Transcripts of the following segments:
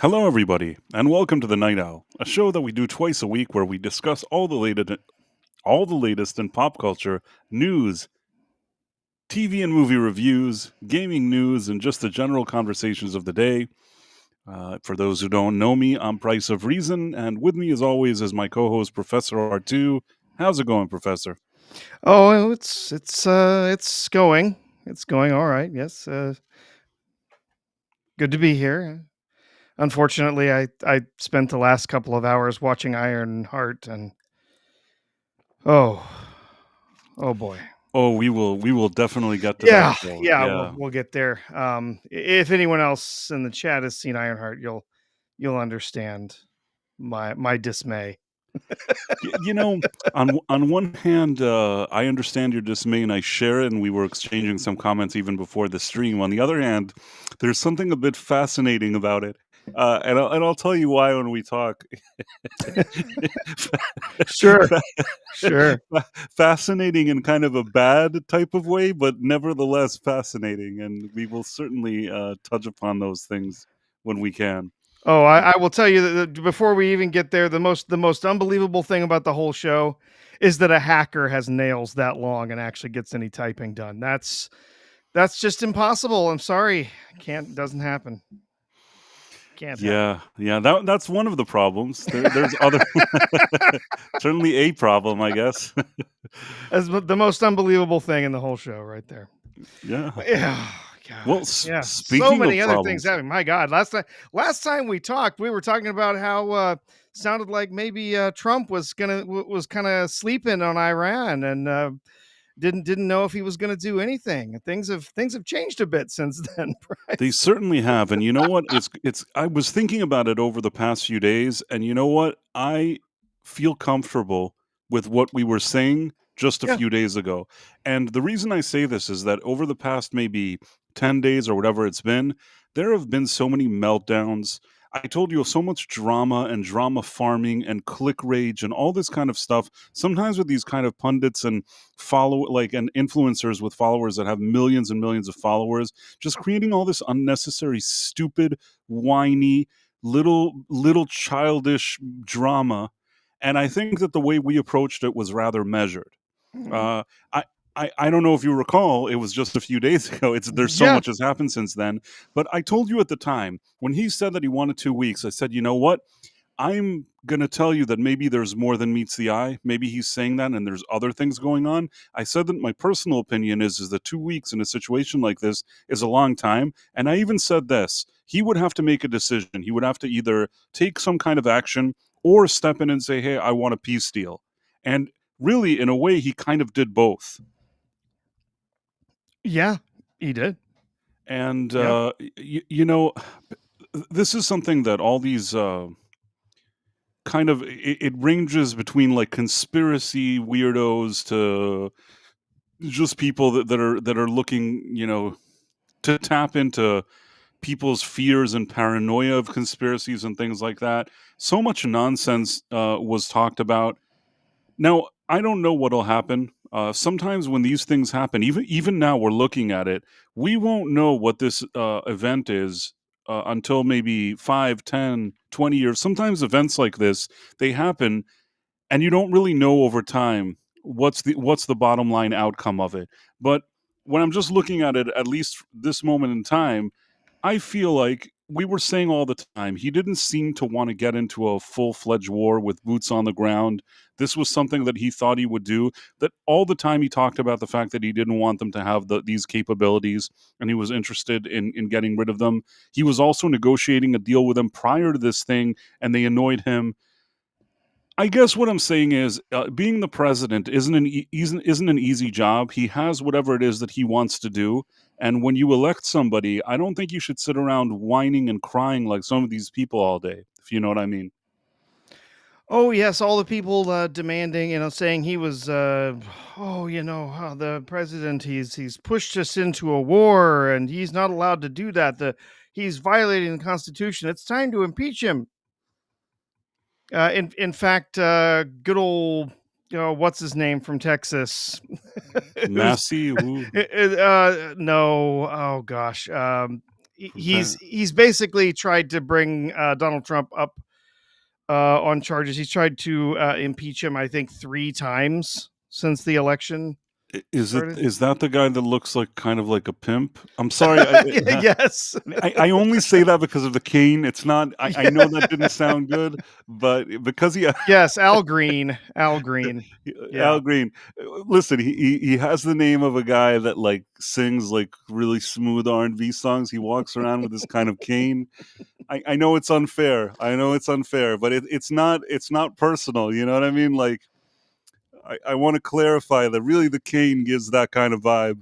Hello, everybody, and welcome to the Night Owl, a show that we do twice a week where we discuss all the latest in pop culture, news, TV and movie reviews, gaming news, and just the general conversations of the day. For those who don't know me, I'm Price of Reason, and with me, as always, is my co-host Professor R2. How's it going, Professor? Oh, it's going. It's going all right. Yes. Good to be here. Unfortunately, I spent the last couple of hours watching Ironheart, and oh, oh boy. Oh, we will definitely get to that Yeah, though. yeah, we'll Yeah. we'll get there. If anyone else in the chat has seen Ironheart, you'll understand my dismay. You know, on one hand, I understand your dismay and I share it, and we were exchanging some comments even before the stream. On the other hand, there's something a bit fascinating about it, and I'll tell you why when we talk. Sure, sure. Fascinating in kind of a bad type of way, but nevertheless fascinating, and we will certainly touch upon those things when we can. Oh, I will tell you that before we even get there, the most unbelievable thing about the whole show is that a hacker has nails that long and actually gets any typing done. That's just impossible. I'm sorry, can't doesn't happen. Can't happen. Yeah, that's one of the problems. There's other certainly a problem, I guess. That's the most unbelievable thing in the whole show, right there. Yeah. But yeah, Well, God, yeah. So speaking of many other things problems, happening. My God, last time we talked, we were talking about how sounded like maybe Trump was kind of sleeping on Iran and didn't know if he was going to do anything. Things have changed a bit since then. they Bryce. certainly have, and you know what? It's I was thinking about it over the past few days, and you know what? I feel comfortable with what we were saying just a Yeah. few days ago. And the reason I say this is that over the past maybe 10 days or whatever it's been, there have been so many meltdowns. I told you so much drama and drama farming and click rage and all this kind of stuff. Sometimes with these kind of pundits and and influencers with followers that have millions and millions of followers, just creating all this unnecessary, stupid, whiny, little childish drama. And I think that the way we approached it was rather measured. Mhm. Uh, I. I don't know if you recall, it was just a few days ago. There's so Yeah. much has happened since then. But I told you at the time when he said that he wanted 2 weeks, I said, you know what? I'm going to tell you that maybe there's more than meets the eye. Maybe he's saying that and there's other things going on. I said that my personal opinion is that 2 weeks in a situation like this is a long time. And I even said this, he would have to make a decision. He would have to either take some kind of action or step in and say, hey, I want a peace deal. And really, in a way, he kind of did both. Yeah. He did. And, Yep. this is something that all these kind of it ranges between like conspiracy weirdos to just people that are looking, to tap into people's fears and paranoia of conspiracies and things like that. So much nonsense was talked about. Now, I don't know what'll happen. Sometimes when these things happen, even now we're looking at it, we won't know what this event is until maybe 5, 10, 20 years. Sometimes events like this, they happen and you don't really know over time what's the bottom line outcome of it. But when I'm just looking at it, at least this moment in time, I feel like we were saying all the time, he didn't seem to want to get into a full-fledged war with boots on the ground. This was something that he thought he would do. That all the time he talked about the fact that he didn't want them to have these capabilities and he was interested in getting rid of them. He was also negotiating a deal with them prior to this thing and they annoyed him. I guess what I'm saying is, being the president isn't an easy job. He has whatever it is that he wants to do, and when you elect somebody, I don't think you should sit around whining and crying like some of these people all day. If you know what I mean. Oh yes, all the people demanding, saying he was, the president. He's pushed us into a war, and he's not allowed to do that. He's violating the Constitution. It's time to impeach him. In fact, good old, what's his name from Texas, who's Massey, who? no, oh gosh, That he's basically tried to bring Donald Trump up on charges. He's tried to impeach him, I think, 3 times since the election started. is that the guy that looks like kind of like a pimp? I'm sorry, Yes. I only say that because of the cane. It's not. I know that didn't sound good, but because he Yes, Al Green. Al Green. Al Yeah. Green. Listen, he has the name of a guy that like sings like really smooth R&B songs. He walks around with this kind of cane. I know it's unfair. I know it's unfair, but it's not personal. You know what I mean? Like I want to clarify that really the cane gives that kind of vibe.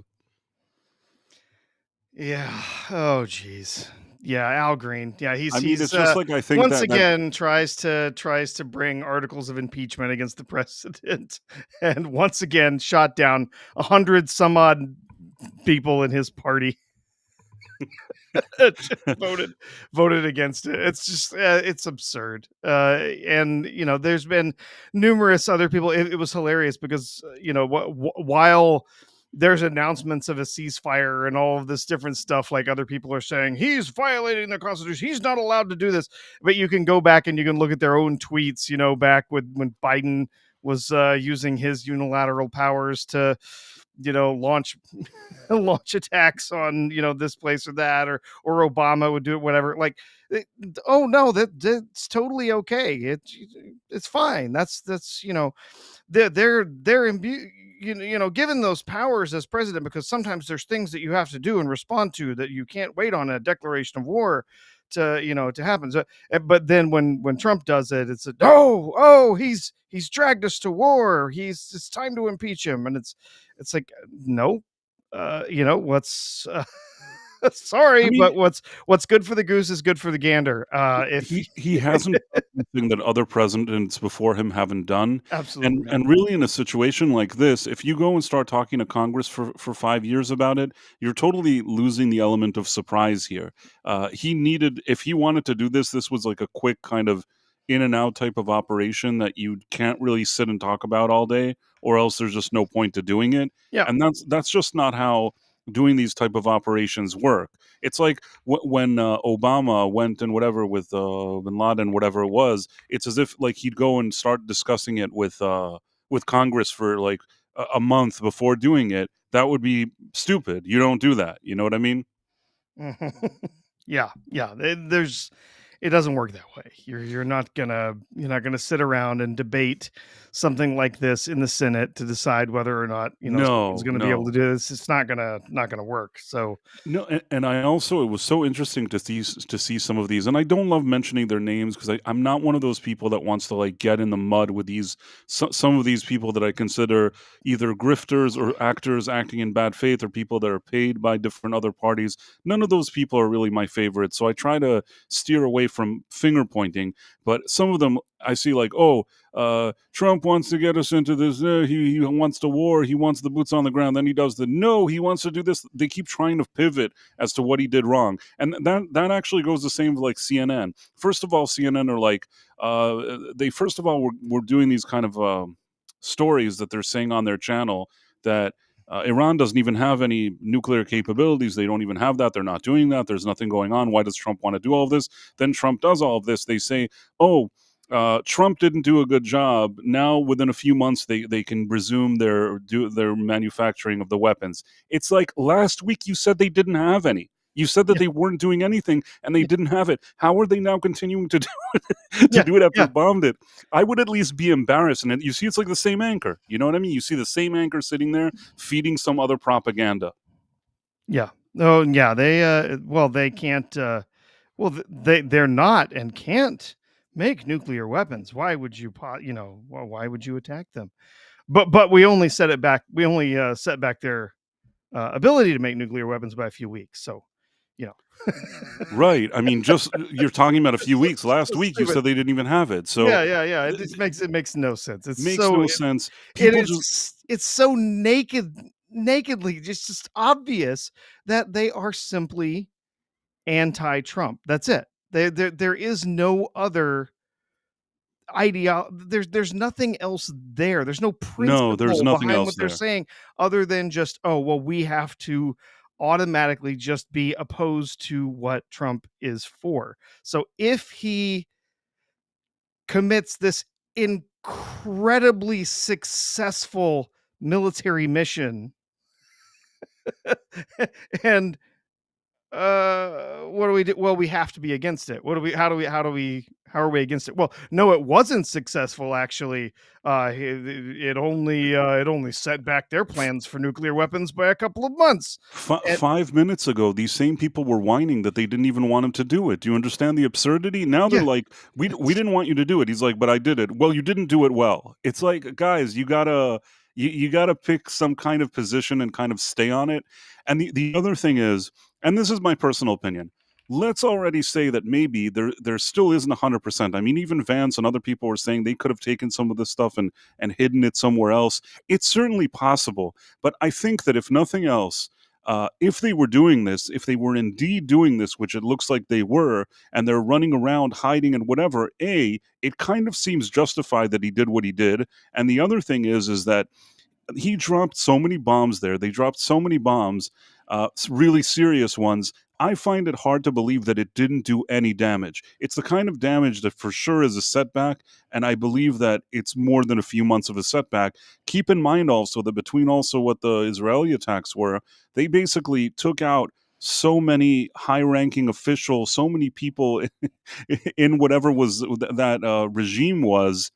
Yeah. Oh, geez. Yeah, Al Green. Yeah, I mean, it's he's just like I think once that again tries to bring articles of impeachment against the president, and once again shot down 100 some odd people in his party. Just voted voted against it. It's just it's absurd. And there's been numerous other people. It was hilarious because while there's announcements of a ceasefire and all of this different stuff, like other people are saying he's violating the Constitution. He's not allowed to do this. But you can go back and you can look at their own tweets. Back when Biden was using his unilateral powers to launch launch attacks on this place or that, or Obama would do it, whatever. Like, oh no, that's totally okay. It's fine. That's they're given those powers as president, because sometimes there's things that you have to do and respond to that you can't wait on a declaration of war to happen. So, but then when Trump does it, it's oh, he's dragged us to war. It's time to impeach him, and it's like, no, what's I sorry, mean, but what's good for the goose is good for the gander. If he hasn't done anything that other presidents before him haven't done, absolutely not. and really in a situation like this, if you go and start talking to Congress for 5 years about it, you're totally losing the element of surprise here. He needed if he wanted to do this, this was like a quick kind of in and out type of operation that you can't really sit and talk about all day, or else there's just no point to doing it, Yeah. and that's just not how doing these type of operations work. It's like when Obama went and whatever with Bin Laden, whatever it was. It's as if like he'd go and start discussing it with Congress for like a month before doing it. That would be stupid. You don't do that. You know what I mean? Yeah, yeah. There's it doesn't work that way. You're not gonna sit around and debate something like this in the Senate to decide whether or not someone's No, gonna be able to no. do this. It's not gonna work. So No, and I also it was so interesting to see some of these, and I don't love mentioning their names because I'm not one of those people that wants to like get in the mud with these some of these people that I consider either grifters or actors acting in bad faith or people that are paid by different other parties. None of those people are really my favorites, so I try to steer away from finger pointing. But some of them I see like, oh, Trump wants to get us into this. He wants the war. He wants the boots on the ground. Then he does the no. He wants to do this. They keep trying to pivot as to what he did wrong, and that actually goes the same with like CNN. First of all, CNN are like they first of all were doing these kind of stories that they're saying on their channel that. Iran doesn't even have any nuclear capabilities. They don't even have that. They're not doing that. There's nothing going on. Why does Trump want to do all of this? Then Trump does all of this. They say, oh, Trump didn't do a good job. Now, within a few months, they can resume their manufacturing of the weapons. It's like last week you said they didn't have any. You said that yeah, they weren't doing anything and they didn't have it. How are they now continuing to do to yeah, do it after yeah, bombed it? I would at least be embarrassed. And you see, it's like the same anchor. You know what I mean? You see the same anchor sitting there feeding some other propaganda. yeah. Oh yeah, they can't. They're not and can't make nuclear weapons. Why would you why would you attack them? But we only set it back. We only set back their ability to make nuclear weapons by a few weeks. So, you know, Right. I mean, just you're talking about a few it's so, weeks. Last so week you stupid. said they didn't even have it. So Yeah, yeah, yeah. It th- just makes no sense. makes no sense. It People just is it's so nakedly just obvious that they are simply anti-Trump. That's it. There is no other there's nothing else there. There's no no, there's principle nothing behind else what they're there. saying other than just, oh well, we have to automatically just be opposed to what Trump is for. So if he commits this incredibly successful military mission and what do we do? Well, we have to be against it. What do we how are we against it? Well, no, it wasn't successful actually. It only set back their plans for nuclear weapons by a couple of months. And 5 minutes ago, these same people were whining that they didn't even want him to do it. Do you understand the absurdity? Now they're yeah, like, "We didn't want you to do it." He's like, "But I did it." Well, you didn't do it well. It's like, guys, you gotta pick some kind of position and kind of stay on it. And the other thing is, and this is my personal opinion, let's already say that maybe there still isn't 100%. I mean, even Vance and other people were saying they could have taken some of this stuff and hidden it somewhere else. It's certainly possible, but I think that if nothing else, if they were doing this, if they were indeed doing this, which it looks like they were, and they're running around hiding and whatever, it kind of seems justified that he did what he did. And the other thing is that he dropped so many bombs there. They dropped so many bombs, really serious ones. I find it hard to believe that it didn't do any damage. It's the kind of damage that for sure is a setback, and I believe that it's more than a few months of a setback. Keep in mind also that between also what the Israeli attacks were, they basically took out so many high-ranking officials, so many people in whatever was that regime was.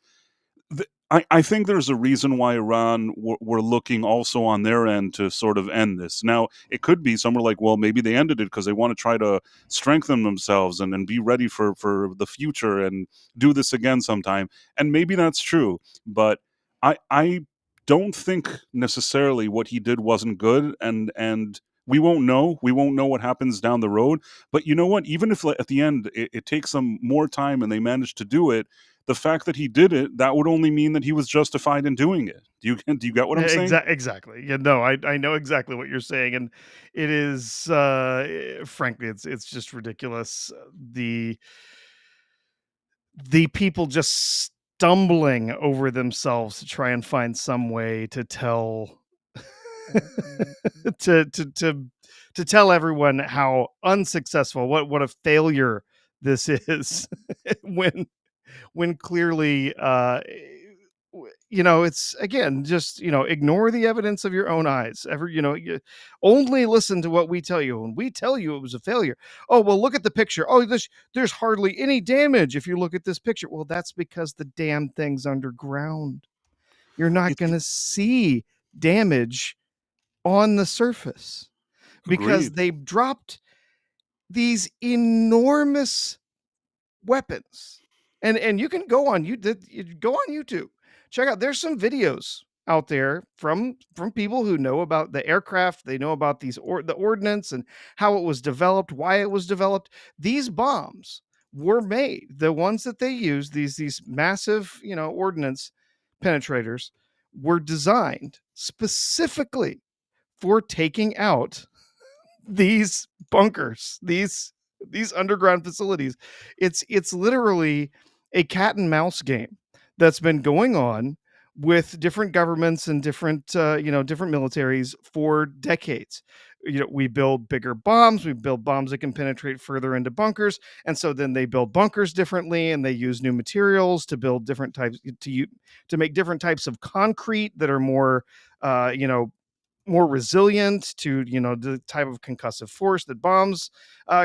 I think there's a reason why Iran were looking also on their end to sort of end this. Now, it could be somewhere like, well, maybe they ended it because they want to try to strengthen themselves and be ready for the future and do this again sometime. And maybe that's true. But I don't think necessarily what he did wasn't good. And we won't know. We won't know what happens down the road. But you know what? Even if at the end it takes them more time and they manage to do it, the fact that he did it, that would only mean that he was justified in doing it. Do you get what I'm saying? exactly. Yeah, no, I know exactly what you're saying, and it is frankly, it's just ridiculous. The people just stumbling over themselves to try and find some way to tell to to to to tell everyone how unsuccessful, what a failure this is when clearly it's again just ignore the evidence of your own eyes. You only listen to what we tell you. When we tell you it was a failure, oh well, look at the picture. Oh, there's hardly any damage if you look at this picture. Well, that's because the damn thing's underground. You're not It's going to see damage on the surface because agreed. they dropped these enormous weapons. And you can go on YouTube. Check out there's some videos out there from people who know about the aircraft, they know about the ordnance and how it was developed, why it was developed. These bombs were made. The ones that they used, these massive, ordnance penetrators were designed specifically for taking out these bunkers, these underground facilities. It's literally a cat and mouse game that's been going on with different governments and different militaries for decades. We build bigger bombs, we build bombs that can penetrate further into bunkers, and so then they build bunkers differently, and they use new materials to build different types to make different types of concrete that are more resilient to the type of concussive force that bombs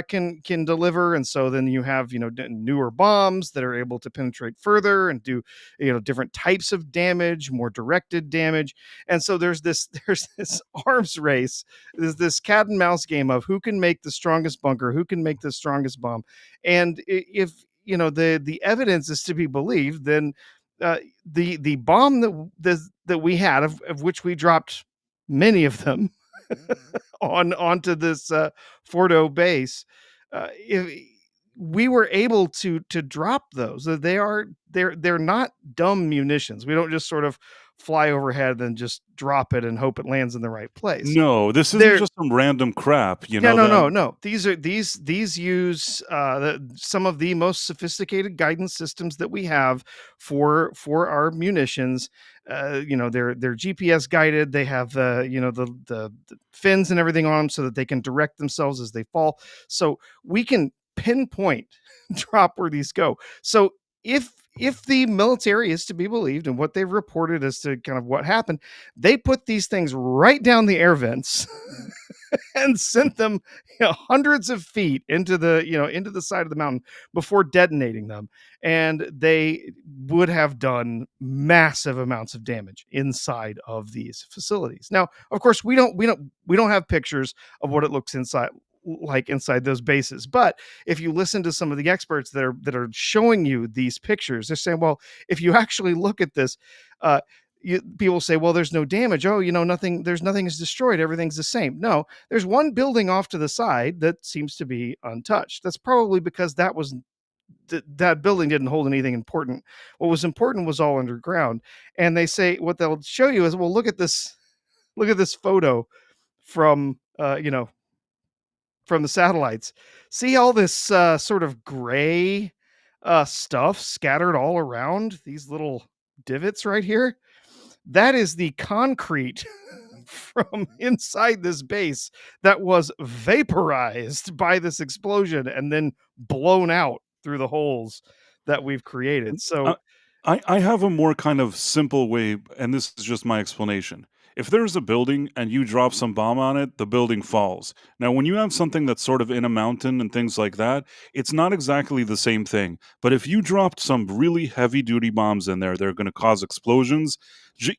can deliver. And so then you have newer bombs that are able to penetrate further and do different types of damage, more directed damage. And so there's this there's this arms race, there's this cat and mouse game of who can make the strongest bunker, who can make the strongest bomb. And if the evidence is to be believed, then the bomb that we had, of which we dropped many of them onto this Fordo base. If we were able to drop those, they're not dumb munitions. We don't just sort of fly overhead and just drop it and hope it lands in the right place. No, this isn't They're just some random crap, Yeah, no, that no, no. These use some of the most sophisticated guidance systems that we have for our munitions. They're GPS guided. They have the fins and everything on them so that they can direct themselves as they fall. So we can pinpoint drop where these go. So if the military is to be believed and what they've reported as to kind of what happened, they put these things right down the air vents and sent them hundreds of feet into the side of the mountain before detonating them, and they would have done massive amounts of damage inside of these facilities. Now, of course, we don't have pictures of what it looks inside those bases, but if you listen to some of the experts that are showing you these pictures, they're saying, well, if you actually look at this, uh people say, well, there's no damage. Oh, nothing is destroyed. Everything's the same. No, there's one building off to the side that seems to be untouched. That's probably because that building didn't hold anything important. What was important was all underground. And they say what they'll show you is, well, look at this photo from from the satellites. See all this sort of gray stuff scattered all around these little divots right here. That is the concrete from inside this base that was vaporized by this explosion and then blown out through the holes that we've created. uh, So, I have a more kind of simple way, and this is just my explanation. If there's a building and you drop some bomb on it, the building falls. Now, when you have something that's sort of in a mountain and things like that, it's not exactly the same thing. But if you dropped some really heavy duty bombs in there, they're going to cause explosions.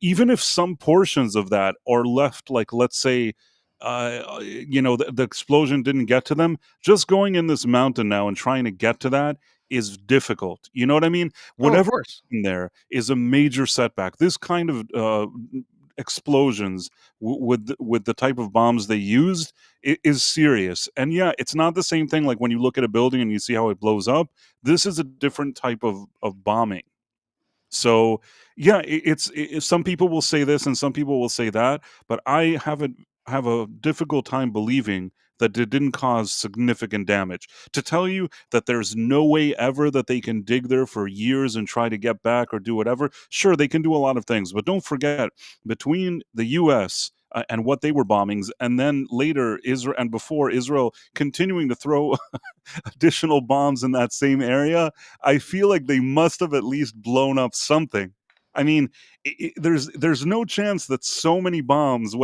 Even if some portions of that are left, like let's say, the explosion didn't get to them, just going in this mountain now and trying to get to that is difficult. You know what I mean? oh, of Whatever course. in there is a major setback. This kind of explosions with the type of bombs they used is serious. And yeah, it's not the same thing like when you look at a building and you see how it blows up. This is a different type of bombing. So, yeah, some people will say this and some people will say that, but I have a difficult time believing that it didn't cause significant damage. To tell you that there's no way ever that they can dig there for years and try to get back or do whatever, sure, they can do a lot of things, but don't forget, between the US and what they were bombings, and then later Israel and before Israel continuing to throw additional bombs in that same area, I feel like they must have at least blown up something. I mean, there's no chance that so many bombs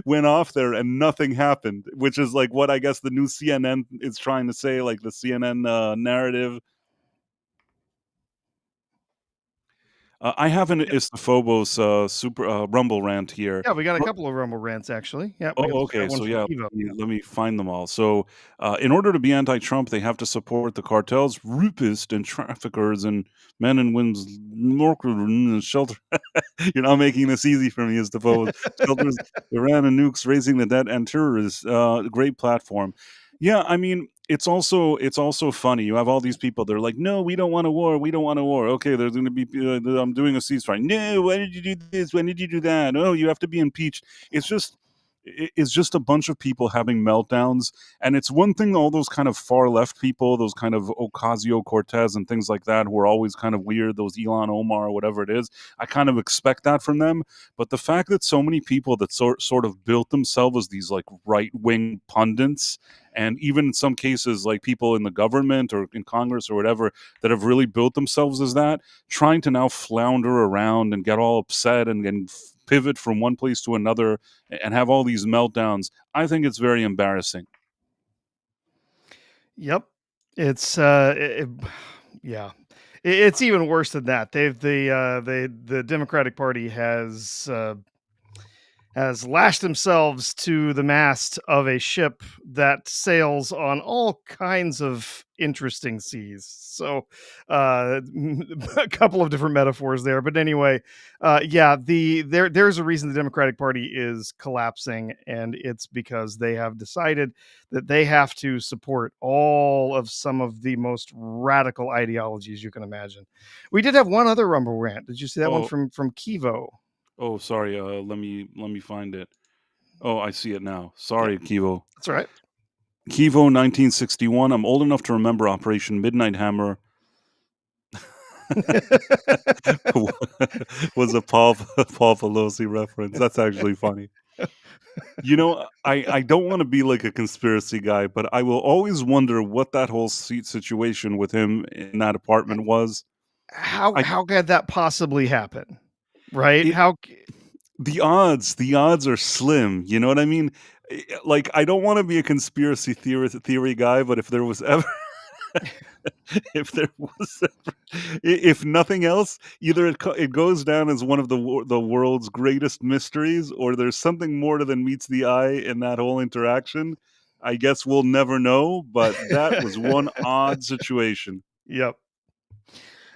went off there and nothing happened, which is like what I guess the new CNN is trying to say, like the CNN narrative. I have an Yep. Istophobos super Rumble rant here. Yeah, we got a couple of Rumble rants actually. Yeah, we Oh, also okay. got one So from yeah, Evo. let me find them all. So, in order to be anti-Trump, they have to support the cartels, rapists, and traffickers, and men and women's shelter. You're not making this easy for me, as the foes, shelters, Iran and nukes, raising the dead, and terrorists. Great platform. Yeah, I mean, it's also funny. You have all these people. They're like, no, we don't want a war. We don't want a war. Okay, there's going to be. I'm doing a ceasefire. No, why did you do this? When did you do that? Oh, you have to be impeached. It's just it's just a bunch of people having meltdowns. And it's one thing, all those kind of far left people, those kind of Ocasio Cortez and things like that, who are always kind of weird, those Elon Omar or whatever it is. I kind of expect that from them. But the fact that so many people that sort of built themselves as these like right wing pundits, and even in some cases, like people in the government or in Congress or whatever, that have really built themselves as that, trying to now flounder around and get all upset and pivot from one place to another and have all these meltdowns, I think it's very embarrassing. Yep. It's yeah. It's even worse than that. The Democratic Party has has lashed themselves to the mast of a ship that sails on all kinds of interesting seas. So, a couple of different metaphors there, but anyway, yeah, there's a reason the Democratic Party is collapsing, and it's because they have decided that they have to support all of some of the most radical ideologies you can imagine. We did have one other Rumble rant. Did you see that one Oh, from Kivo? oh, sorry. Let me find it. Oh, I see it now. Yeah, Sorry, Kivo. that's all right. Kivo 1961. I'm old enough to remember Operation Midnight Hammer was a Paul Pelosi reference. That's actually funny. I don't want to be like a conspiracy guy, but I will always wonder what that whole seat situation with him in that apartment was. how I how could that possibly happen? Right? it the odds are slim. You know what I mean? Like I don't want to be a conspiracy theory guy, but if there was ever if there was ever, if nothing else, either it goes down as one of the world's greatest mysteries, or there's something more than meets the eye in that whole interaction. I guess we'll never know, but that was one odd situation. Yep.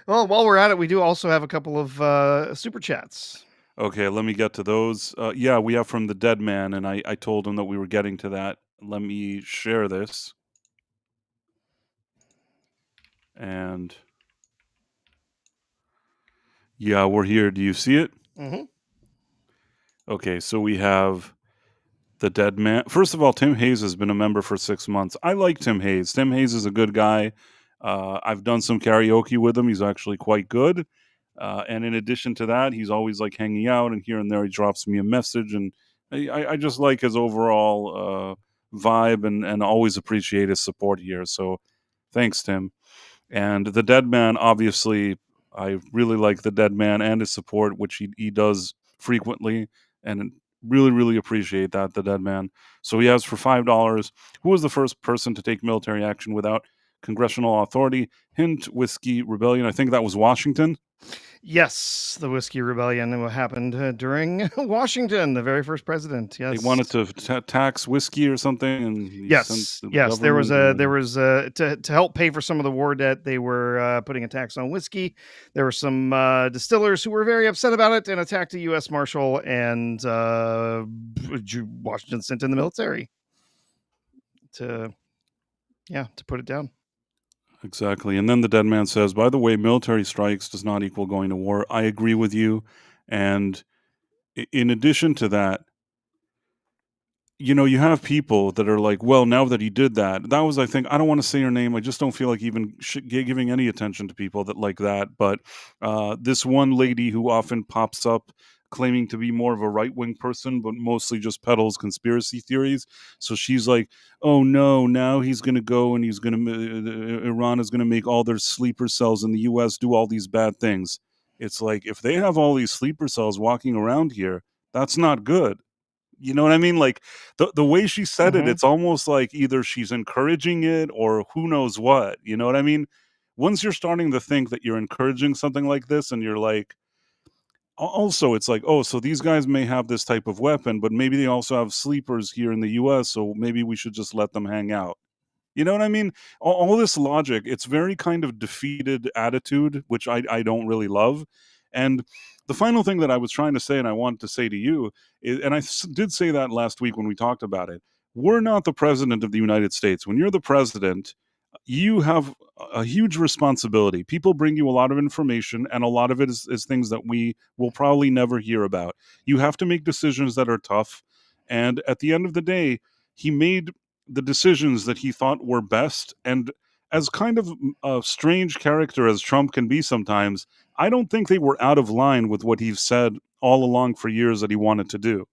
Well, while we're at it, we do also have a couple of super chats. Okay, let me get to those. Yeah, we have from the dead man, and I told him that we were getting to that. Let me share this, and yeah, we're here. Do you see it? Hmm. Okay, so we have the dead man. First of all, Tim Hayes has been a member for 6 months. I like Tim Hayes. Tim Hayes is a good guy. I've done some karaoke with him. He's actually quite good. And in addition to that, he's always like hanging out, and here and there he drops me a message, and I just like his overall vibe, and always appreciate his support here. So thanks, Tim. And the dead man, obviously, I really like the dead man and his support, which he does frequently, and really, really appreciate that, the dead man. So he has for $5. Who was the first person to take military action without congressional authority? Hint, Whiskey Rebellion. I think that was Washington. Yes, the Whiskey Rebellion happened during Washington, the very first president. They Yes. wanted to tax whiskey or something, and he sent Yes, the yes, there was government. a to help pay for some of the war debt. They were putting a tax on whiskey. There were some distillers who were very upset about it and attacked a U.S. Marshal, and Washington sent in the military to to put it down. Exactly. And then the dead man says, by the way, military strikes does not equal going to war. I agree with you. And in addition to that, you have people that are like, well, now that he did that, that was, I think, I don't want to say her name. I just don't feel like even giving any attention to people that like that. But this one lady who often pops up claiming to be more of a right wing person, but mostly just peddles conspiracy theories. So she's like, oh no, now he's going to go and he's going to, Iran is going to make all their sleeper cells in the US do all these bad things. It's like, if they have all these sleeper cells walking around here, that's not good. You know what I mean? Like the way she said it, Hmm. it's almost like either she's encouraging it or who knows what. You know what I mean? Once you're starting to think that you're encouraging something like this, and you're like, also, it's like, oh, so these guys may have this type of weapon, but maybe they also have sleepers here in the US, so maybe we should just let them hang out. You know what I mean? All this logic, it's very kind of defeated attitude, which I don't really love. And the final thing that I was trying to say, and I wanted to say to you, is, and did say that last week when we talked about it, we're not the president of the United States. When you're the president, you have a huge responsibility. People bring you a lot of information, and a lot of it is things that we will probably never hear about. You have to make decisions that are tough. And at the end of the day, he made the decisions that he thought were best. And as kind of a strange character as Trump can be sometimes, I don't think they were out of line with what he's said all along for years that he wanted to do.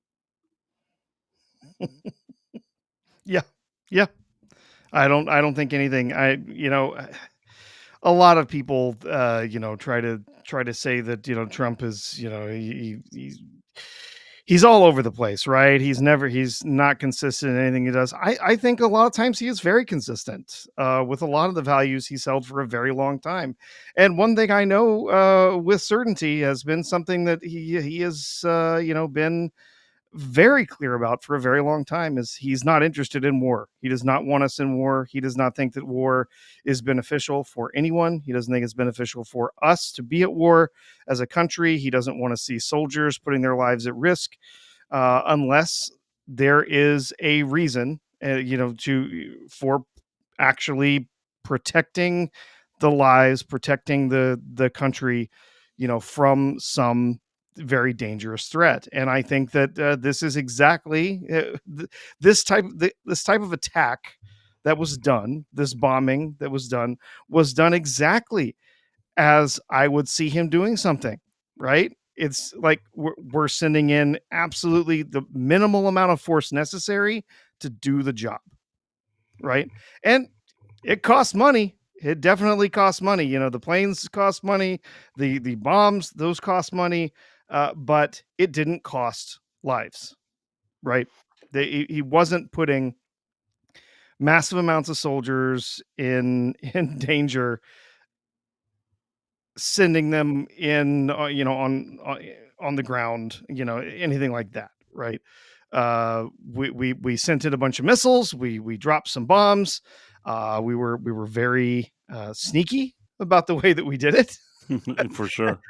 Yeah, yeah. I don't think anything. A lot of people, try to say that Trump is he's all over the place, right? He's not consistent in anything he does. I think a lot of times he is very consistent with a lot of the values he's held for a very long time. And one thing I know with certainty has been something that he has been very clear about for a very long time is he's not interested in war. He does not want us in war. He does not think that war is beneficial for anyone. He doesn't think it's beneficial for us to be at war as a country. He doesn't want to see soldiers putting their lives at risk unless there is a reason, for actually protecting the lives, protecting the country, from some very dangerous threat. And I think that this is exactly this type of attack that was done, this bombing that was done exactly as I would see him doing something, right? It's like we're sending in absolutely the minimal amount of force necessary to do the job, right? And it costs money. It definitely costs money. The planes cost money, the bombs, those cost money, but it didn't cost lives, right? He wasn't putting massive amounts of soldiers in in danger, sending them in, on the ground, anything like that, right? We sent in a bunch of missiles. We dropped some bombs. We were very sneaky about the way that we did it. For sure.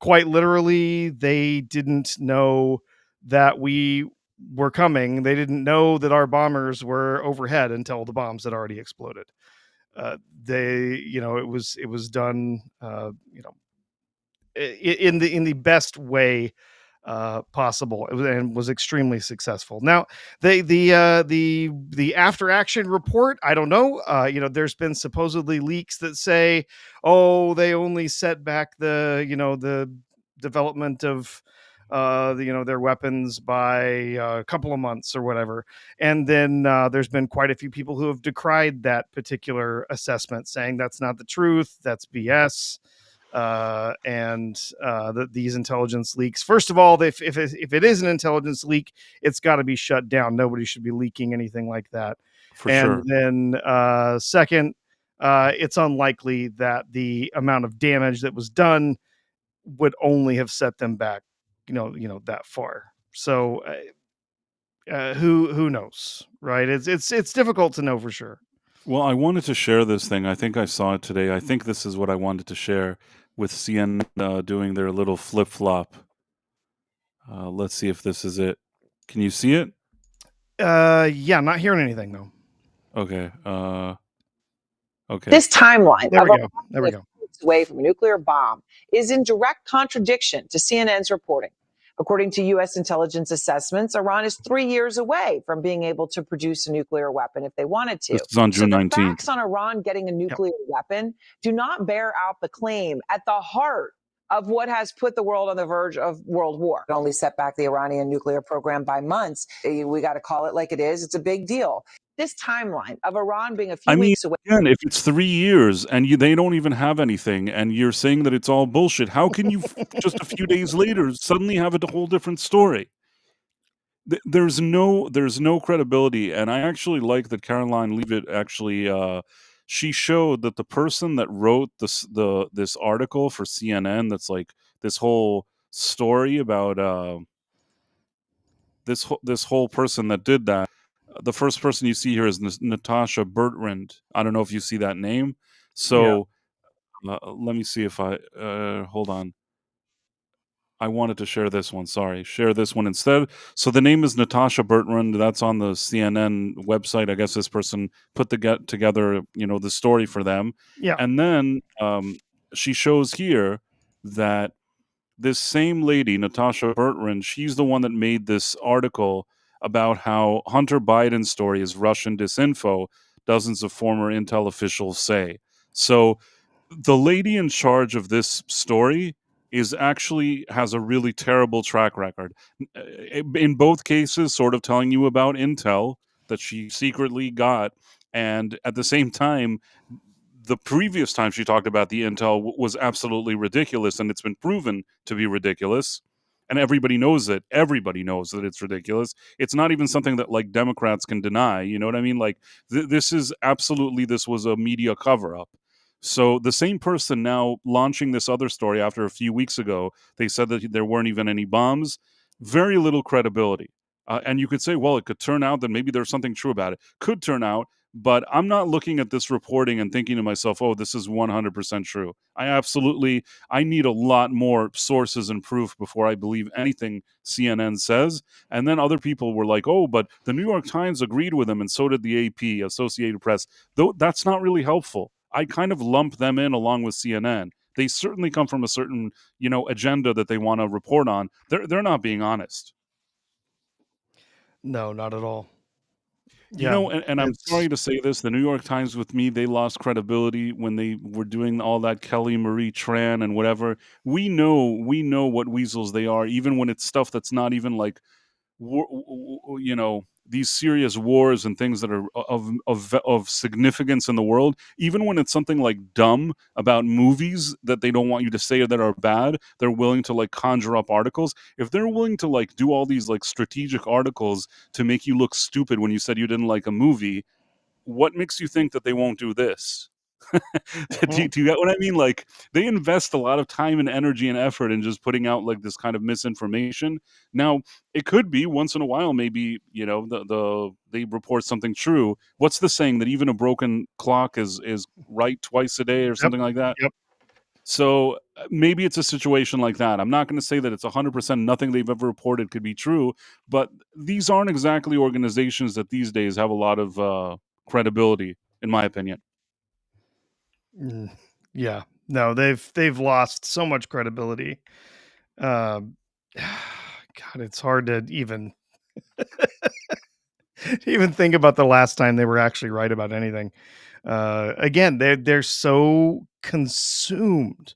Quite literally, they didn't know that we were coming. They didn't know that our bombers were overhead until the bombs had already exploded. It was done, in the best way possible. It was, and was extremely successful. Now, the after action report, I don't know. There's been supposedly leaks that say, oh, they only set back the development of their weapons by a couple of months or whatever. And then there's been quite a few people who have decried that particular assessment, saying that's not the truth, that's BS. And that these intelligence leaks, first of all, if it is an intelligence leak, it's got to be shut down. Nobody should be leaking anything like that. For And sure. then second, it's unlikely that the amount of damage that was done would only have set them back, that far. So who knows, right? It's difficult to know for sure. Well, I wanted to share this thing. I think I saw it today. I think this is what I wanted to share with CNN doing their little flip flop. Let's see if this is it. Can you see it? Yeah, I'm not hearing anything though. Okay. Okay. This timeline There of we go. There we a go. few weeks away from a nuclear bomb is in direct contradiction to CNN's reporting. According to U.S. intelligence assessments, Iran is 3 years away from being able to produce a nuclear weapon if they wanted to. This is on So June the 19th. facts on Iran getting a nuclear weapon do not bear out the claim at the heart of what has put the world on the verge of world war. It only set back the Iranian nuclear program by months. We got to call it like it is. It's a big deal. This timeline of Iran being a few weeks away. Again, if it's 3 years and they don't even have anything, and you're saying that it's all bullshit, how can you just a few days later suddenly have a whole different story? There's no credibility, and I actually like that Caroline Leavitt actually she showed that the person that wrote this article for CNN, that's like this whole story about this whole person that did that. The first person you see here is Natasha Bertrand. I don't know if you see that name. So let me see if I hold on. I wanted to share this one. Sorry, share this one instead. So the name is Natasha Bertrand. That's on the CNN website. I guess this person put together, the story for them. Yeah. And then she shows here that this same lady, Natasha Bertrand, she's the one that made this article about how Hunter Biden's story is Russian disinfo, dozens of former intel officials say. So the lady in charge of this story has a really terrible track record. In both cases, sort of telling you about intel that she secretly got, and at the same time, the previous time she talked about the intel was absolutely ridiculous, and it's been proven to be ridiculous. And everybody knows it. Everybody knows that it's ridiculous. It's not even something that like Democrats can deny. You know what I mean? Like this was a media cover up. So the same person now launching this other story after a few weeks ago, they said that there weren't even any bombs. very little credibility. And you could say, well, it could turn out that maybe there's something true about it. Could turn out, but I'm not looking at this reporting and thinking to myself, oh, this is 100% true. I need a lot more sources and proof before I believe anything CNN says. And then other people were like, oh, but the New York Times agreed with them, and so did the AP, Associated Press. Though that's not really helpful. I kind of lump them in along with CNN. They certainly come from a certain, agenda that they want to report on. They're not being honest. No, not at all. You Yeah, know, and I'm it's sorry to say this, the New York Times with me, they lost credibility when they were doing all that Kelly Marie Tran and whatever. We know what weasels they are, even when it's stuff that's not even like these serious wars and things that are of significance in the world. Even when it's something like dumb about movies that they don't want you to say that are bad, they're willing to like conjure up articles. If they're willing to like do all these like strategic articles to make you look stupid when you said you didn't like a movie, what makes you think that they won't do this? mhm. Do you get what I mean? Like, they invest a lot of time and energy and effort in just putting out like this kind of misinformation. Now, it could be once in a while, maybe they report something true. What's the saying that even a broken clock is right twice a day or Yep, something like that? yep. So maybe it's a situation like that. I'm not going to say that it's 100% nothing they've ever reported could be true, but these aren't exactly organizations that these days have a lot of credibility, in my opinion. Mm, yeah. No, they've lost so much credibility. Um, God, it's hard to even think about the last time they were actually right about anything. Again, they're so consumed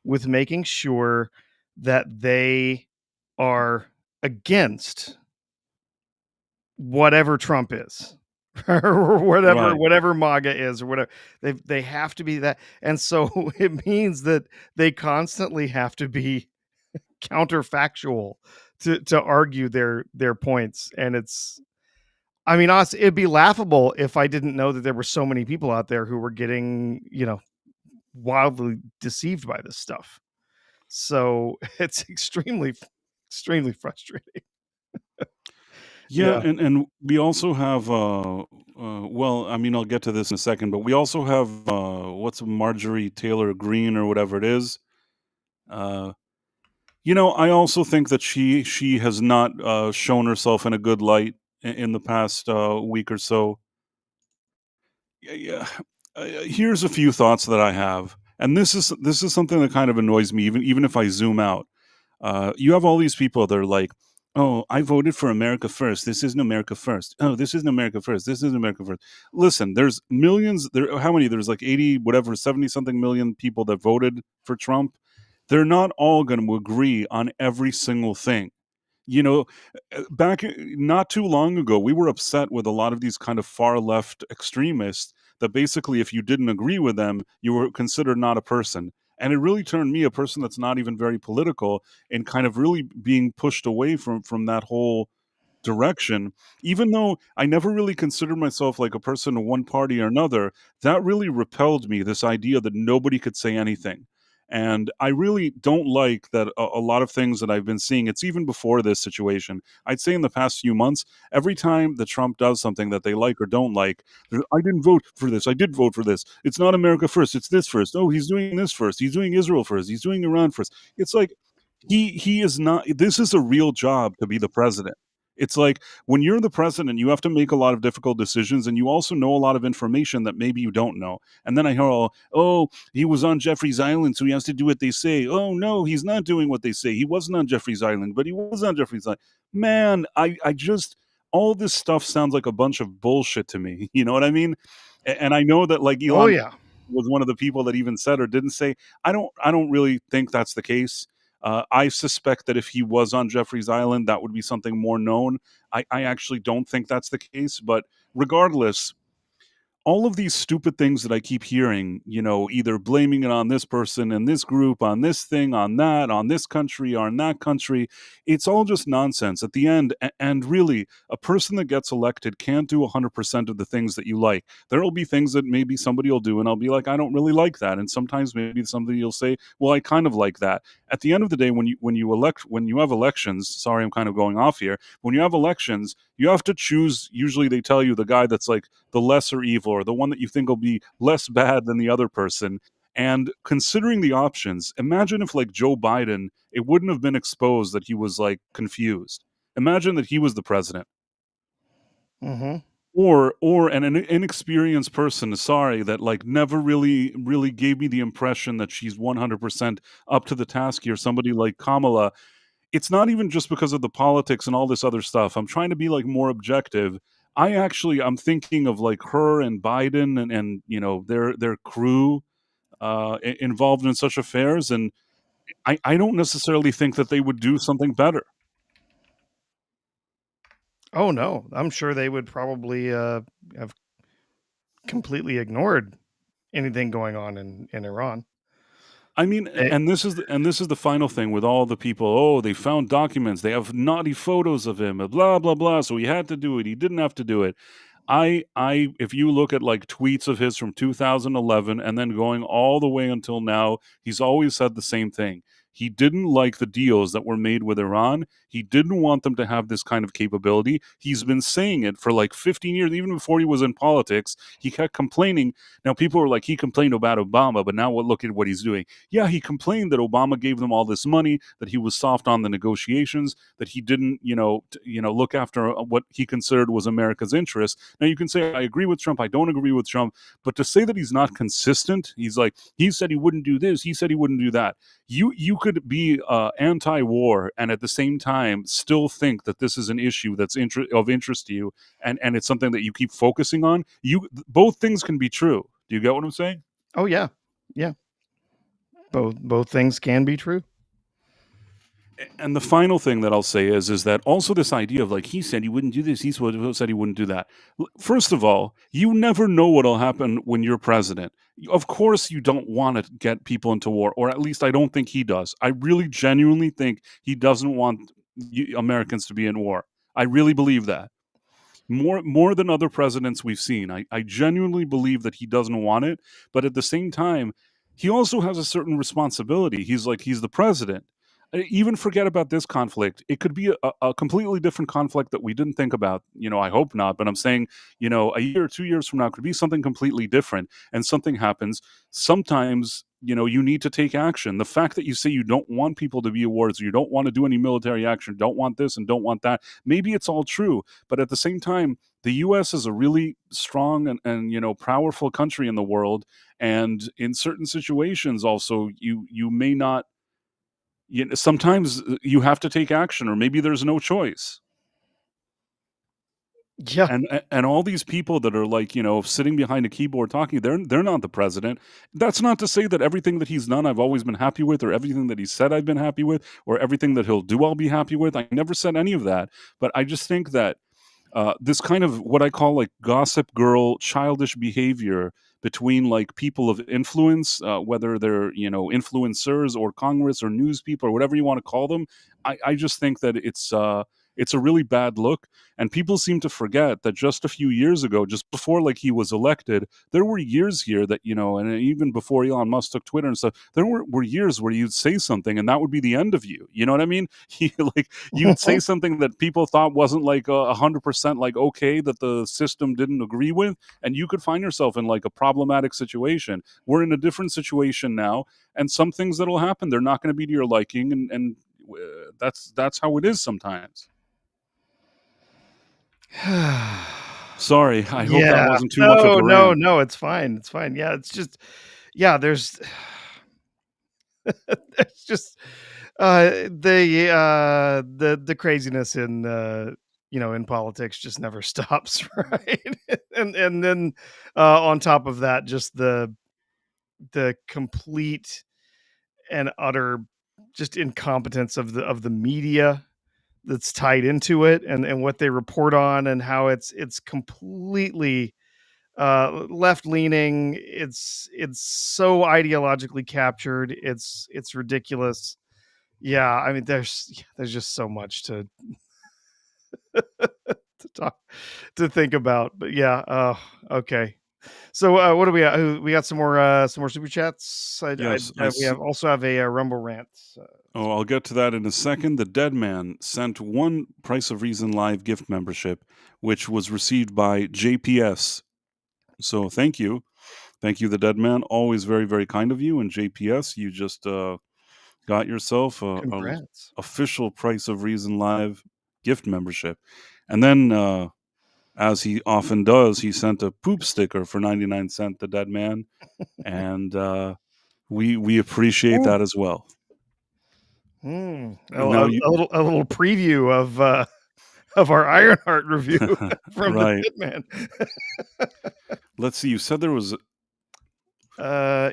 with making sure that they are against whatever Trump is, or whatever Right. whatever MAGA is, or whatever. They have to be that, and so it means that they constantly have to be counterfactual to argue their points, and it's. I mean, honestly, it'd be laughable if I didn't know that there were so many people out there who were getting, wildly deceived by this stuff. So it's extremely frustrating. Yeah, Yeah. and we also have well, I mean, I'll get to this in a second, but we also have what's Marjorie Taylor Greene or whatever it is. Uh, I also think that she has not shown herself in a good light in the past week or so. Yeah. Here's a few thoughts that I have, and this is something that kind of annoys me, even if I zoom out. You have all these people that are like, "Oh, I voted for America first. This isn't America first. Oh, this isn't America first. This isn't America first." Listen, there's millions. There, how many? There's like 80, whatever, 70 something million people that voted for Trump. They're not all going to agree on every single thing. You know, back not too long ago, we were upset with a lot of these kind of far left extremists that basically, if you didn't agree with them, you were considered not a person. And it really turned me, a person that's not even very political, and kind of really being pushed away from that whole direction. Even though I never really considered myself like a person of one party or another, that really repelled me, this idea that nobody could say anything. And I really don't like that a lot of things that I've been seeing, it's even before this situation. I'd say in the past few months, every time that Trump does something that they like or don't like, I didn't vote for this. I did vote for this. It's not America first. It's this first. Oh, he's doing this first. He's doing Israel first. He's doing Iran first. It's like he is not. This is a real job to be the president. It's like when you're the president, you have to make a lot of difficult decisions, and you also know a lot of information that maybe you don't know. And then I hear, oh, he was on Jeffrey's Island, so he has to do what they say. Oh no, he's not doing what they say. He wasn't on Jeffrey's Island, but he was on Jeffrey's Island. Man, I just all this stuff sounds like a bunch of bullshit to me. You know what I mean? And I know that like Oh Elon yeah. was one of the people that even said or didn't say. I don't really think that's the case. I suspect that if he was on Jeffrey's Island, that would be something more known. I actually don't think that's the case, but regardless, all of these stupid things that I keep hearing, either blaming it on this person and this group, on this thing, on that, on this country, on that country, it's all just nonsense at the end. And really, a person that gets elected can't do 100% of the things that you like. There will be things that maybe somebody will do, and I'll be like, I don't really like that. And sometimes maybe somebody will say, well, I kind of like that. At the end of the day, when you have elections, sorry, I'm kind of going off here. When you have elections, you have to choose. Usually, they tell you the guy that's like the lesser evil or the one that you think will be less bad than the other person. And considering the options, imagine if, like, Joe Biden, it wouldn't have been exposed that he was like confused. Imagine that he was the president. Mm-hmm. Or an inexperienced person, sorry, that like never really gave me the impression that she's 100% up to the task here. Somebody like Kamala, it's not even just because of the politics and all this other stuff. I'm trying to be like more objective. I'm thinking of like her and Biden and their crew involved in such affairs, and I don't necessarily think that they would do something better. Oh no, I'm sure they would probably have completely ignored anything going on in Iran. I mean, They, and this is the final thing with all the people. Oh, they found documents. They have naughty photos of him. Blah blah blah. So he had to do it. He didn't have to do it. If you look at like tweets of his from 2011 and then going all the way until now, he's always said the same thing. He didn't like the deals that were made with Iran. He didn't want them to have this kind of capability. He's been saying it for like 15 years, even before he was in politics. He kept complaining. Now, people are like, he complained about Obama, but now look at what he's doing. Yeah, he complained that Obama gave them all this money, that he was soft on the negotiations, that he didn't, look after what he considered was America's interest. Now, you can say, I agree with Trump, I don't agree with Trump, but to say that he's not consistent, he's like, he said he wouldn't do this, he said he wouldn't do that. You could be anti-war and at the same time still think that this is an issue that's of interest to you, and it's something that you keep focusing on. Both things can be true. Do you get what I'm saying? oh yeah, yeah. Both things can be true. And the final thing that I'll say is that also this idea of like he said he wouldn't do this, he said he wouldn't do that. First of all, you never know what'll happen when you're president. Of course, you don't want to get people into war, or at least I don't think he does. I really genuinely think he doesn't want Americans to be in war. I really believe that. More than other presidents we've seen. I genuinely believe that he doesn't want it, but at the same time, he also has a certain responsibility. He's the president. Even forget about this conflict. It could be a completely different conflict that we didn't think about. I hope not, but I'm saying, a year or 2 years from now, it could be something completely different, and something happens. Sometimes, you need to take action. The fact that you say you don't want people to be at wars, or you don't want to do any military action, don't want this and don't want that, maybe it's all true. But at the same time, the U.S. is a really strong and powerful country in the world, and in certain situations, also you may not. Sometimes you have to take action, or maybe there's no choice. Yeah. And all these people that are like, sitting behind a keyboard talking, they're not the president. That's not to say that everything that he's done I've always been happy with, or everything that he said I've been happy with, or everything that he'll do I'll be happy with. I never said any of that. But I just think that this kind of what I call like gossip girl childish behavior between like people of influence, whether they're influencers or Congress or news people or whatever you want to call them, I just think that it's a really bad look, and people seem to forget that just a few years ago, just before like he was elected, there were years here that and even before Elon Musk took Twitter and stuff, there were years where you'd say something and that would be the end of you. You know what I mean? Like you'd say something that people thought wasn't like 100% like okay, that the system didn't agree with, and you could find yourself in like a problematic situation. We're in a different situation now, and some things that'll happen, they're not going to be to your liking, and that's how it is sometimes. Sorry, I hope that Yeah. wasn't too much of a rant. No, it's fine. It's fine. Yeah, it's just yeah, there's it's just the craziness in in politics just never stops, right? And then on top of that, just the complete and utter just incompetence of the media that's tied into it, and what they report on, and how it's completely left leaning. It's so ideologically captured. It's ridiculous. Yeah, I mean, there's just so much to to think about. But yeah, okay. So what do we got? We got some more super chats. Yes, I We see. also have a Rumble rant. Oh, I'll get to that in a second. The Dead Man sent one Price of Reason Live gift membership, which was received by JPS. So thank you. Thank you, The Dead Man. Always very, very kind of you. And JPS, you just got yourself a Congrats. official Price of Reason Live gift membership. And then, as he often does, he sent a poop sticker for 99 cents, The Dead Man. And we appreciate that as well. A Now little preview of our Ironheart review from right. the Hitman. Let's see. You said there was. Yeah.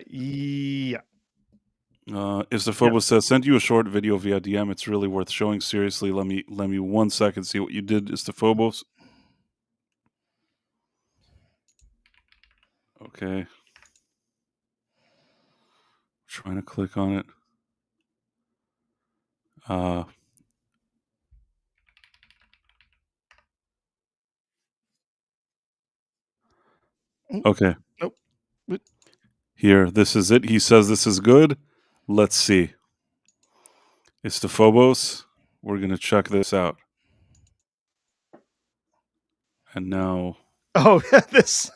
Istophobos says, sent you a short video via DM. It's really worth showing. Seriously, let me 1 second see what you did, Istophobos. Okay. Trying to click on it. Okay. Nope. Here, this is it. He says this is good. Let's see. Istophobos, we're gonna check this out. And now. Oh, this.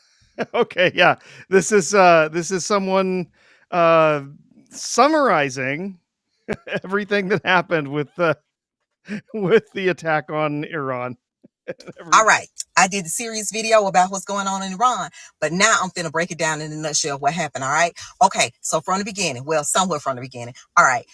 Okay, yeah. This is someone summarizing everything that happened with the attack on Iran. All right, I did a serious video about what's going on in Iran, but now I'm finna break it down in a nutshell of what happened. All right, okay, so from the beginning, well, somewhere from the beginning. All right,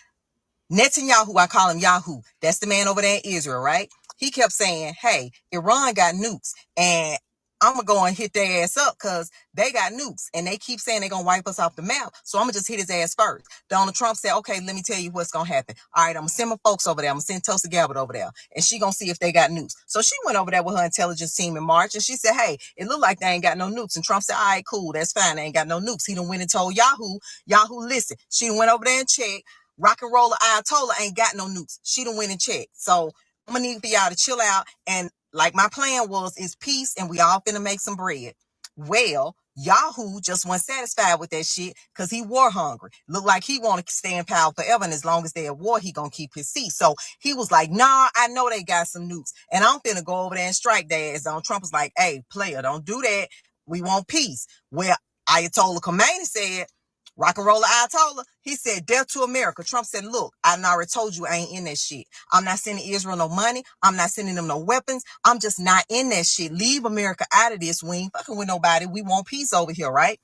Netanyahu, I call him Yahoo. That's the man over there in Israel, right? He kept saying, hey, Iran got nukes, and I'm going to go and hit their ass up because they got nukes, and they keep saying they're going to wipe us off the map, so I'm going to just hit his ass first. Donald Trump said, okay, let me tell you what's going to happen. All right, I'm going to send my folks over there. I'm going to send Tulsi Gabbard over there, and she going to see if they got nukes. So she went over there with her intelligence team in March, and she said, hey, it looked like they ain't got no nukes. And Trump said, all right, cool, that's fine. They ain't got no nukes. He done went and told Yahoo, listen. She done went over there and checked. Rock and roller Ayatollah ain't got no nukes. She done went and checked. So I'm gonna need for y'all to chill out. And like my plan was, is peace, and we all finna make some bread. Well, Yahoo just wasn't satisfied with that shit because he war hungry. Looked like he want to stay in power forever, and as long as they at war, he gonna keep his seat. So he was like, nah, I know they got some nukes, and I'm finna go over there and strike their ass. Donald Trump was like, hey, player, don't do that. We want peace. Well, Ayatollah Khomeini said, rock and roller Ayatollah, he said, death to America. Trump said, look, I already told you I ain't in that shit. I'm not sending Israel no money. I'm not sending them no weapons. I'm just not in that shit. Leave America out of this. We ain't fucking with nobody. We want peace over here, right?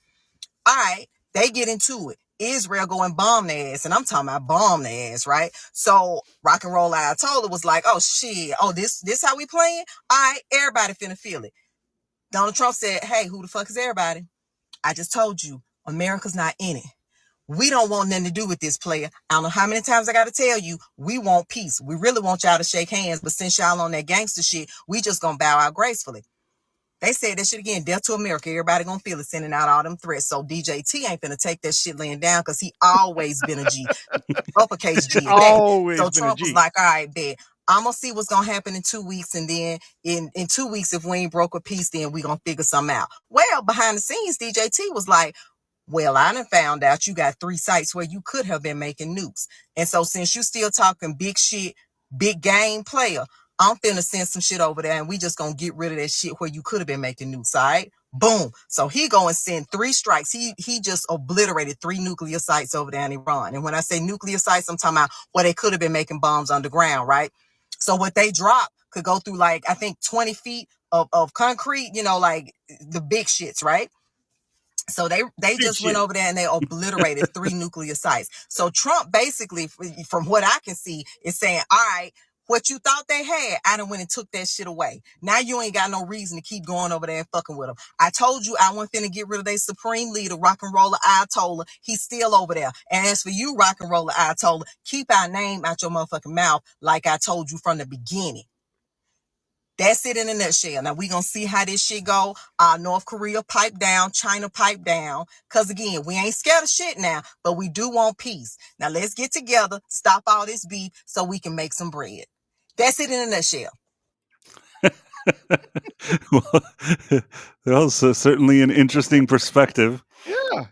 All right, they get into it. Israel go and bomb their ass, and I'm talking about bomb their ass, right? So rock and roll Ayatollah was like, oh shit, oh this how we playing? All right, everybody finna feel it. Donald Trump said, hey, who the fuck is everybody? I just told you, America's not in it. We don't want nothing to do with this, player. I don't know how many times I got to tell you, we want peace. We really want y'all to shake hands, but since y'all on that gangster shit, we just gonna bow out gracefully. They said that shit again, death to America. Everybody gonna feel it, sending out all them threats. So DJT ain't finna take that shit laying down because he always been a G. Uppercase G. So Trump was like, all right, bet. I'm gonna see what's gonna happen in 2 weeks, and then in 2 weeks, if we ain't broke a peace, then we gonna figure something out. Well, behind the scenes, DJT was like, well, I done found out you got 3 sites where you could have been making nukes. And so since you still talking big shit, big game player, I'm finna send some shit over there, and we just gonna get rid of that shit where you could have been making nukes, all right? Boom. So he go and send 3 strikes. He just obliterated 3 nuclear sites over there in Iran. And when I say nuclear sites, I'm talking about where they could have been making bombs underground, right? So what they dropped could go through, like, I think 20 feet of concrete, you know, like the big shits, right? So they just went over there and they obliterated 3 nuclear sites. So Trump basically, from what I can see, is saying, all right, what you thought they had, I done went and took that shit away. Now you ain't got no reason to keep going over there and fucking with them. I told you I wasn't finna get rid of their supreme leader, rock and roller Ayatollah. He's still over there. And as for you, rock and roller Ayatollah, keep our name out your motherfucking mouth like I told you from the beginning. That's it in a nutshell. Now we're gonna see how this shit go. North Korea pipe down, China pipe down. Cause again, we ain't scared of shit now, but we do want peace. Now let's get together, stop all this beef so we can make some bread. That's it in a nutshell. Well, so certainly an interesting perspective. Yeah,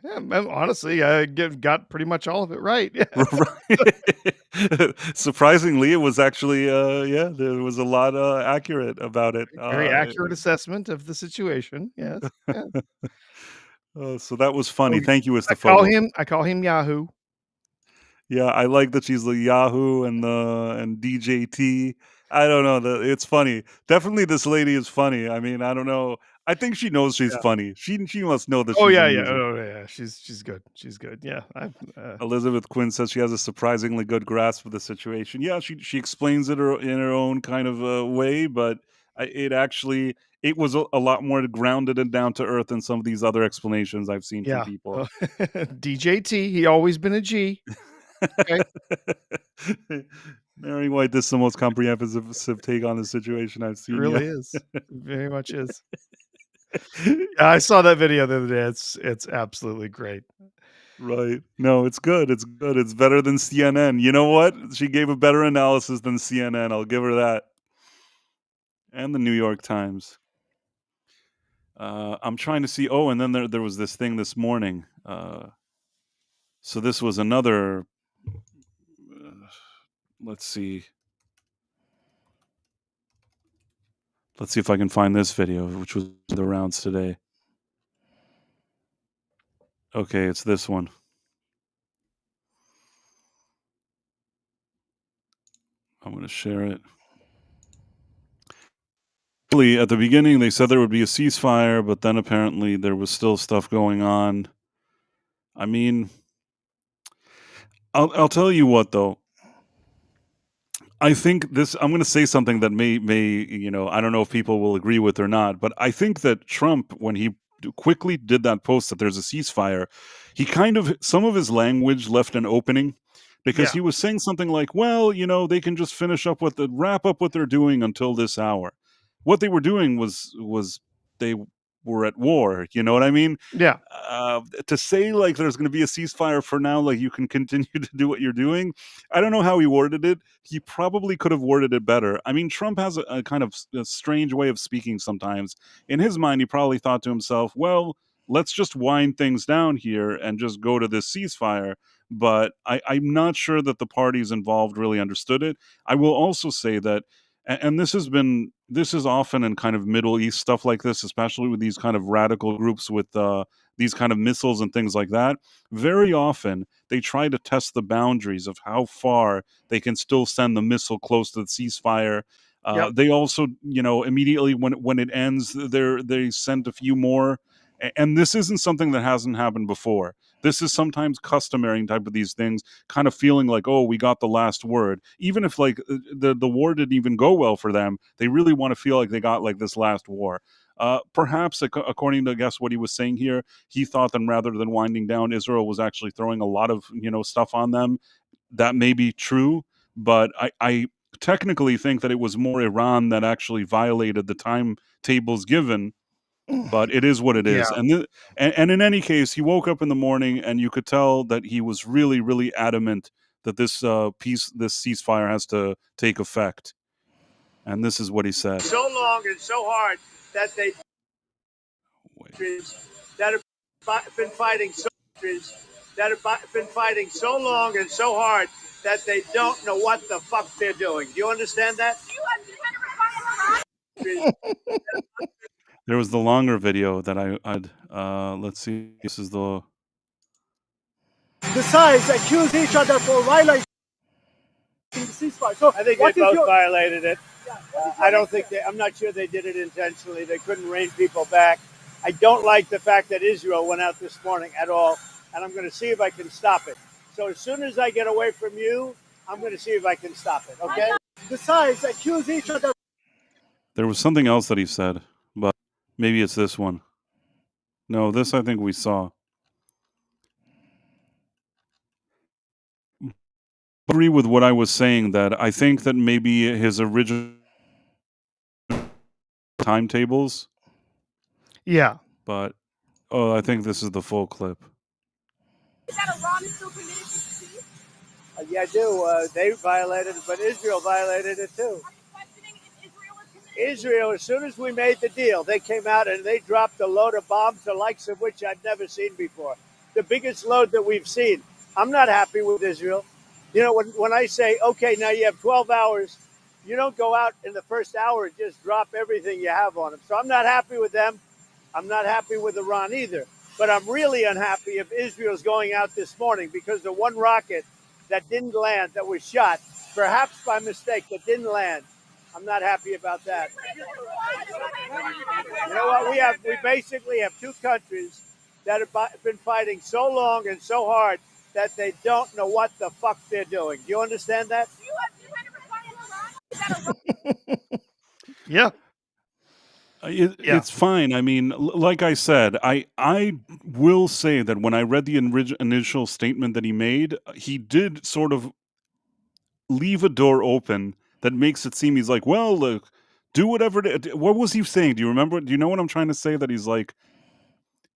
honestly, I got pretty much all of it right. Yeah. Right. Surprisingly, it was actually, yeah, there was a lot accurate about it. Very accurate assessment of the situation. Yes. Yeah. So that was funny. Oh, Thank you, Mr. Photo. I call him Yahoo. Yeah, I like that she's the Yahoo and DJT. I don't know. It's funny. Definitely, this lady is funny. I mean, I don't know. I think she knows she's Yeah. funny. She must know that Oh she's yeah, amusing. Oh yeah. She's good. She's good. Yeah. Elizabeth Quinn says she has a surprisingly good grasp of the situation. Yeah, she explains it in her own kind of way, but it was a lot more grounded and down to earth than some of these other explanations I've seen from people. DJT, he always been a G. Okay. Mary White, this is the most comprehensive take on the situation I've seen. It really is. It very much is. I saw that video the other day. It's absolutely great. Right. No, it's good. It's good. It's better than CNN. You know what? She gave a better analysis than CNN. I'll give her that. And the New York Times. I'm trying to see. Oh, and then there was this thing this morning. So this was another. Let's see. Let's see if I can find this video, which was the rounds today. Okay, it's this one. I'm going to share it. At the beginning, they said there would be a ceasefire, but then apparently there was still stuff going on. I mean, I'll tell you what, though. I think this. I'm going to say something that may I don't know if people will agree with or not, but I think that Trump, when he quickly did that post that there's a ceasefire, he kind of some of his language left an opening. Because he was saying something like, well, they can just wrap up what they're doing until this hour. What they were doing was they were at war. You know what I mean? Yeah. To say like there's going to be a ceasefire for now, like you can continue to do what you're doing. I don't know how he worded it. He probably could have worded it better. I mean, Trump has a kind of a strange way of speaking sometimes. In his mind, he probably thought to himself, well, let's just wind things down here and just go to this ceasefire. But I'm not sure that the parties involved really understood it. I will also say that, and this is often in kind of Middle East stuff like this, especially with these kind of radical groups with these kind of missiles and things like that. Very often they try to test the boundaries of how far they can still send the missile close to the ceasefire. They also, immediately when it ends, they send a few more. And this isn't something that hasn't happened before. This is sometimes customary in type of these things, kind of feeling like, oh, we got the last word. Even if like the war didn't even go well for them, they really want to feel like they got like this last war. Perhaps, according to, I guess, what he was saying here, he thought that rather than winding down, Israel was actually throwing a lot of stuff on them. That may be true, but I technically think that it was more Iran that actually violated the timetables given. But it is what it is. Yeah. And in any case, he woke up in the morning and you could tell that he was really, really adamant that this ceasefire has to take effect. And this is what he said. So long and so hard that they that have been fighting so long and so hard that they don't know what the fuck they're doing. Do you understand that? There was the longer video that I'd let's see. This is the sides accuse each other for violating the ceasefire. So I think they both violated it. I don't think I'm not sure they did it intentionally. They couldn't rein people back. I don't like the fact that Israel went out this morning at all, and I'm going to see if I can stop it. So as soon as I get away from you, I'm going to see if I can stop it. Okay? The sides accuse each other. There was something else that he said, but maybe it's this one. No, this I think we saw. Agree with what I was saying, that I think that maybe his original timetables. Yeah. But I think this is the full clip. Is that Iran is still committed to peace? Yeah, I do. They violated it, but Israel violated it too. Are you questioning if Israel is committed? Israel, as soon as we made the deal, they came out and they dropped a load of bombs, the likes of which I'd never seen before. The biggest load that we've seen. I'm not happy with Israel. You know, when I say, okay, now you have 12 hours, you don't go out in the first hour and just drop everything you have on them. So I'm not happy with them. I'm not happy with Iran either. But I'm really unhappy if Israel's going out this morning because the one rocket that didn't land, that was shot, perhaps by mistake, that didn't land. I'm not happy about that. You know what? We basically have two countries that have been fighting so long and so hard that they don't know what the fuck they're doing. Do you understand that? Do you have 200% in Iran? Is that a Yeah. Yeah. It's fine. I mean, like I said, I will say that when I read the initial statement that he made, he did sort of leave a door open that makes it seem he's like, well, look, do whatever. What was he saying? Do you remember? Do you know what I'm trying to say? That he's like,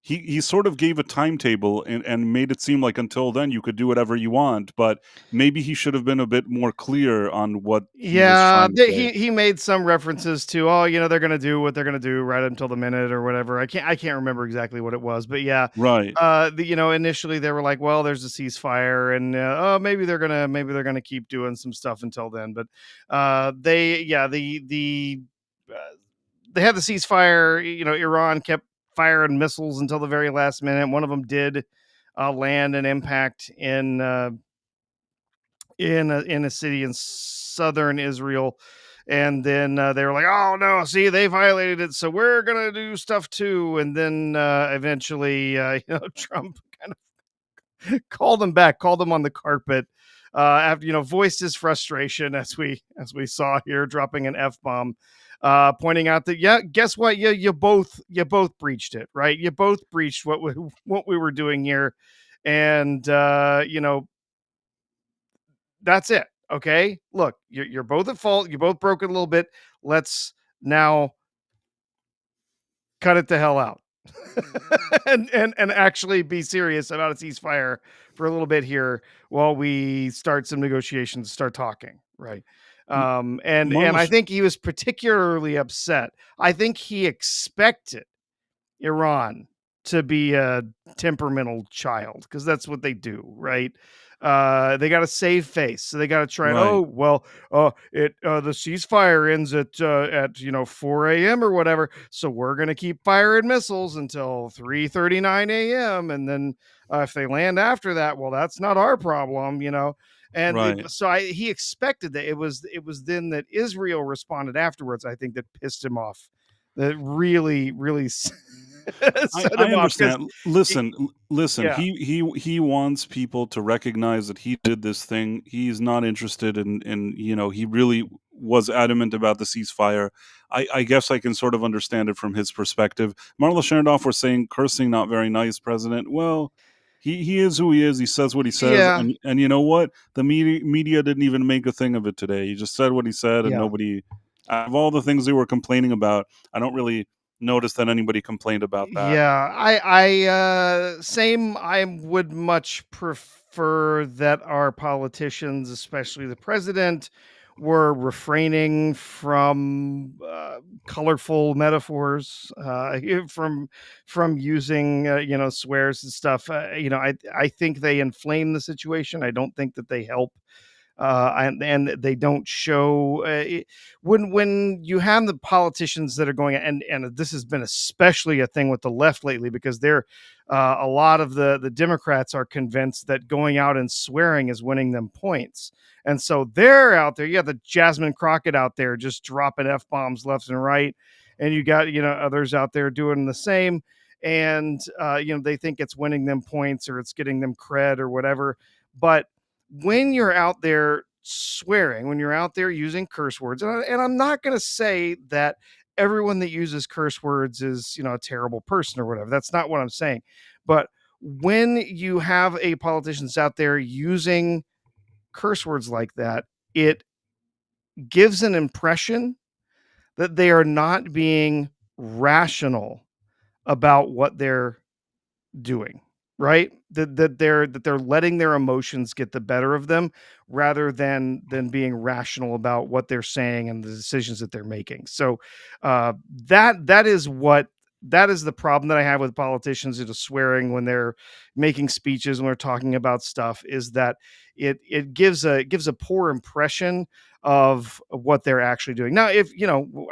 he sort of gave a timetable and made it seem like until then you could do whatever you want, but maybe he should have been a bit more clear on what he was trying to say. He made some references to, oh, you know, they're gonna do what they're gonna do right until the minute or whatever. I can't remember exactly what it was, but yeah. Right. You know, initially they were like, well, there's a ceasefire, and oh, maybe they're gonna keep doing some stuff until then. But they had the ceasefire. You know, Iran kept firing missiles until the very last minute. One of them did land and impact in a city in southern Israel, and then they were like, "Oh no, see, they violated it, so we're gonna do stuff too." And then eventually, you know, Trump kind of called them back, called them on the carpet. After, you know, voiced his frustration as we saw here, dropping an F-bomb, pointing out that, yeah, guess what? You both breached it, right? You both breached what we were doing here, and you know, that's it. Okay, look, you're both at fault. You both broke it a little bit. Let's now cut it the hell out. and actually be serious about a ceasefire for a little bit here while we start some negotiations, start talking, right? And I think he was particularly upset. I think he expected Iran to be a temperamental child, because that's what they do, right? They got to save face, so they got to try and, Right. oh well, the ceasefire ends at 4 a.m. or whatever, so we're gonna keep firing missiles until 3:39 a.m. and then if they land after that, well, that's not our problem, you know. And Right. so he expected that. It was then that Israel responded afterwards, I think, that pissed him off. That really set I him off, 'cause understand. Listen, listen. yeah. He wants people to recognize that he did this thing. He's not interested in you know. He really was adamant about the ceasefire. I guess I can sort of understand it from his perspective. Marla Shernoff was saying cursing not very nice, President. Well, he is who he is. He says what he says, Yeah. and you know what? The media didn't even make a thing of it today. He just said what he said, and Yeah. nobody. Out of all the things they were complaining about, I don't really notice that anybody complained about that. Yeah, I same. I would much prefer that our politicians, especially the president, were refraining from colorful metaphors, from using swears and stuff. I think they inflame the situation. I don't think that they help. And they don't show when you have the politicians that are going, and this has been especially a thing with the left lately, because they're a lot of the Democrats are convinced that going out and swearing is winning them points, and so they're out there. You got the Jasmine Crockett out there just dropping F-bombs left and right, and you got others out there doing the same, and they think it's winning them points or it's getting them cred or whatever. But when you're out there swearing, when you're out there using curse words, and I'm not going to say that everyone that uses curse words is, a terrible person or whatever. That's not what I'm saying. But when you have a politicians out there using curse words like that, it gives an impression that they are not being rational about what they're doing, right? That they're letting their emotions get the better of them rather than being rational about what they're saying and the decisions that they're making. So that is what that is the problem that I have with politicians that are swearing when they're making speeches when they're talking about stuff, is that it gives a poor impression of what they're actually doing. Now, if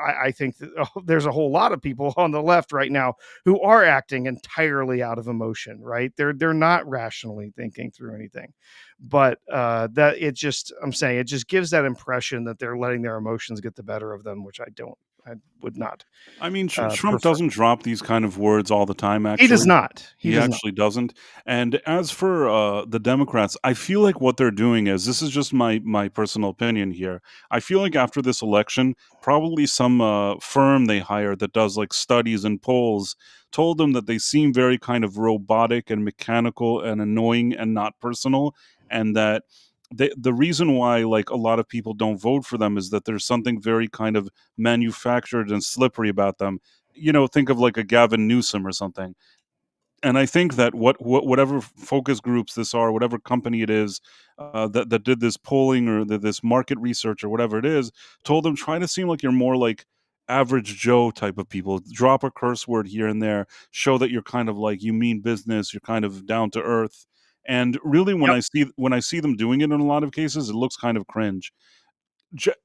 I think that there's a whole lot of people on the left right now who are acting entirely out of emotion, right? They're not rationally thinking through anything. But that it just I'm saying it just gives that impression that they're letting their emotions get the better of them, which I would not I mean, Trump prefer. doesn't drop these kind of words all the time, He does actually. not. He He does not. actually doesn't. And as for the Democrats, I feel like what they're doing is, this is just my personal opinion here. I feel like after this election, probably some firm they hired that does like studies and polls told them that they seem very kind of robotic and mechanical and annoying and not personal, and that the reason why like a lot of people don't vote for them is that there's something very kind of manufactured and slippery about them. Think of like a Gavin Newsom or something. And I think that whatever focus groups this are, whatever company it is that did this polling or this market research or whatever it is, told them try to seem like you're more like average Joe type of people. Drop a curse word here and there. Show that you're kind of like you mean business. You're kind of down to earth. And really, when Yep. I see them doing it in a lot of cases, it looks kind of cringe.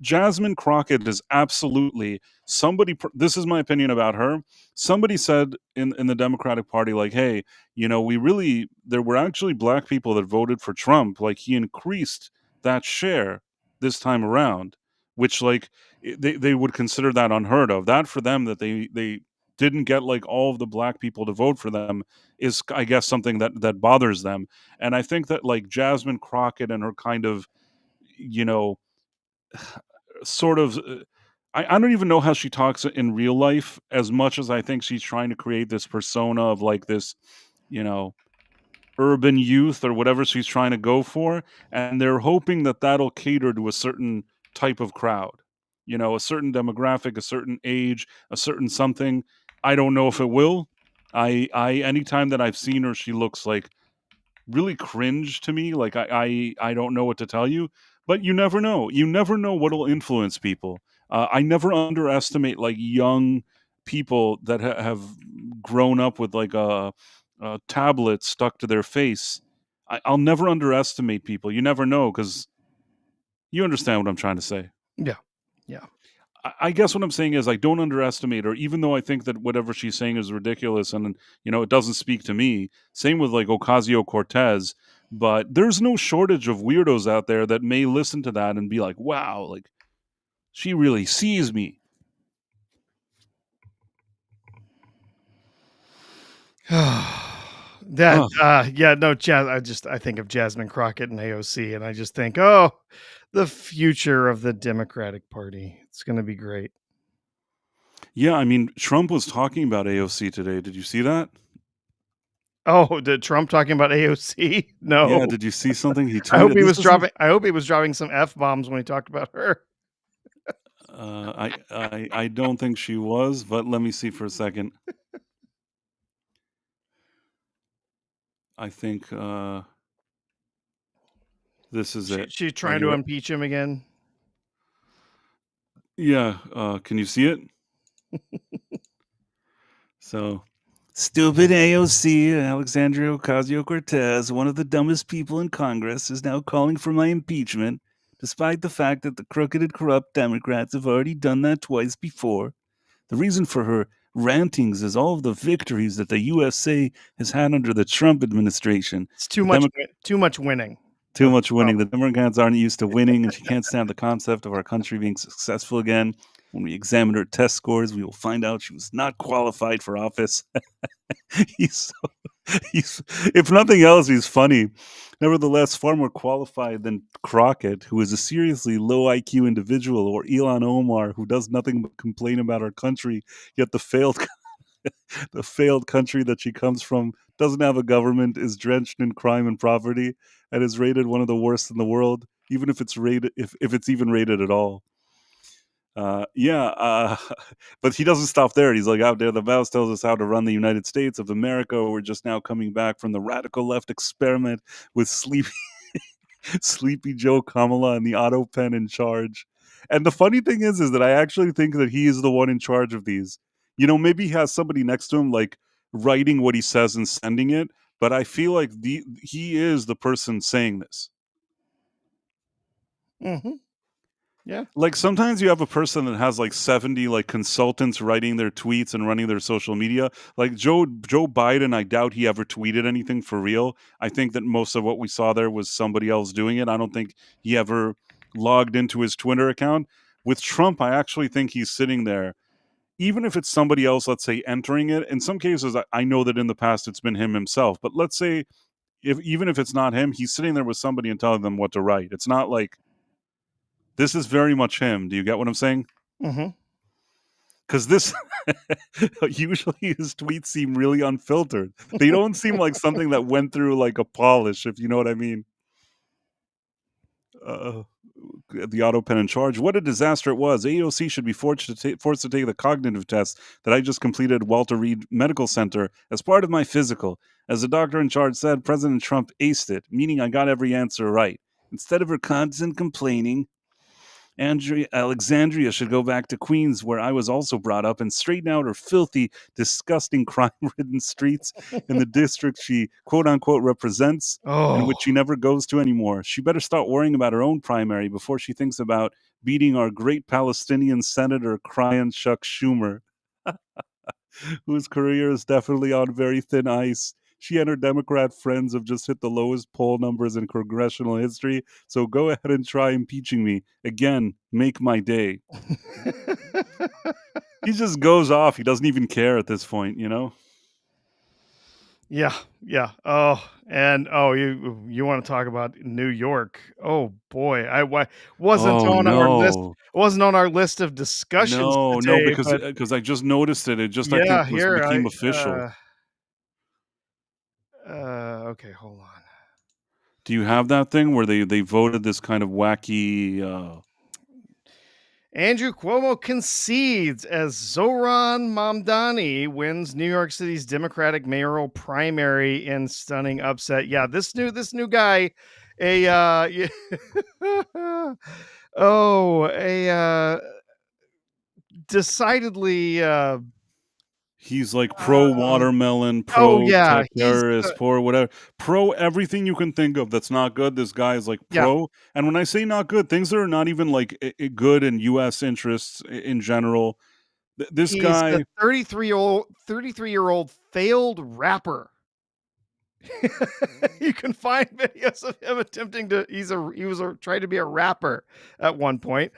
Jasmine Crockett is absolutely somebody. This is my opinion about her. Somebody said in the Democratic Party, like, "Hey, there were actually black people that voted for Trump. Like, he increased that share this time around, which like they would consider that unheard of. That for them that they didn't get like all of the black people to vote for them is, I guess, something that bothers them. And I think that like Jasmine Crockett and her kind of you know sort of I don't even know how she talks in real life as much as I think she's trying to create this persona of like this, you know, urban youth or whatever she's trying to go for, and they're hoping that that'll cater to a certain type of crowd, a certain demographic, a certain age, a certain something. I don't know if it will. I anytime that I've seen her, she looks like really cringe to me. Like I don't know what to tell you, but you never know. You never know what'll influence people. I never underestimate like young people that have grown up with like a tablet stuck to their face. I'll never underestimate people. You never know, because you understand what I'm trying to say. Yeah. Yeah. I guess what I'm saying is I don't underestimate her, even though I think that whatever she's saying is ridiculous and it doesn't speak to me. Same with like Ocasio Cortez, but there's no shortage of weirdos out there that may listen to that and be like, "Wow, like she really sees me." That Ugh. yeah, no, I think of Jasmine Crockett and AOC, and I just think, oh, the future of the Democratic Party. It's going to be great. Yeah, I mean, Trump was talking about AOC today. Did you see that? Oh, did Trump talking about AOC? No. Yeah, did you see something he tweeted? I hope he was dropping some F bombs when he talked about her. I don't think she was, but let me see for a second. I think this is it She's right trying to here. impeach him again. Yeah, can you see it? So, stupid AOC, Alexandria Ocasio-Cortez, one of the dumbest people in Congress, is now calling for my impeachment, despite the fact that the crooked and corrupt Democrats have already done that twice before. The reason for her rantings is all of the victories that the USA has had under the Trump administration. It's too The much Demo- too much winning. Too That's much the winning. problem. The Democrats aren't used to winning, and she can't stand the concept of our country being successful again. When we examine her test scores, we will find out she was not qualified for office. he's, he's, if nothing else, he's funny. Nevertheless, far more qualified than Crockett, who is a seriously low IQ individual, or Elon Omar, who does nothing but complain about our country, yet the failed country that she comes from doesn't have a government, is drenched in crime and poverty, and is rated one of the worst in the world, even if it's rated if it's even rated at all. Yeah, but he doesn't stop there. He's like, out there, the mouse tells us how to run the United States of America. We're just now coming back from the radical left experiment with Sleepy Joe Kamala and the auto pen in charge. And the funny thing is that I actually think that he is the one in charge of these. You know, maybe he has somebody next to him, like writing what he says and sending it. But I feel like he is the person saying this. Mm-hmm. Yeah. Like sometimes you have a person that has like 70 like consultants writing their tweets and running their social media. Like Joe Biden, I doubt he ever tweeted anything for real. I think that most of what we saw there was somebody else doing it. I don't think he ever logged into his Twitter account. With Trump, I actually think he's sitting there. Even if it's somebody else, let's say, entering it. In some cases, I know that in the past it's been him himself. But let's say even if it's not him, he's sitting there with somebody and telling them what to write. It's not like this is very much him. Do you get what I'm saying? Mm-hmm. Because this usually his tweets seem really unfiltered. They don't seem like something that went through like a polish, if you know what I mean. The auto pen in charge. What a disaster it was. AOC should be forced to take the cognitive test that I just completed at Walter Reed Medical Center as part of my physical. As the doctor in charge said, President Trump aced it, meaning I got every answer right. Instead of her constant complaining, Alexandria should go back to Queens, where I was also brought up, and straighten out her filthy, disgusting, crime-ridden streets in the district she quote-unquote represents, and which she Oh. never goes to anymore. She better start worrying about her own primary before she thinks about beating our great Palestinian Senator, crying Chuck Schumer, whose career is definitely on very thin ice. She and her Democrat friends have just hit the lowest poll numbers in congressional history, so go ahead and try impeaching me. Again, make my day. He just goes off. He doesn't even care at this point, you know? Yeah, yeah. Oh, and you want to talk about New York? Oh boy, wasn't Oh, on our list. no. Wasn't on our list of discussions No, today, but because I just noticed it. It just, I think, yeah, here became official. okay, hold on. Do you have that thing where they voted this kind of wacky Andrew Cuomo concedes as Zohran Mamdani wins New York City's Democratic mayoral primary in stunning upset. Yeah, this new guy, yeah, oh, decidedly he's like pro um, watermelon, oh pro yeah, tech he's terrorist, pro whatever, pro everything you can think of that's not good. This guy is like yeah, pro. And when I say not good, things that are not even like good in U.S. interests in general. This he's a guy, 33-year-old failed rapper. You can find videos of him attempting to trying to be a rapper at one point.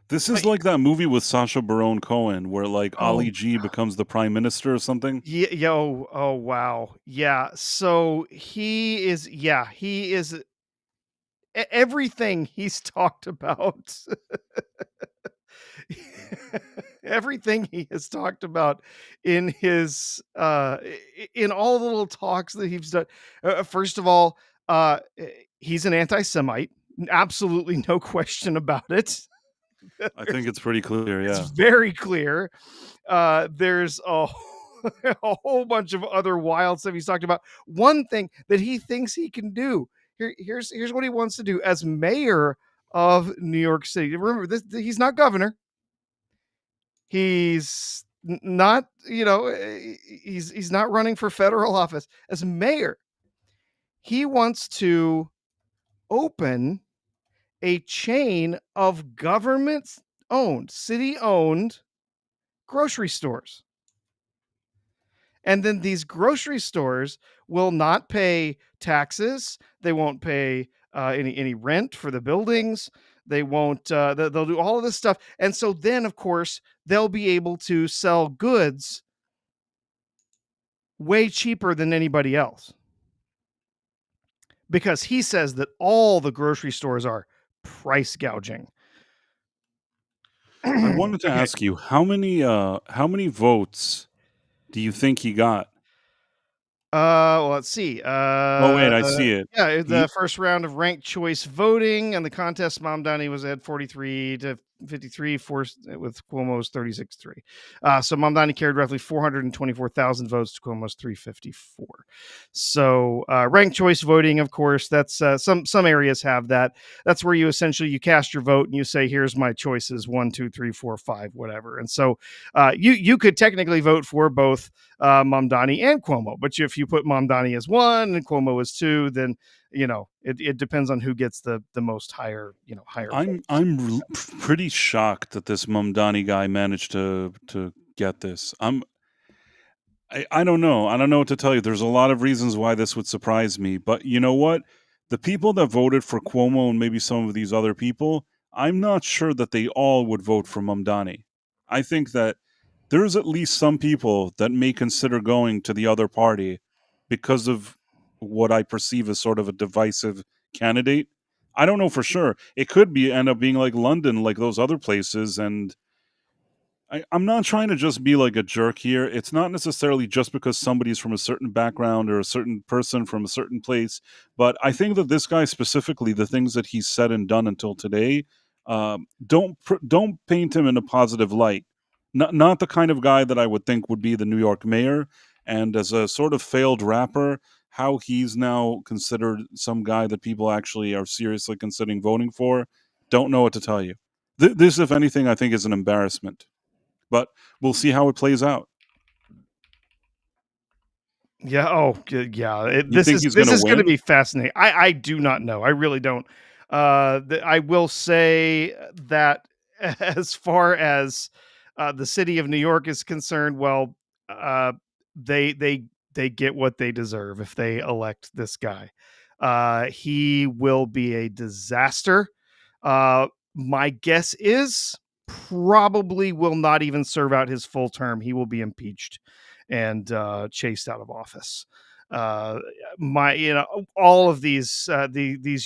this But is like that movie with Sacha Baron Cohen where like oh Ali G becomes the prime minister or something. yeah, yo, oh wow. Yeah. So he is everything he's talked about. Everything he has talked about in his in all the little talks that he's done. First of all, he's an anti-Semite. Absolutely no question about it. I think it's pretty clear, It's yeah. very clear. There's a whole bunch of other wild stuff he's talked about. One thing that he thinks he can do. Here's what he wants to do as mayor of New York City. Remember, he's not governor. He's not, he's not running for federal office. As mayor, he wants to open a chain of government owned, city owned grocery stores. And then these grocery stores will not pay taxes. They won't pay any rent for the buildings. They won't. They'll do all of this stuff, and so then, of course, they'll be able to sell goods way cheaper than anybody else because he says that all the grocery stores are price gouging. I wanted to Okay. ask you how many votes do you think he got? Well, let's see. Oh wait, I see it. Yeah, the He first round of ranked choice voting and the contest, Mamdani was at 43 to 53, with Cuomo's 36.3. So Mamdani carried roughly 424,000 votes to Cuomo's 354. So ranked choice voting, of course, that's some areas have that. That's where you essentially you cast your vote and you say, here's my choices, 1, 2, 3, 4, 5, whatever. And so you could technically vote for both Mamdani and Cuomo, but if you put Mamdani as 1 and Cuomo as 2, then it depends on who gets the most higher votes. I'm pretty shocked that this Mamdani guy managed to get this. I don't know. I don't know what to tell you. There's a lot of reasons why this would surprise me, but you know what? The people that voted for Cuomo and maybe some of these other people, I'm not sure that they all would vote for Mamdani. I think that there's at least some people that may consider going to the other party because of what I perceive as sort of a divisive candidate. I don't know for sure. It could be end up being like London, like those other places, and I'm not trying to just be like a jerk here. It's not necessarily just because somebody's from a certain background or a certain person from a certain place, but I think that this guy specifically, the things that he's said and done until today, don't paint him in a positive light. Not the kind of guy that I would think would be the New York mayor. And as a sort of failed rapper, how he's now considered some guy that people actually are seriously considering voting for, don't know what to tell you. This, if anything, I think is an embarrassment. But we'll see how it plays out. Yeah. Oh, yeah. You think he's This gonna is going to win? be fascinating. I do not know. I really don't. I will say that as far as the city of New York is concerned, well, uh, they they they get what they deserve if they elect this guy. He will be a disaster. My guess is probably will not even serve out his full term. He will be impeached and chased out of office. Uh, all of these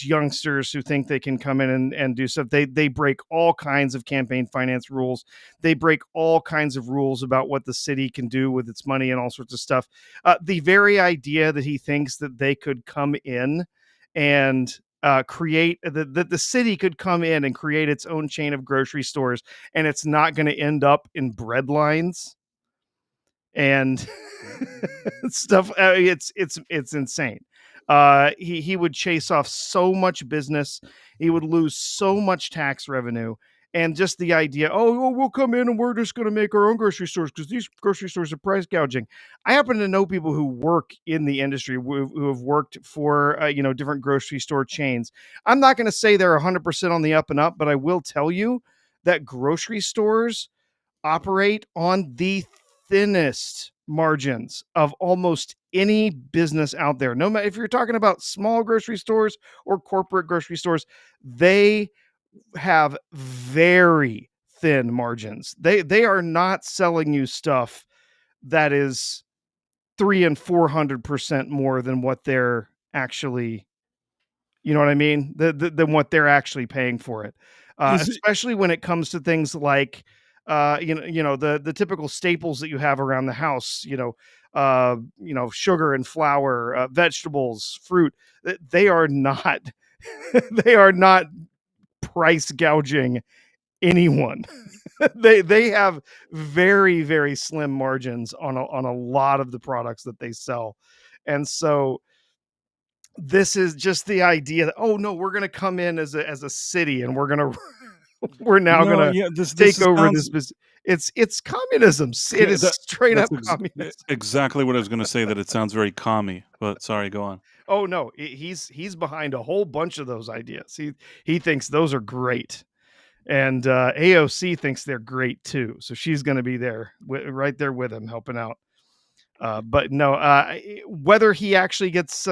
youngsters who think they can come in and do stuff, they break all kinds of campaign finance rules. They break all kinds of rules about what the city can do with its money and all sorts of stuff. The very idea that he thinks that they could come in and create that the city could come in and create its own chain of grocery stores, and it's not going to end up in bread lines and stuff. It's insane. He would chase off so much business. He would lose so much tax revenue. And just the idea, we'll come in and we're just going to make our own grocery stores because these grocery stores are price gouging. I happen to know people who work in the industry who have worked for different grocery store chains. I'm not going to say they're 100% on the up and up, but I will tell you that grocery stores operate on the thinnest margins of almost any business out there. No matter if you're talking about small grocery stores or corporate grocery stores, they have very thin margins. They are not selling you stuff that is 300 and 400% more than what they're actually, you know what I mean? Than what they're actually paying for it. Is it Especially when it comes to things like, the typical staples that you have around the house, sugar and flour, vegetables, fruit. They are not, they are not price gouging anyone. They have very, very slim margins on a lot of the products that they sell. And so this is just the idea that, oh no, we're going to come in as a city and we're now going no? to Yeah, this take over sounds this business. It's communism. It is straight up that's communism. exactly what I was going to say. That it sounds very commie. But sorry, go on. Oh no, he's behind a whole bunch of those ideas. He thinks those are great. And AOC thinks they're great too. So she's going to be there right there with him helping out. But no, whether he actually gets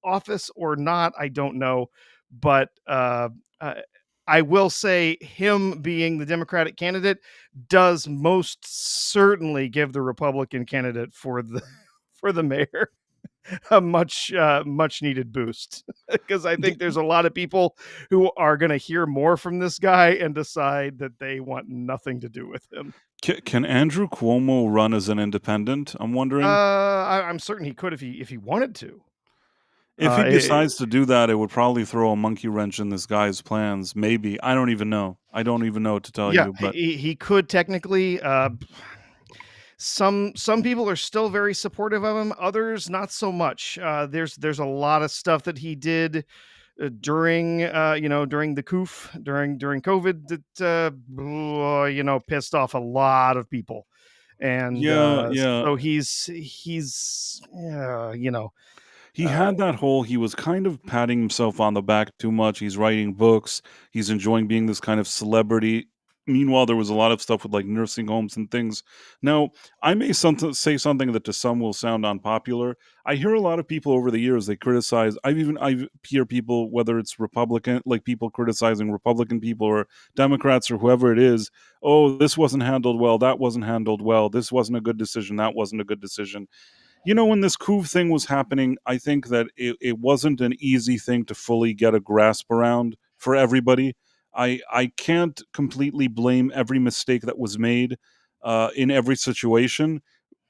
office or not, I don't know. But I will say him being the Democratic candidate does most certainly give the Republican candidate for the for the mayor a much needed boost, because I think there's a lot of people who are going to hear more from this guy and decide that they want nothing to do with him. Can Andrew Cuomo run as an independent? I'm wondering. I'm certain he could if he wanted to. If he It, decides to do that, it would probably throw a monkey wrench in this guy's plans. Maybe. I don't even know. I don't even know what to tell yeah, you. But he could technically. Some people are still very supportive of him. Others not so much. There's a lot of stuff that he did during during the coof during COVID that pissed off a lot of people, and yeah, yeah. so he's He uh, had that whole he was kind of patting himself on the back too much. He's writing books. He's enjoying being this kind of celebrity. Meanwhile, there was a lot of stuff with like nursing homes and things. Now, I may say something that to some will sound unpopular. I hear a lot of people over the years they criticize. I hear people, whether it's Republican, like people criticizing Republican people or Democrats or whoever it is. Oh, this wasn't handled well. That wasn't handled well. This wasn't a good decision. That wasn't a good decision. When this coup thing was happening, I think that it wasn't an easy thing to fully get a grasp around for everybody. I can't completely blame every mistake that was made in every situation.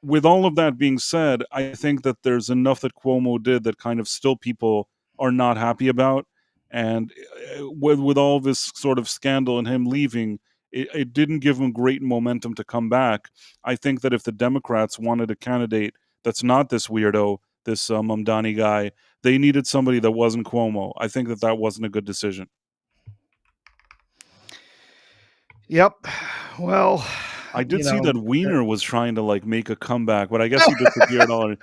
With all of that being said, I think that there's enough that Cuomo did that kind of still people are not happy about. And with all this sort of scandal and him leaving, it didn't give him great momentum to come back. I think that if the Democrats wanted a candidate that's not this weirdo, this Mamdani guy. They needed somebody that wasn't Cuomo. I think that wasn't a good decision. yep. Well, I did see that Wiener was trying to like make a comeback, but I guess he disappeared all.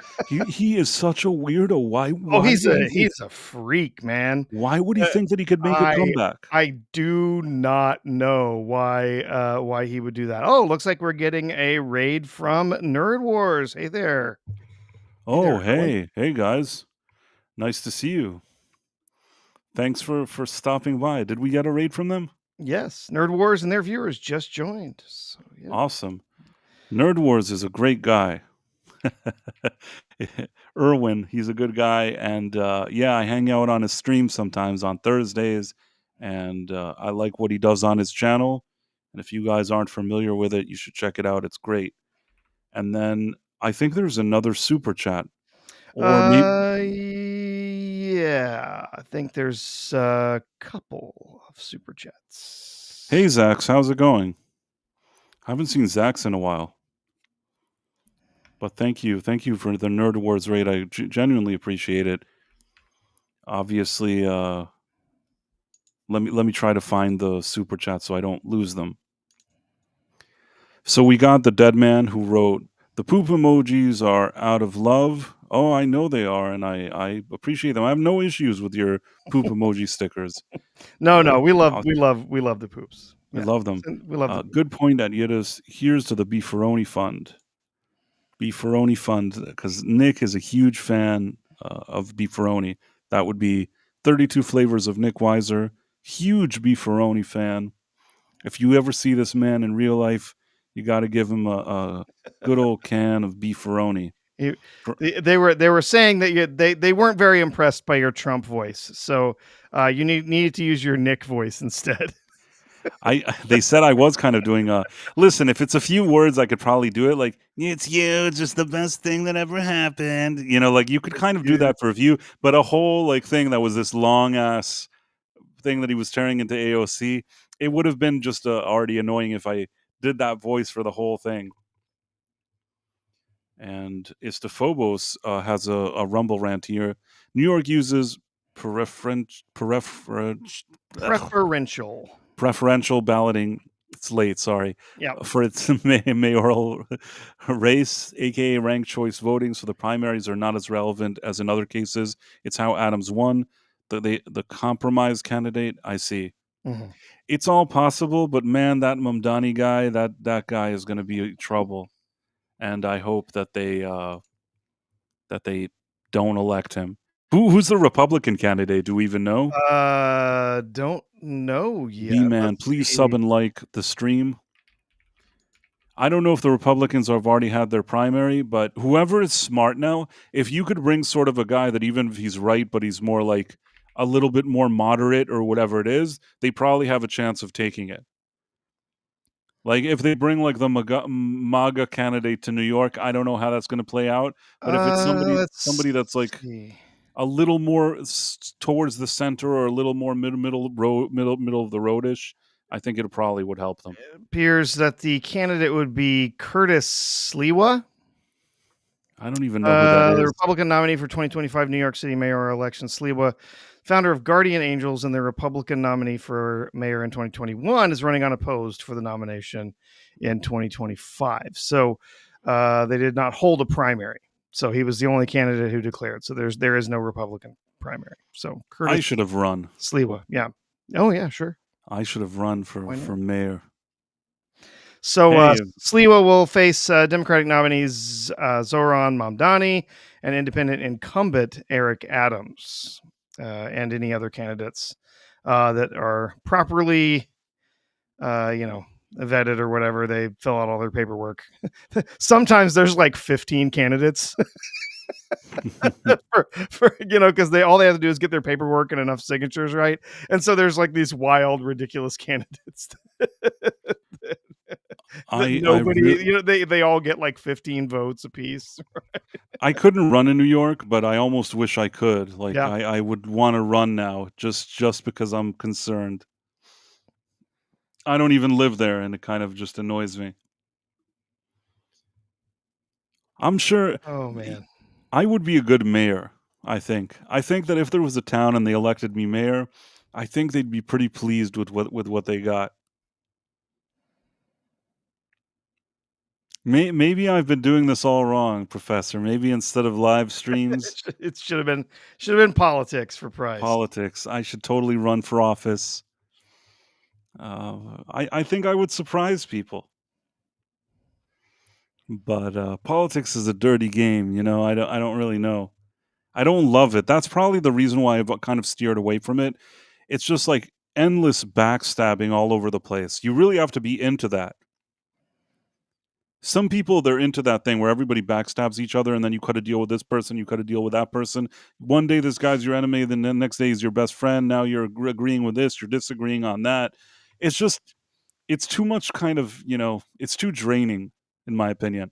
He is such a weirdo. Why he's would he a freak, man. why would he think that he could make a comeback? I do not know why he would do that. Oh, looks like we're getting a raid from Nerd Wars. Hey there. Oh, hey guys. Nice to see you. Thanks for stopping by. Did we get a raid from them? Yes, Nerd Wars and their viewers just joined. So, yeah. Awesome. Nerd Wars is a great guy. Erwin, he's a good guy, and I hang out on his stream sometimes on Thursdays, and I like what he does on his channel. And if you guys aren't familiar with it, you should check it out. It's great. And then I think there's another super chat, or yeah, I think there's a couple of super chats. Hey Zax, how's it going? I haven't seen Zax in a while. But thank you for the Nerd Awards raid. I genuinely appreciate it. Obviously, let me try to find the super chat so I don't lose them. So we got the dead man who wrote, "The poop emojis are out of love." Oh, I know they are, and I appreciate them. I have no issues with your poop emoji stickers. No, we love the poops. We love them. We love them. Good point at Yiddish. Here's to the Beefaroni Fund. Beefaroni Fund, because Nick is a huge fan of Beefaroni. That would be 32 Flavors of Nick Weiser. Huge Beefaroni fan. If you ever see this man in real life, you got to give him a good old can of Beefaroni. They were saying that they weren't very impressed by your Trump voice, so you needed to use your Nick voice instead. They said I was kind of doing listen, if it's a few words I could probably do it, like it's you, just the best thing that ever happened, like you could kind of do that for a few, but a whole like thing that was this long ass thing that he was tearing into AOC, it would have been just already annoying if I did that voice for the whole thing. And Istophobos has a rumble rant here. New York uses preferential balloting. It's late, sorry. Yeah. For its mayoral race, aka ranked choice voting, so the primaries are not as relevant as in other cases. It's how Adams won. The compromise candidate. I see. Mm-hmm. It's all possible, but man, that Mamdani guy, that guy is going to be trouble, and I hope that they don't elect him. Who's the Republican candidate? Do we even know? Don't know yet. B-Man, please sub and like the stream. I don't know if the Republicans have already had their primary, but whoever is smart now, if you could bring sort of a guy that even if he's right, but he's more like a little bit more moderate or whatever it is, they probably have a chance of taking it. Like if they bring like the MAGA candidate to New York, I don't know how that's going to play out. But if it's somebody that's like a little more towards the center or a little more middle of the roadish, I think it probably would help them. Appears that the candidate would be Curtis Sliwa. I don't even know who that The is. Republican nominee for 2025 New York City mayoral election. Sliwa, founder of Guardian Angels and the Republican nominee for mayor in 2021, is running unopposed for the nomination in 2025. So they did not hold a primary. So he was the only candidate who declared. So there is no Republican primary. So I Curtis should have run. Sliwa. Yeah. Oh, yeah, sure. I should have run for mayor. So Hey. Sliwa will face Democratic nominees Zoran Mamdani and independent incumbent Eric Adams and any other candidates that are properly, vetted or whatever. They fill out all their paperwork. Sometimes there's like 15 candidates because all they have to do is get their paperwork and enough signatures, right? And so there's like these wild, ridiculous candidates. They all get like 15 votes apiece. I couldn't run in New York, but I almost wish I could. Like, Yeah. I would want to run now, just because I'm concerned. I don't even live there, and it kind of just annoys me. I'm sure. Oh man, I would be a good mayor. I think that if there was a town and they elected me mayor, I think they'd be pretty pleased with what they got. Maybe I've been doing this all wrong, Professor. Maybe instead of live streams, it should have been politics for prize. Politics. I should totally run for office. I think I would surprise people. But politics is a dirty game, I don't really know. I don't love it. That's probably the reason why I've kind of steered away from it. It's just like endless backstabbing all over the place. You really have to be into that. Some people, they're into that thing where everybody backstabs each other, and then you cut a deal with this person, you cut a deal with that person. One day this guy's your enemy, then the next day he's your best friend. Now you're agreeing with this, you're disagreeing on that. It's too much kind of, it's too draining, in my opinion.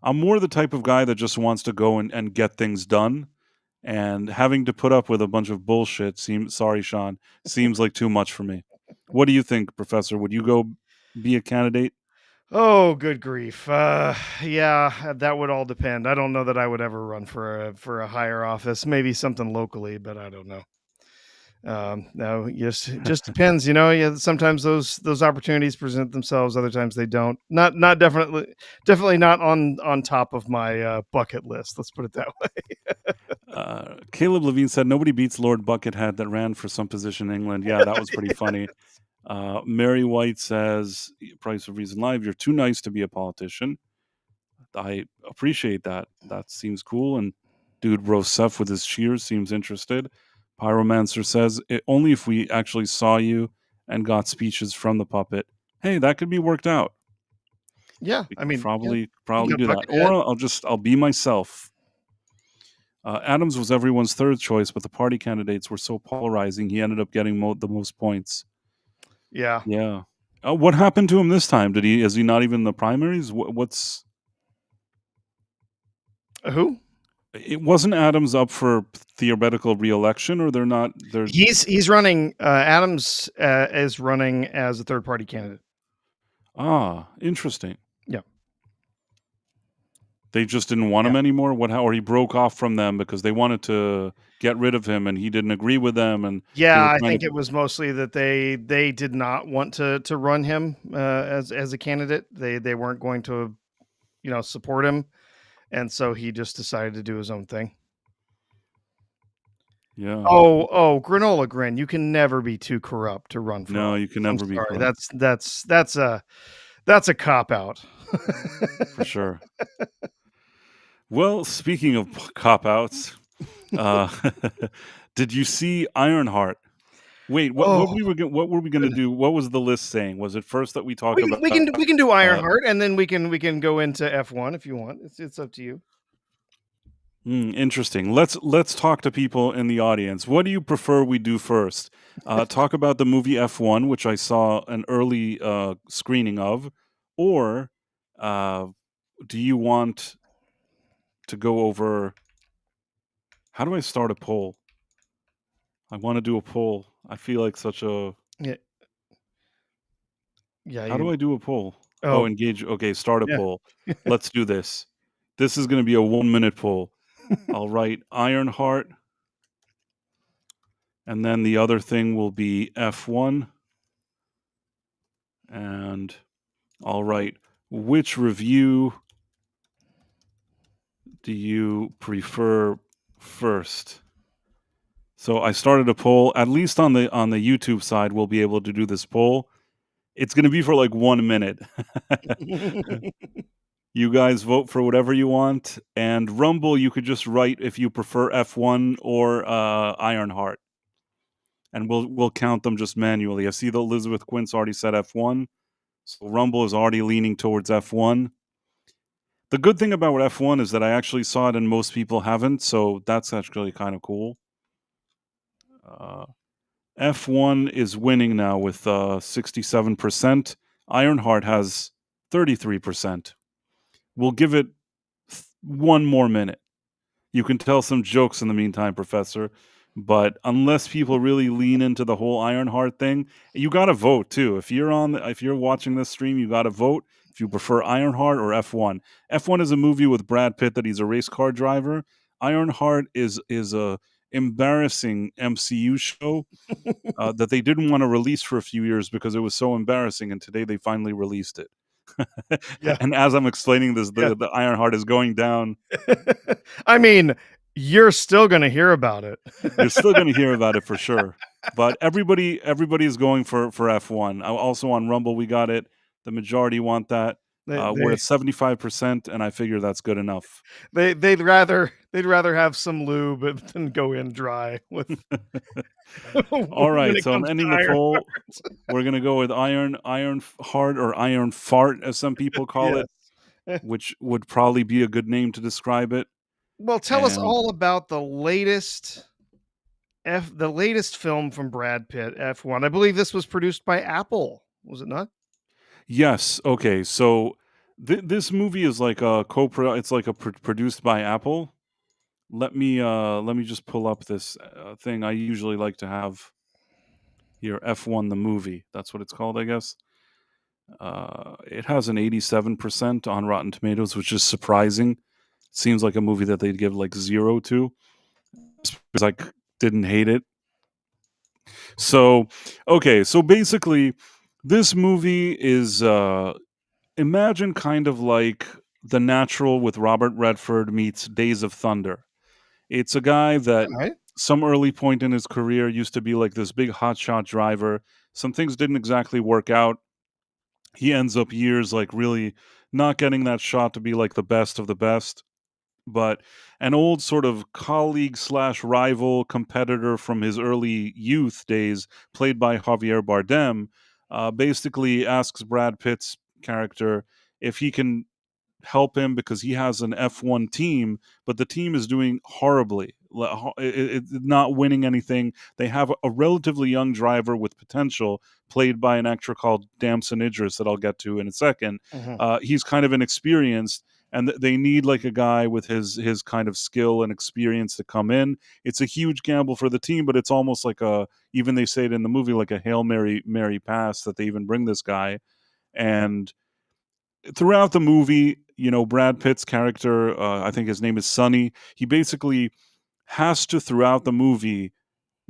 I'm more the type of guy that just wants to go and get things done. And having to put up with a bunch of bullshit seems like too much for me. What do you think, Professor? Would you go be a candidate? Oh, good grief. Yeah, that would all depend. I don't know that I would ever run for a higher office. Maybe something locally, but I don't know. No, yes, it just depends. Yeah, sometimes those opportunities present themselves. Other times they don't. Not definitely not on top of my bucket list. Let's put it that way. Caleb Levine said nobody beats Lord Buckethead that ran for some position in England. Yeah, that was pretty funny. Mary White says, Price of Reason Live, you're too nice to be a politician. I appreciate that. That seems cool. And Dude Rosef with his cheers seems interested. Pyromancer says, only if we actually saw you and got speeches from the puppet. Hey, that could be worked out. Yeah, I mean, probably do that. Or I'll be myself. Adams was everyone's third choice, but the party candidates were so polarizing, he ended up getting the most points. Yeah. Yeah. What happened to him this time? Is he not even in the primaries? What's who? It wasn't Adams up for theoretical re-election, or they're not. He's running. Adams is running as a third party candidate. Ah, interesting. Yeah. They just didn't want him anymore. Or he broke off from them because they wanted to get rid of him, and he didn't agree with them. And I think it was mostly that they did not want to run him as a candidate. They weren't going to, support him, and so he just decided to do his own thing. Yeah. Oh, Granola Grin, you can never be too corrupt to run for. No, you can never be corrupt. That's a cop out. For sure. Well, speaking of cop outs, did you see Ironheart? Wait, what were we going to do? What was the list saying? Was it first that we talk about? We can do Ironheart, and then we can go into F1 if you want. It's up to you. Interesting. Let's talk to people in the audience. What do you prefer we do first? Talk about the movie F1, which I saw an early screening of, or do you want to go over How do I start a poll? I want to do a poll. I feel like such a. Yeah. Yeah. How do I do a poll? Oh, Oh, engage. Okay, start a yeah. poll. Let's do this. This is going to be a 1-minute poll. I'll write Ironheart, and then the other thing will be F1, and I'll write which review do you prefer first? So I started a poll. At least on the YouTube side, we'll be able to do this poll. It's going to be for like 1 minute. You guys vote for whatever you want, and Rumble, you could just write if you prefer F1 or Ironheart, and we'll count them just manually. I see that Elizabeth Quince already said F1, so Rumble is already leaning towards F1. The good thing about F1 is that I actually saw it and most people haven't, so that's actually kind of cool. F1 is winning now with 67%. Ironheart has 33%. We'll give it 1 more minute. You can tell some jokes in the meantime, Professor. But unless people really lean into the whole Ironheart thing, you got to vote too. If you're watching this stream, you got to vote if you prefer Ironheart or F1. F1 is a movie with Brad Pitt that he's a race car driver. Ironheart is a embarrassing MCU show that they didn't want to release for a few years because it was so embarrassing, and today they finally released it. Yeah. And as I'm explaining this, Yeah. the Ironheart is going down. I mean, you're still going to hear about it. You're still going to hear about it for sure. But everybody is going for F1. Also on Rumble, we got it. The majority want that. We're at 75%, and I figure that's good enough. They'd rather have some lube than go in dry with. All right, when it so I'm comes to ending the poll. We're gonna go with Ironheart or Iron Fart, as some people call it, which would probably be a good name to describe it. Well, tell us And all about the latest film from Brad Pitt, F1. I believe this was produced by Apple, was it not? yes, okay, so this movie is like a it's like a produced by Apple. Let me just pull up this thing I usually like to have here. F1 the movie. That's what it's called, I guess. It has an 87% on Rotten Tomatoes, which is surprising. Seems like a movie that they'd give like 0 to, because I didn't hate it. So, okay, so basically, this movie is imagine kind of like The Natural with Robert Redford meets Days of Thunder. It's a guy that All right. some early point in his career used to be like this big hotshot driver. Some things didn't exactly work out. He ends up years like really not getting that shot to be like the best of the best. But an old sort of colleague slash rival competitor from his early youth days, played by Javier Bardem, basically asks Brad Pitt's character if he can help him because he has an F1 team, but the team is doing horribly. It's not winning anything. They have a relatively young driver with potential, played by an actor called Damson Idris that I'll get to in a second. He's kind of inexperienced, and they need like a guy with his kind of skill and experience to come in. It's a huge gamble for the team, but it's almost like even they say it in the movie, like a Hail Mary pass that they even bring this guy. And throughout the movie, Brad Pitt's character, I think his name is Sonny, he basically has to, throughout the movie,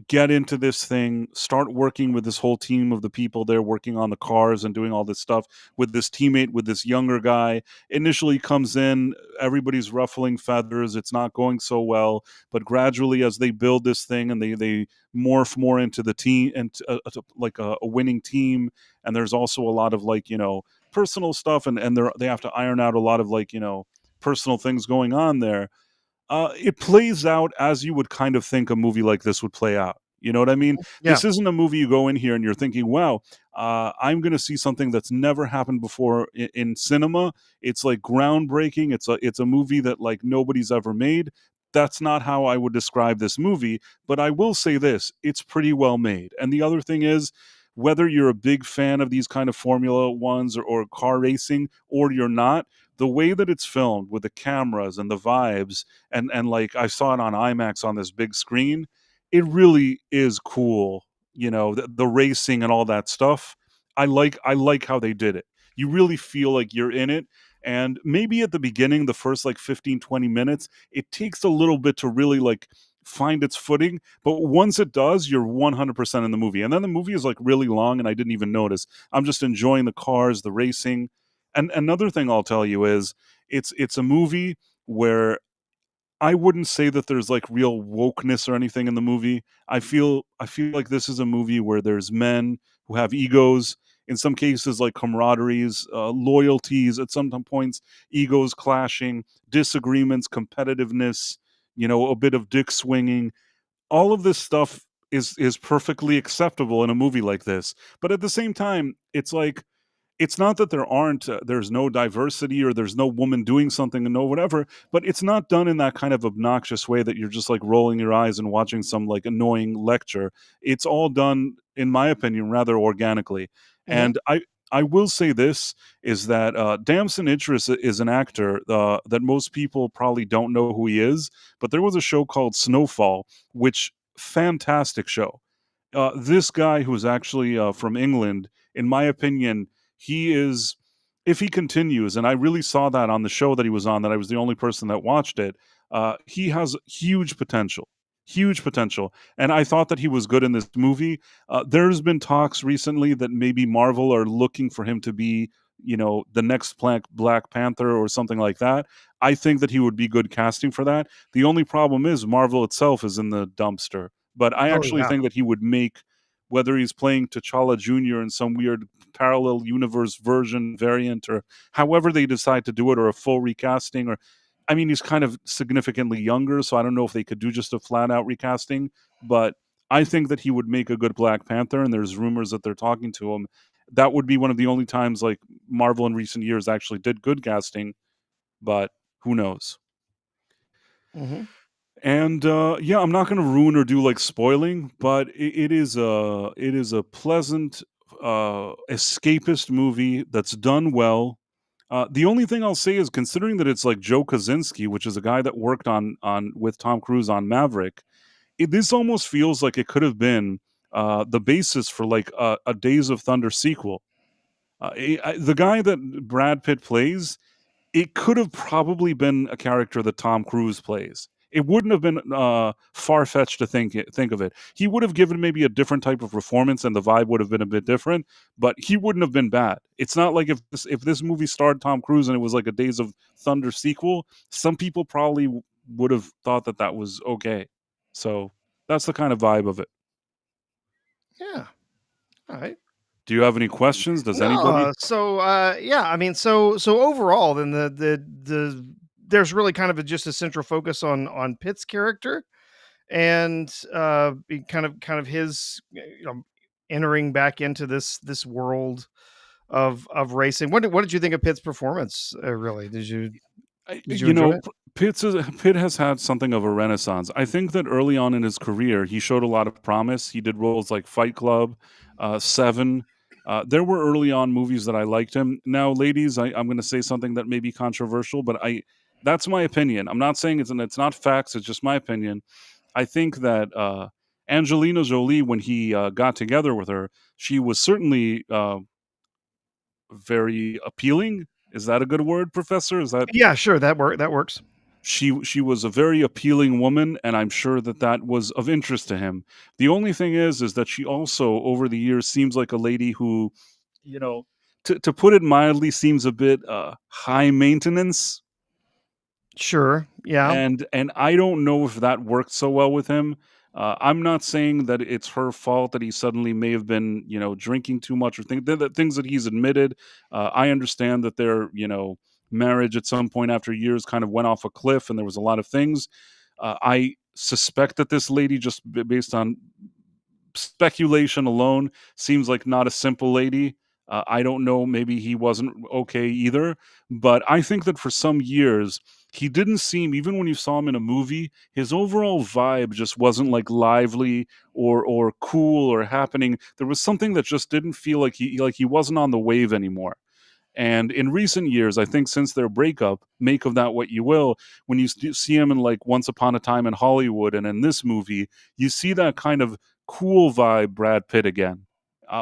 get into this thing, start working with this whole team of the people there working on the cars and doing all this stuff with this teammate, with this younger guy. Initially comes in, everybody's ruffling feathers, it's not going so well, but gradually as they build this thing and they morph more into the team and like a winning team, and there's also a lot of like, personal stuff, and they have to iron out a lot of like, personal things going on there. It plays out as you would kind of think a movie like this would play out. You know what I mean? Yeah. This isn't a movie you go in here and you're thinking, wow, I'm going to see something that's never happened before in cinema. It's like groundbreaking. It's a movie that like nobody's ever made. That's not how I would describe this movie, but I will say this, it's pretty well made. And the other thing is, whether you're a big fan of these kind of Formula Ones or car racing or you're not, the way that it's filmed with the cameras and the vibes, and like I saw it on IMAX on this big screen, it really is cool. The racing and all that stuff. I like how they did it. You really feel like you're in it. And maybe at the beginning, the first like 15, 20 minutes, it takes a little bit to really like find its footing. But once it does, you're 100% in the movie. And then the movie is like really long and I didn't even notice. I'm just enjoying the cars, the racing. And another thing I'll tell you is it's a movie where I wouldn't say that there's like real wokeness or anything in the movie. I feel like this is a movie where there's men who have egos, in some cases like camaraderies, loyalties, at some points egos clashing, disagreements, competitiveness, a bit of dick swinging. All of this stuff is perfectly acceptable in a movie like this. But at the same time, it's like it's not that there's no diversity or there's no woman doing something and no whatever, but it's not done in that kind of obnoxious way that you're just like rolling your eyes and watching some like annoying lecture. It's all done, in my opinion, rather organically. Mhm. And I will say this is that Damson Idris is an actor that most people probably don't know who he is, but there was a show called Snowfall, which fantastic show. This guy who's actually from England, in my opinion, he is, if he continues, and I really saw that on the show that he was on, that I was the only person that watched it, he has huge potential. Huge potential. And I thought that he was good in this movie. There's been talks recently that maybe Marvel are looking for him to be, the next Black Panther or something like that. I think that he would be good casting for that. The only problem is Marvel itself is in the dumpster. But I Oh actually yeah. think that he would make, whether he's playing T'Challa Jr. in some weird parallel universe version variant, or however they decide to do it, or a full recasting, or I mean, he's kind of significantly younger, so I don't know if they could do just a flat out recasting, but I think that he would make a good Black Panther, and there's rumors that they're talking to him. That would be one of the only times like Marvel in recent years actually did good casting, but who knows? Mhm. And yeah, I'm not going to ruin or do like spoiling, but it is a pleasant escapist movie that's done well. The only thing I'll say is, considering that it's like Joe Kosinski, which is a guy that worked on with Tom Cruise on Maverick, this almost feels like it could have been the basis for like a Days of Thunder sequel. The guy that Brad Pitt plays, it could have probably been a character that Tom Cruise plays. It wouldn't have been far fetched to think of it. He would have given maybe a different type of performance, and the vibe would have been a bit different. But he wouldn't have been bad. It's not like if this movie starred Tom Cruise and it was like a Days of Thunder sequel, some people probably would have thought that that was okay. So that's the kind of vibe of it. Yeah. All right. Do you have any questions? Does anybody? No, so yeah, I mean, so overall, then the there's really kind of just a central focus on Pitt's character, and kind of his entering back into this world of racing. What did you think of Pitt's performance? Really, I did you enjoy it? Pitt has had something of a renaissance. I think that early on in his career, he showed a lot of promise. He did roles like Fight Club, Seven. There were early on movies that I liked him. Now, ladies, I'm going to say something that may be controversial, but that's my opinion. I'm not saying it's not facts. It's just my opinion. I think that Angelina Jolie, when he got together with her, she was certainly very appealing. Is that a good word, Professor? Is that Yeah, sure, that works. she was a very appealing woman, and I'm sure that that was of interest to him. The only thing is that she also over the years seems like a lady who, you know, to put it mildly, seems a bit high maintenance, Sure, yeah, and I don't know if that worked so well with him. I'm not saying that it's her fault that he suddenly may have been, drinking too much or things that he's admitted. I understand that their, marriage at some point after years kind of went off a cliff, and there was a lot of things. I suspect that this lady, just based on speculation alone, seems like not a simple lady. I don't know, maybe he wasn't okay either, but I think that for some years he didn't seem, even when you saw him in a movie, his overall vibe just wasn't like lively or cool or happening. There was something that just didn't feel like he wasn't on the wave anymore. And in recent years, I think since their breakup, make of that what you will, when you see him in like Once Upon a Time in Hollywood and in this movie, you see that kind of cool vibe Brad Pitt again,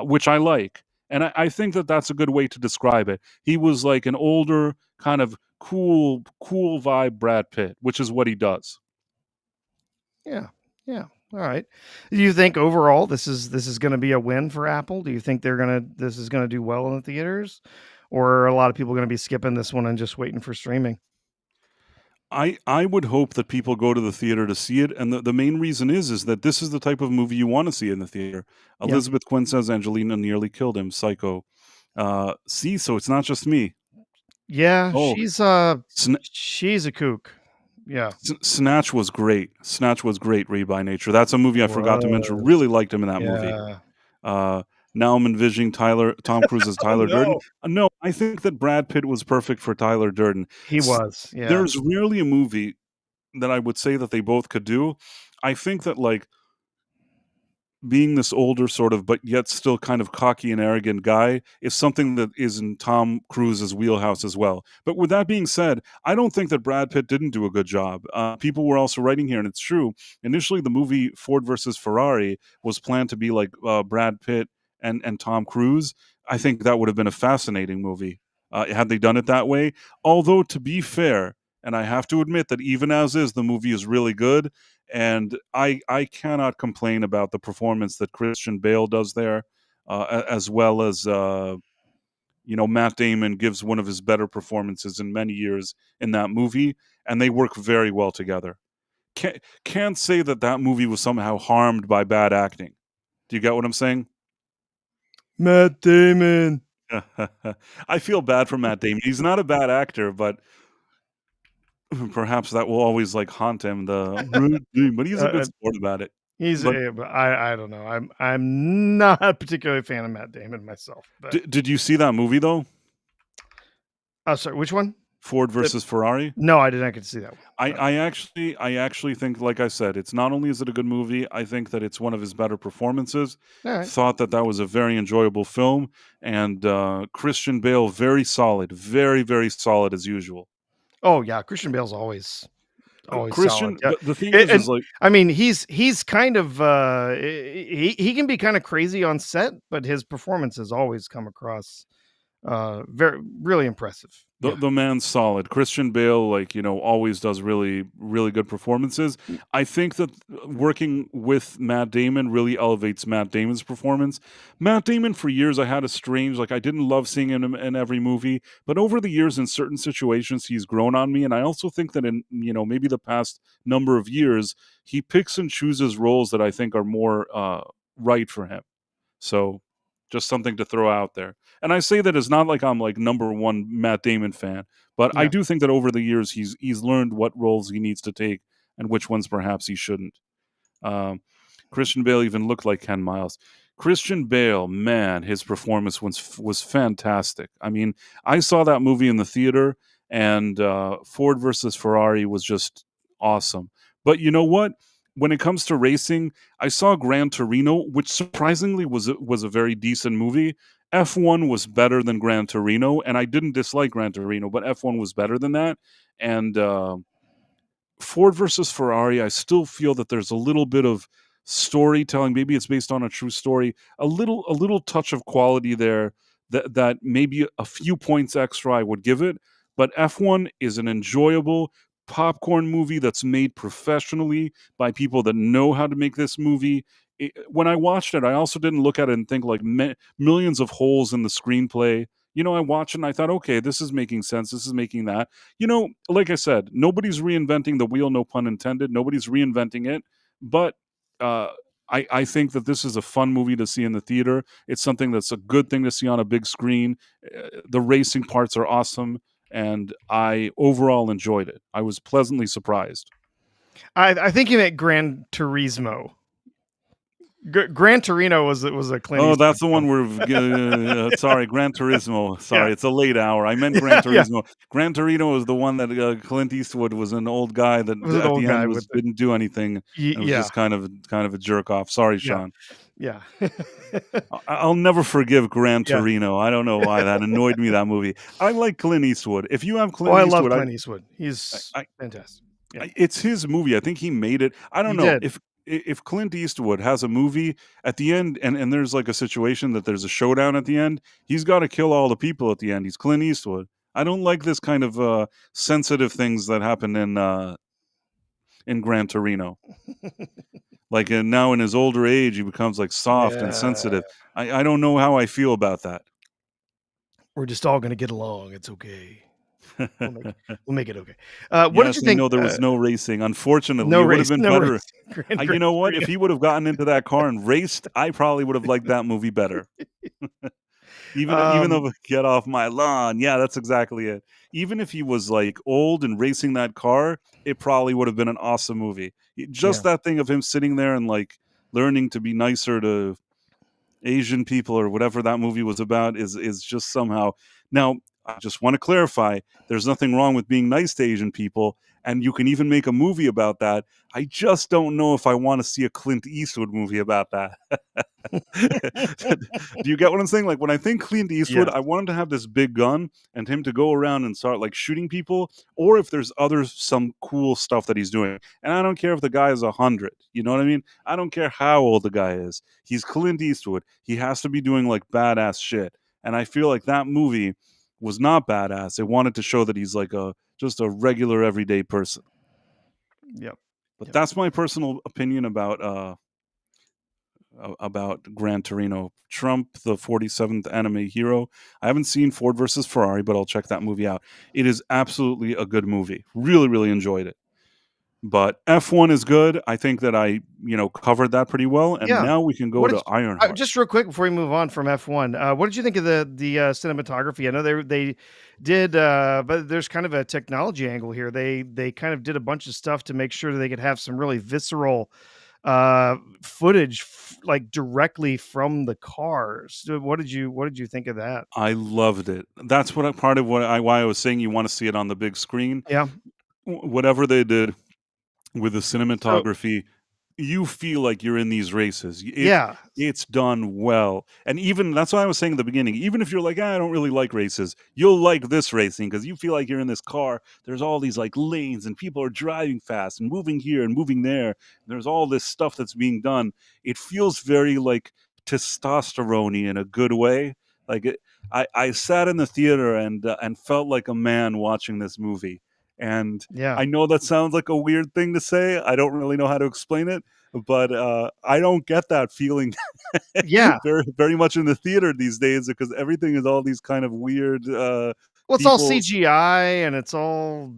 which I like. And I think that that's a good way to describe it. He was like an older, kind of cool vibe Brad Pitt, which is what he does. Yeah. Yeah. All right. Do you think overall this is going to be a win for Apple? Do you think this is going to do well in the theaters, or are a lot of people going to be skipping this one and just waiting for streaming? I would hope that people go to the theater to see it, and the main reason is that this is the type of movie you want to see in the theater. Yeah. Elizabeth Quinn says Angelina nearly killed him. Psycho. See, so it's not just me. Yeah, Oh, she's a kook. Yeah. Snatch was great. Snatch was great. Read by Nature. That's a movie I forgot to mention. Was. Really liked him in that movie. Yeah. Now I'm envisioning Tom Cruise as Tyler Durden. No, I think that Brad Pitt was perfect for Tyler Durden. He was. Yeah. There's rarely a movie that I would say that they both could do. I think that like being this older sort of, but yet still kind of cocky and arrogant guy is something that is in Tom Cruise's wheelhouse as well. But with that being said, I don't think that Brad Pitt didn't do a good job. People were also writing here, and it's true. Initially, the movie Ford versus Ferrari was planned to be like Brad Pitt and Tom Cruise. I think that would have been a fascinating movie had they done it that way. Although, to be fair, and I have to admit that even as is, the movie is really good. And I cannot complain about the performance that Christian Bale does there, as well as Matt Damon gives one of his better performances in many years in that movie, and they work very well together. Can't say that movie was somehow harmed by bad acting. Do you get what I'm saying? Matt Damon. I feel bad for Matt Damon. He's not a bad actor, but perhaps that will always like haunt him. But he's a good sport about it. I don't know. I'm not particularly a fan of Matt Damon myself. But Did you see that movie though? Oh, sorry. Which one? Ford versus Ferrari? No, I did not get to see that one. I actually think, like I said, it's not only is it a good movie, I think that it's one of his better performances. All right. Thought that was a very enjoyable film, and Christian Bale, very solid, very, very solid as usual. Oh yeah, Christian Bale's always Christian. solid. Yeah. But the thing is like, I mean, he's kind of he can be kind of crazy on set, but his performances always come across really impressive. the man's solid. Christian Bale, like, always does really, really good performances. I think that working with Matt Damon really elevates Matt Damon's performance. Matt Damon, for years, I had a strange, like, I didn't love seeing him in every movie, but over the years, in certain situations, he's grown on me. And I also think that in, maybe the past number of years, he picks and chooses roles that I think are more right for him. So just something to throw out there. And I say that it's not like I'm like number one Matt Damon fan, but I do think that over the years he's learned what roles he needs to take and which ones perhaps he shouldn't. Christian Bale even looked like Ken Miles. Christian Bale, man, his performance was fantastic. I mean, I saw that movie in the theater, and Ford versus Ferrari was just awesome. But you know what? When it comes to racing, I saw Gran Torino, which surprisingly was a very decent movie. F1 was better than Gran Torino, and I didn't dislike Gran Torino, but F1 was better than that. And Ford versus Ferrari, I still feel that there's a little bit of storytelling. Maybe it's based on a true story. A little touch of quality there that maybe a few points extra I would give it. But F1 is an enjoyable popcorn movie that's made professionally by people that know how to make this movie. When I watched it, I also didn't look at it and think like millions of holes in the screenplay. I watched it and I thought, okay, this is making sense. This is making that. Like I said, nobody's reinventing the wheel, no pun intended. Nobody's reinventing it. But I think that this is a fun movie to see in the theater. It's something that's a good thing to see on a big screen. The racing parts are awesome, and I overall enjoyed it. I was pleasantly surprised. I think you meant Gran Turismo. Gran Torino was a Clint Oh, Eastwood that's the one film. where sorry, Gran Turismo. Yeah. Sorry, it's a late hour. I meant Gran Yeah. Turismo. Gran Torino was the one that Clint Eastwood was an old guy that It was an at old the end guy with the didn't do anything and was yeah, just kind of a jerk off. Sorry, yeah, Sean. yeah. I'll never forgive Gran Yeah. Torino. I don't know why that annoyed me, that movie. I like Clint Eastwood. If you have Oh, Clint I love Eastwood, Clint Eastwood. He's I fantastic. Yeah. it's his movie. I think he made it. I He don't know did. if Clint Eastwood has a movie at the end, and there's like a situation that there's a showdown at the end. He's got to kill all the people at the end. He's Clint Eastwood. I don't like this kind of sensitive things that happen in Gran Torino. Like now in his older age, he becomes like soft and Yeah. sensitive. I don't know how I feel about that. We're just all gonna get along. It's okay. We'll make it okay. What did you Yes, I think? know there was no racing. Unfortunately, No it would have race, been no race. better. Gran You know what? Torino. If he would have gotten into that car and raced, I probably would have liked that movie better. Even Um, though get off my lawn, yeah, that's exactly it. Even if he was like old and racing that car, it probably would have been an awesome movie. yeah, Just that thing of him sitting there and like learning to be nicer to Asian people or whatever that movie was about is just somehow. Now, I just want to clarify, there's nothing wrong with being nice to Asian people, and you can even make a movie about that. I just don't know if I want to see a Clint Eastwood movie about that. Do you get what I'm saying? Like when I think Clint Eastwood, yeah, I want him to have this big gun and him to go around and start like shooting people, or if there's some cool stuff that he's doing. And I don't care if the guy is 100. You know what I mean? I don't care how old the guy is. He's Clint Eastwood. He has to be doing like badass shit. And I feel like that movie was not badass. It wanted to show that he's like just a regular everyday person. yep, But yep. that's my personal opinion about Gran Torino. Trump, the 47th anime hero. I haven't seen Ford versus Ferrari, but I'll check that movie out. It is absolutely a good movie. Really, really enjoyed it. But F1 is good. I think that I covered that pretty well. And Yeah. now we can go What to did Ironheart. just real quick before we move on from F1, what did you think of the cinematography? I know they did, but there's kind of a technology angle here. They kind of did a bunch of stuff to make sure that they could have some really visceral footage like directly from the cars. So what did you think of that? I loved it. That's part of why I was saying you want to see it on the big screen. Yeah. Whatever they did with the So cinematography, you feel like you're in these races. yeah, It's done well. And even that's why I was saying at the beginning, even if you're like, I don't really like races, you'll like this racing because you feel like you're in this car. There's all these like lanes and people are driving fast and moving here and moving there. There's all this stuff that's being done. It feels very like testosterone in a good way. Like I sat in the theater and felt like a man watching this movie. And yeah, I know that sounds like a weird thing to say. I don't really know how to explain it, but I don't get that feeling yeah. very, very much in the theater these days because everything is all these kind of weird Well, it's all people. CGI and it's all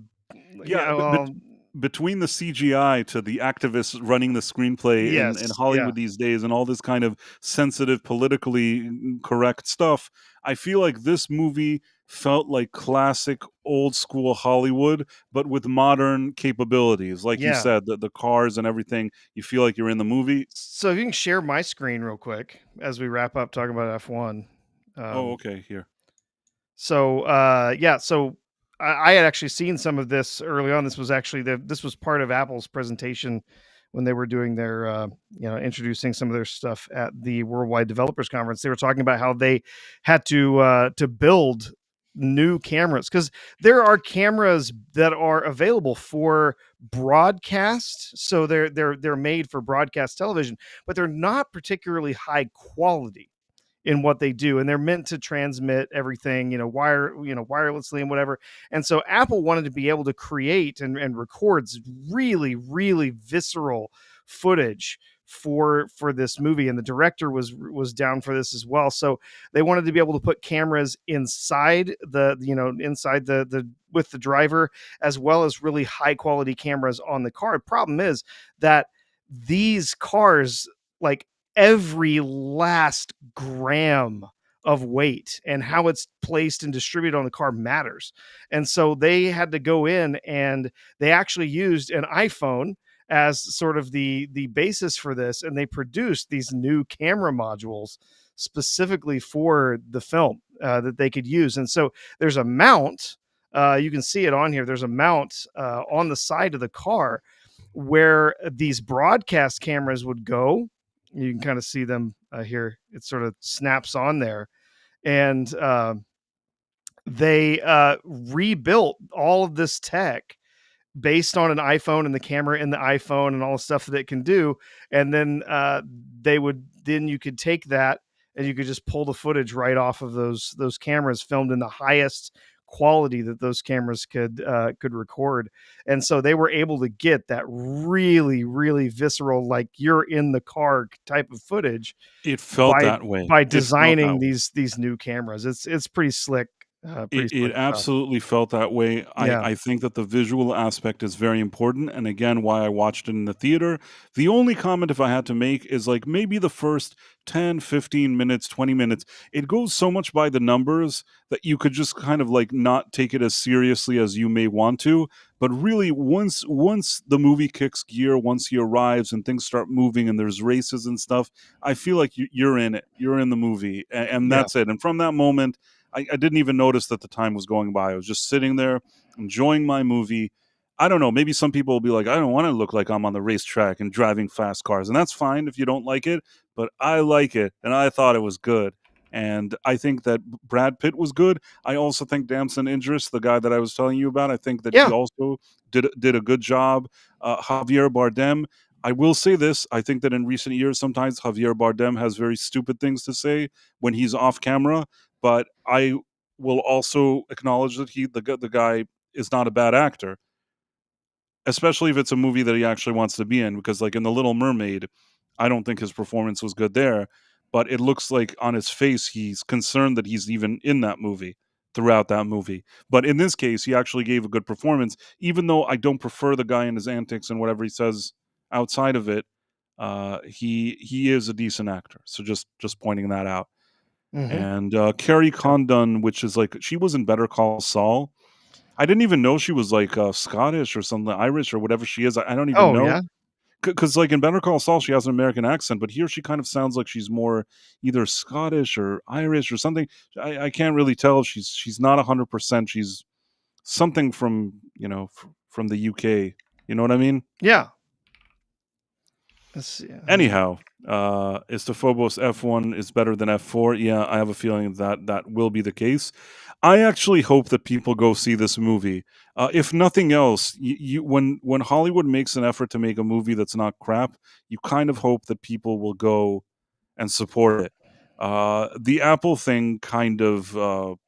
Yeah, yeah. Well, between the CGI to the activists running the screenplay in yes, yeah, Hollywood these days and all this kind of sensitive, politically correct stuff, I feel like this movie felt like classic old school Hollywood, but with modern capabilities. Like you yeah. said, the cars and everything, you feel like you're in the movie. So if you can share my screen real quick as we wrap up talking about F1. Oh, Um, okay, here. yeah, so I had actually seen some of this early on. This was actually this was part of Apple's presentation when they were doing their introducing some of their stuff at the Worldwide Developers Conference. They were talking about how they had to build new cameras because there are cameras that are available for broadcast, so they're made for broadcast television, but they're not particularly high quality in what they do, and they're meant to transmit everything wirelessly and whatever. And so Apple wanted to be able to create and records really visceral footage for this movie, and the director was down for this as well. So they wanted to be able to put cameras inside the with the driver, as well as really high quality cameras on the car. Problem is that these cars, like, every last gram of weight and how it's placed and distributed on the car matters. And so they had to go in and they actually used an iPhone as sort of the basis for this, and they produced these new camera modules specifically for the film that they could use. And so there's a mount. You can see it on here. There's a mount on the side of the car where these broadcast cameras would go. You can kind of see them here. It sort of snaps on there, and they rebuilt all of this tech based on an iPhone and the camera in the iPhone and all the stuff that it can do. And then then you could take that and you could just pull the footage right off of those cameras filmed in the highest quality that those cameras could record. And so they were able to get that really, really visceral, like you're in the car type of footage. It felt that way. By It felt designing that way. these new cameras. It's pretty slick. Pretty It slick stuff. absolutely felt that way. Yeah. I think that the visual aspect is very important, and again, why I watched it in the theater. The only comment if I had to make is like maybe the first 10, 15 minutes, 20 minutes, it goes so much by the numbers that you could just kind of like not take it as seriously as you may want to. But really, once the movie kicks gear, once he arrives and things start moving and there's races and stuff, I feel like you're in it. You're in the movie, and Yeah. that's it. And from that moment, I didn't even notice that the time was going by. I was just sitting there enjoying my movie. I don't know. Maybe some people will be like, I don't want to look like I'm on the racetrack and driving fast cars. And that's fine if you don't like it. But I like it. And I thought it was good. And I think that Brad Pitt was good. I also think Damson Idris, the guy that I was telling you about, I think that Yeah. he also did a good job. Javier Bardem, I will say this. I think that in recent years, sometimes Javier Bardem has very stupid things to say when he's off camera. But I will also acknowledge that the guy is not a bad actor, especially if it's a movie that he actually wants to be in. Because like in The Little Mermaid, I don't think his performance was good there, but it looks like on his face he's concerned that he's even in that movie throughout that movie. But in this case, he actually gave a good performance, even though I don't prefer the guy and his antics and whatever he says outside of it. He is a decent actor. So just pointing that out. Mhm. And Carrie Condon, which is like she was in Better Call Saul. I didn't even know she was like Scottish or something, Irish or whatever she is. I don't even Oh, know yeah? because like in Better Call Saul, she has an American accent, but here she kind of sounds like she's more either Scottish or Irish or something. I can't really tell. She's not 100%. She's something from from the UK. You know what I mean? Yeah. Let's see. Anyhow, Istophobos F1 is better than F4. Yeah, I have a feeling that that will be the case. I actually hope that people go see this movie. If nothing else, when Hollywood makes an effort to make a movie that's not crap, you kind of hope that people will go and support it. The Apple thing kind of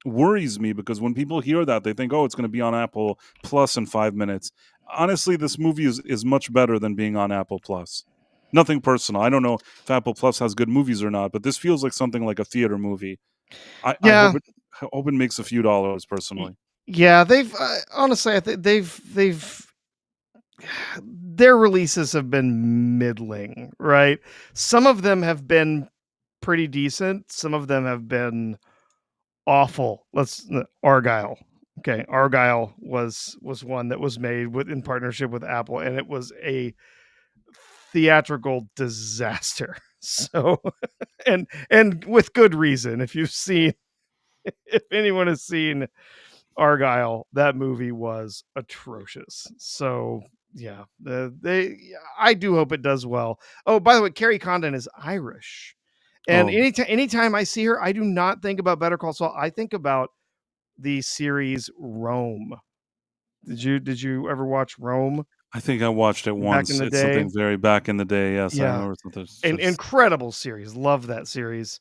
worries me because when people hear that, they think, oh, it's going to be on Apple Plus in 5 minutes. Honestly, this movie is much better than being on Apple Plus. Nothing personal. I don't know if Apple Plus has good movies or not, but this feels like something like a theater movie. I Yeah. hope it makes a few dollars personally. Yeah, they've honestly, I think they've their releases have been middling, right? Some of them have been pretty decent. Some of them have been awful. Argyle. Okay, Argyle was one that was made in partnership with Apple, and it was a theatrical disaster. So, and with good reason. If anyone has seen Argyle, that movie was atrocious. So yeah, I do hope it does well. Oh, by the way, Carrie Condon is Irish, and Oh, anytime I see her, I do not think about Better Call Saul. I think about the series Rome. Did you ever watch Rome I think I watched it back in once. the It's day? something very back in the day. Yes, I Yeah, remember something. It's an just incredible series. Love that series.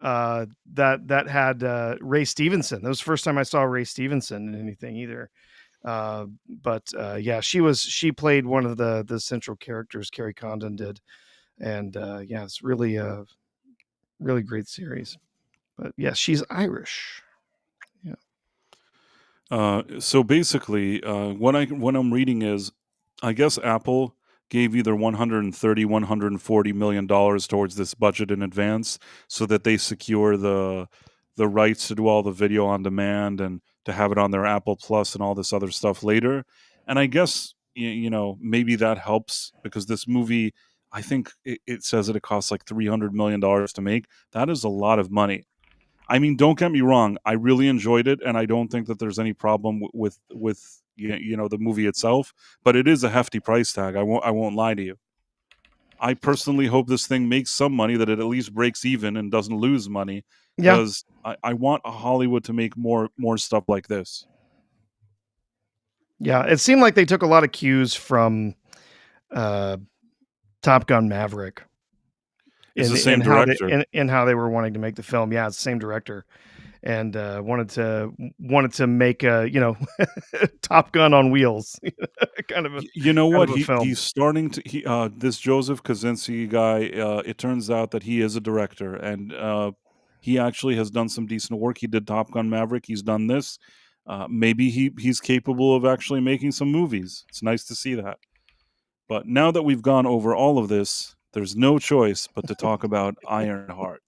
That had Ray Stevenson. That was the first time I saw Ray Stevenson in anything either. But yeah, she played one of the central characters. Carrie Condon did, and yeah, it's really a really great series. But yeah, she's Irish. so basically, what I'm reading is, I guess Apple gave either 130, 140 million dollars towards this budget in advance, so that they secure the rights to do all the video on demand and to have it on their Apple Plus and all this other stuff later. And I guess maybe that helps, because this movie, I think it says that it costs like $300 million to make. That is a lot of money. I mean, don't get me wrong. I really enjoyed it, and I don't think that there's any problem with the movie itself. But it is a hefty price tag. I won't lie to you. I personally hope this thing makes some money, that it at least breaks even and doesn't lose money, Yeah. because I want Hollywood to make more stuff like this. Yeah. It seemed like they took a lot of cues from Top Gun Maverick. It's the same director. In how they were wanting to make the film. Yeah, it's the same director. And wanted to make a Top Gun on wheels, kind of a what, of a film. he's starting to this Joseph Kosinski guy. It turns out that he is a director, and he actually has done some decent work. He did Top Gun Maverick. He's done this. Maybe he's capable of actually making some movies. It's nice to see that. But now that we've gone over all of this, there's no choice but to talk about Ironheart.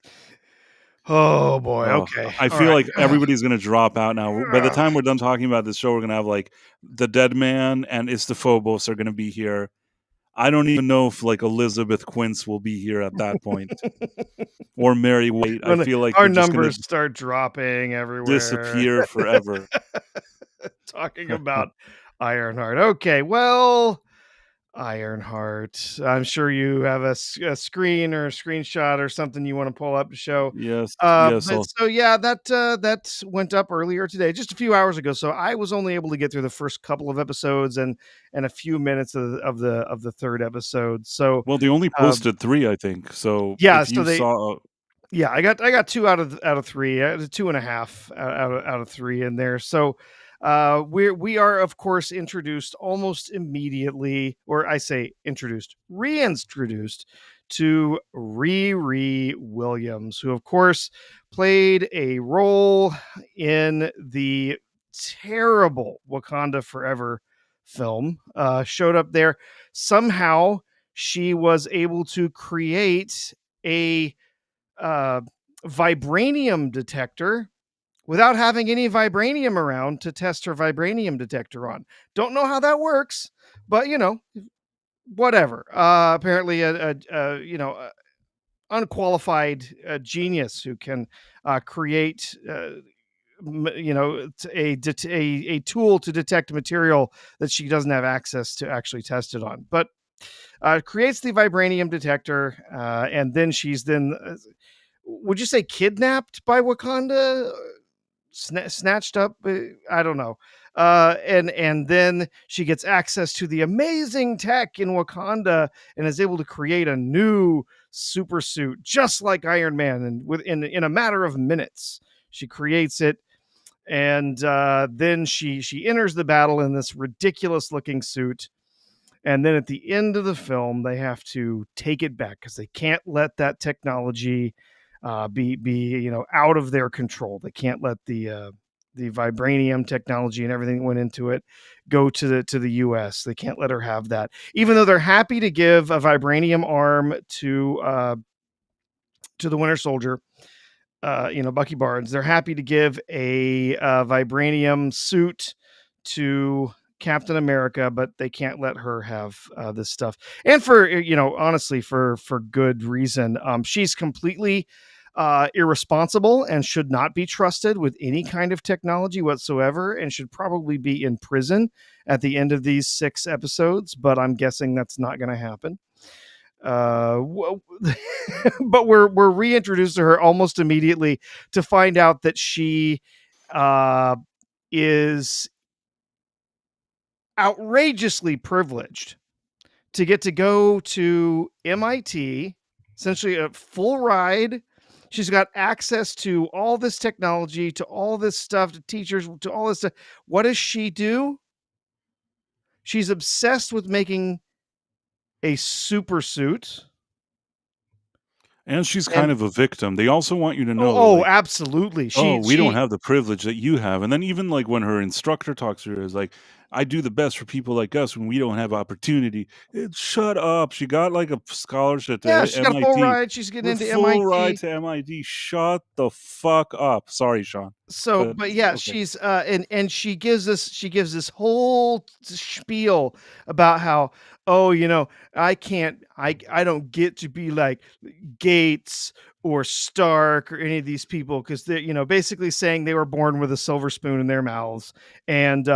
Oh boy. Okay. I feel like everybody's going to drop out now. By the time we're done talking about this show, we're going to have like the Dead Man and Istophobos are going to be here. I don't even know if like Elizabeth Quince will be here at that point, or Mary Waite. I feel like our they're just numbers start dropping everywhere, disappear forever. Talking about Ironheart. Okay, well, Ironheart. I'm sure you have a screen or a screenshot or something you want to pull up to show. Yes. So yeah, that went up earlier today, just a few hours ago. So I was only able to get through the first couple of episodes and a few minutes of the third episode. So they only posted 3, I think. So yeah, if you saw. Yeah, I got 2 out of 3, 2.5 out of 3 in there. So we are of course introduced almost immediately, or I say reintroduced to Riri Williams, who of course played a role in the terrible Wakanda Forever film. Showed up there. Somehow she was able to create a vibranium detector without having any vibranium around to test her vibranium detector on. Don't know how that works, but whatever. Apparently a unqualified genius who can create a tool to detect material that she doesn't have access to actually test it on. But creates the vibranium detector, and then she's would you say kidnapped by Wakanda? Snatched up? I don't know. And then she gets access to the amazing tech in Wakanda and is able to create a new super suit, just like Iron Man, and in a matter of minutes, she creates it. And then she enters the battle in this ridiculous looking suit. And then at the end of the film, they have to take it back because they can't let that technology be out of their control. They can't let the vibranium technology and everything that went into it go to the U.S. They can't let her have that, even though they're happy to give a vibranium arm to the Winter Soldier. Bucky Barnes. They're happy to give a vibranium suit to Captain America, but they can't let her have this stuff. And for honestly, for good reason. She's completely irresponsible and should not be trusted with any kind of technology whatsoever, and should probably be in prison at the end of these 6 episodes. But I'm guessing that's not going to happen. But we're reintroduced to her almost immediately to find out that she is outrageously privileged to get to go to MIT, essentially a full ride. She's got access to all this technology, to all this stuff, to teachers, to all this stuff. What does she do? She's obsessed with making a super suit. And she's kind of a victim. They also want you to know. Oh, absolutely. We don't have the privilege that you have. And then even like when her instructor talks to her, is like, I do the best for people like us when we don't have opportunity. Shut up. She got like a scholarship Yeah, to she's got a full MIT. ride. She's getting The into full ride MIT. to MIT. Shut the fuck up. Sorry, Sean. So, But but yeah, okay. she's and she gives this whole spiel about how, oh, I don't get to be like Gates or Stark or any of these people because they're, basically saying they were born with a silver spoon in their mouths, and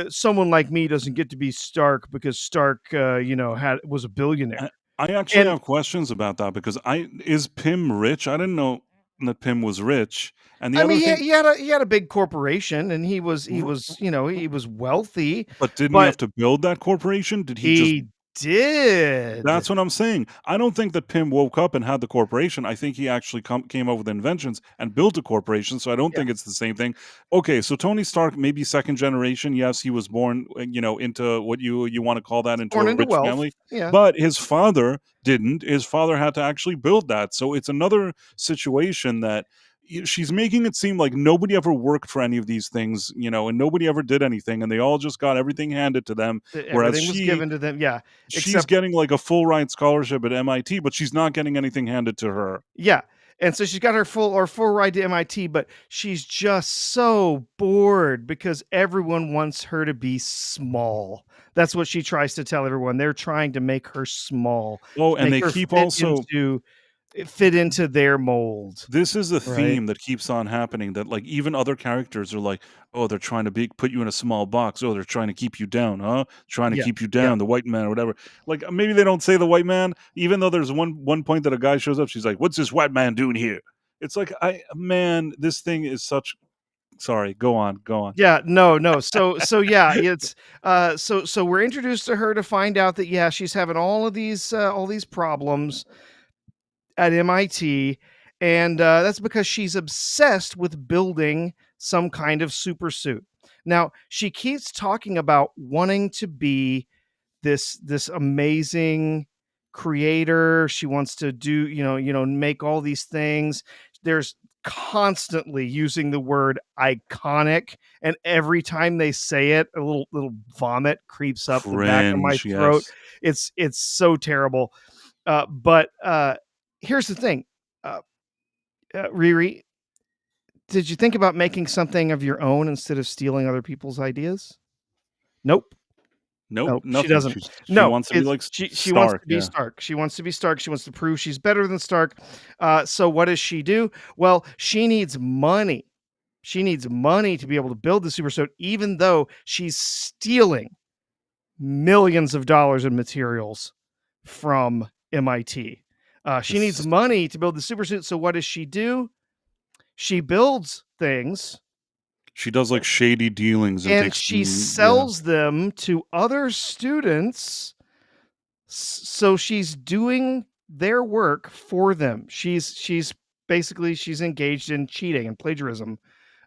someone like me doesn't get to be Stark because Stark was a billionaire. I actually And have questions about that because is Pym rich? I didn't know that Pym was rich. And the I mean, other thing, he had a big corporation, and he was wealthy, but didn't he but have to build that corporation? Did he just he did. That's what I'm saying. I don't think that Pym woke up and had the corporation. I think he actually came up with inventions and built a corporation. So I don't Yeah, think it's the same thing. Okay, so Tony Stark, maybe second generation. Yes, he was born, into what you want to call that, into born a into rich wealth. family. Yeah, But his father didn't. His father had to actually build that. So it's another situation that she's making it seem like nobody ever worked for any of these things, and nobody ever did anything, and they all just got everything handed to them. Whereas everything was given to them. Yeah, she's except getting like a full ride scholarship at MIT, but she's not getting anything handed to her. yeah. And so she's got her full ride to MIT, but she's just so bored because everyone wants her to be small. That's what she tries to tell everyone. They're trying to make her small, Oh, to and make they her keep also fit into their mold, this is a right? theme that keeps on happening, that like even other characters are like, oh, they're trying to put you in a small box. Oh, they're trying to keep you down, huh? Trying to Yeah, keep you yeah. down, the white man or whatever. Like maybe they don't say the white man, even though there's one point that a guy shows up, she's like, what's this white man doing here? It's like, this thing is such sorry, go on, go on. Yeah, no. So yeah, it's so we're introduced to her to find out that yeah, she's having all these problems at MIT, and that's because she's obsessed with building some kind of super suit. Now, she keeps talking about wanting to be this amazing creator. She wants to do, make all these things. There's constantly using the word iconic, and every time they say it, a little vomit creeps up the back of my Cringe, throat. yes. It's so terrible. But here's the thing, uh, Riri, did you think about making something of your own instead of stealing other people's ideas? Nope. Nope, No, she nothing. doesn't. She No, wants to be it's like she wants Stark, to be yeah. Stark. She wants to be Stark. She wants to prove she's better than Stark. So what does she do? Well, she needs money. She needs money to be able to build the super suit, even though she's stealing millions of dollars in materials from MIT. She needs This money to build the super suit. So what does she do? She builds things she does like shady dealings and and takes she yeah. sells them to other students. So she's doing their work for them. She's basically she's engaged in cheating and plagiarism.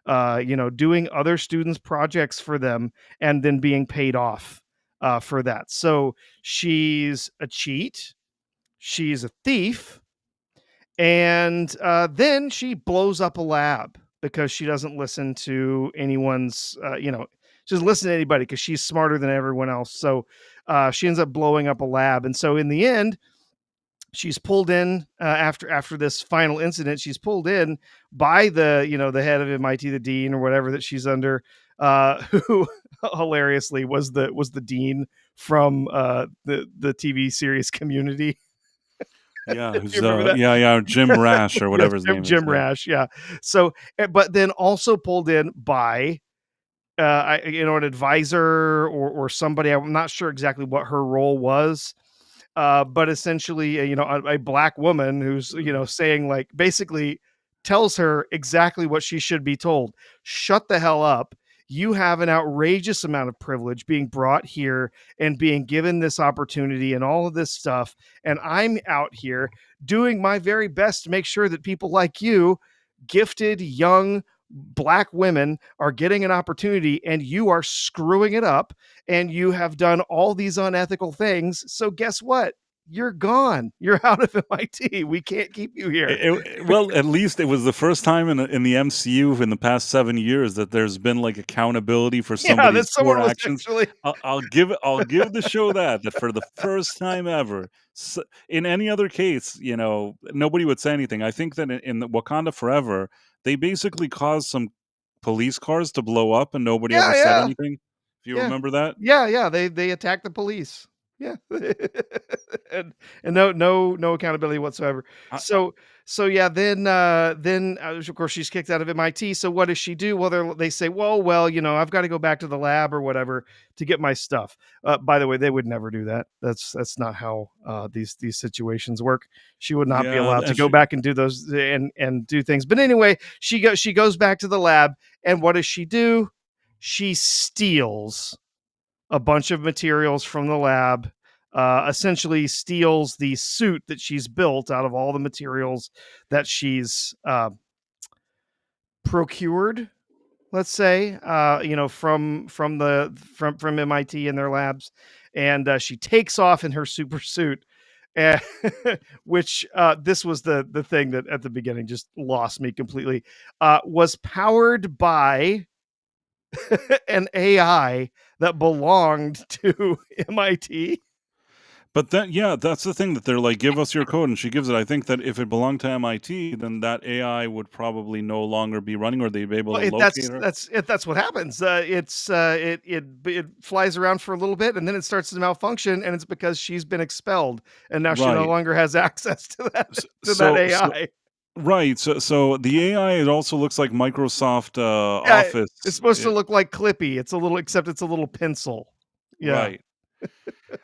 Doing other students' projects for them and then being paid off for that. So she's a cheat. She's a thief, and then she blows up a lab because she doesn't listen to anyone's, she doesn't listen to anybody because she's smarter than everyone else. So she ends up blowing up a lab. And so in the end, she's pulled in after this final incident. She's pulled in by the head of MIT, the dean or whatever that she's under, who hilariously was the dean from the TV series Community. Yeah, Do who's you remember that? yeah, Jim Rash or Yes, whatever his name is. Jim Yeah. Rash, yeah. So, but then also pulled in by, an advisor or somebody. I'm not sure exactly what her role was, but essentially, a black woman who's, saying like basically tells her exactly what she should be told. Shut the hell up. You have an outrageous amount of privilege being brought here and being given this opportunity and all of this stuff. And I'm out here doing my very best to make sure that people like you, gifted, young, black women, are getting an opportunity, and you are screwing it up, and you have done all these unethical things. So guess what? you're gone. You're out of MIT. We can't keep you here. Well, at least it was the first time in the MCU in the past 7 years that there's been like accountability for Yeah, that somebody's poor someone was actions. actually. I'll give the show that for the first time ever. In any other case, nobody would say anything. I think that in Wakanda Forever, they basically caused some police cars to blow up, and nobody Yeah, ever said yeah, anything. If you yeah, remember that, yeah. They attacked the police. Yeah, and no accountability whatsoever. I, So yeah, then of course she's kicked out of MIT. So what does she do? Well, they say, well, I've got to go back to the lab or whatever to get my stuff. By the way, they would never do that. That's not how these situations work. She would not be yeah, allowed to go back and do those and do things. But anyway, she goes back to the lab, and what does she do? She steals a bunch of materials from the lab, essentially steals the suit that she's built out of all the materials that she's procured, let's say, from MIT and their labs, and she takes off in her super suit. And which this was the thing that at the beginning just lost me completely. Was powered by an AI that belonged to MIT. But that's the thing that they're like, give us your code, and she gives it. I think that if it belonged to MIT, then that AI would probably no longer be running, or they'd be able Well, to locate her. that's what happens. It flies around for a little bit, and then it starts to malfunction, and it's because she's been expelled, and now she no Right. longer has access to that So AI. right. So the AI, it also looks like Microsoft Yeah, Office. it's supposed to look like Clippy. Except it's a little pencil. Yeah. Right.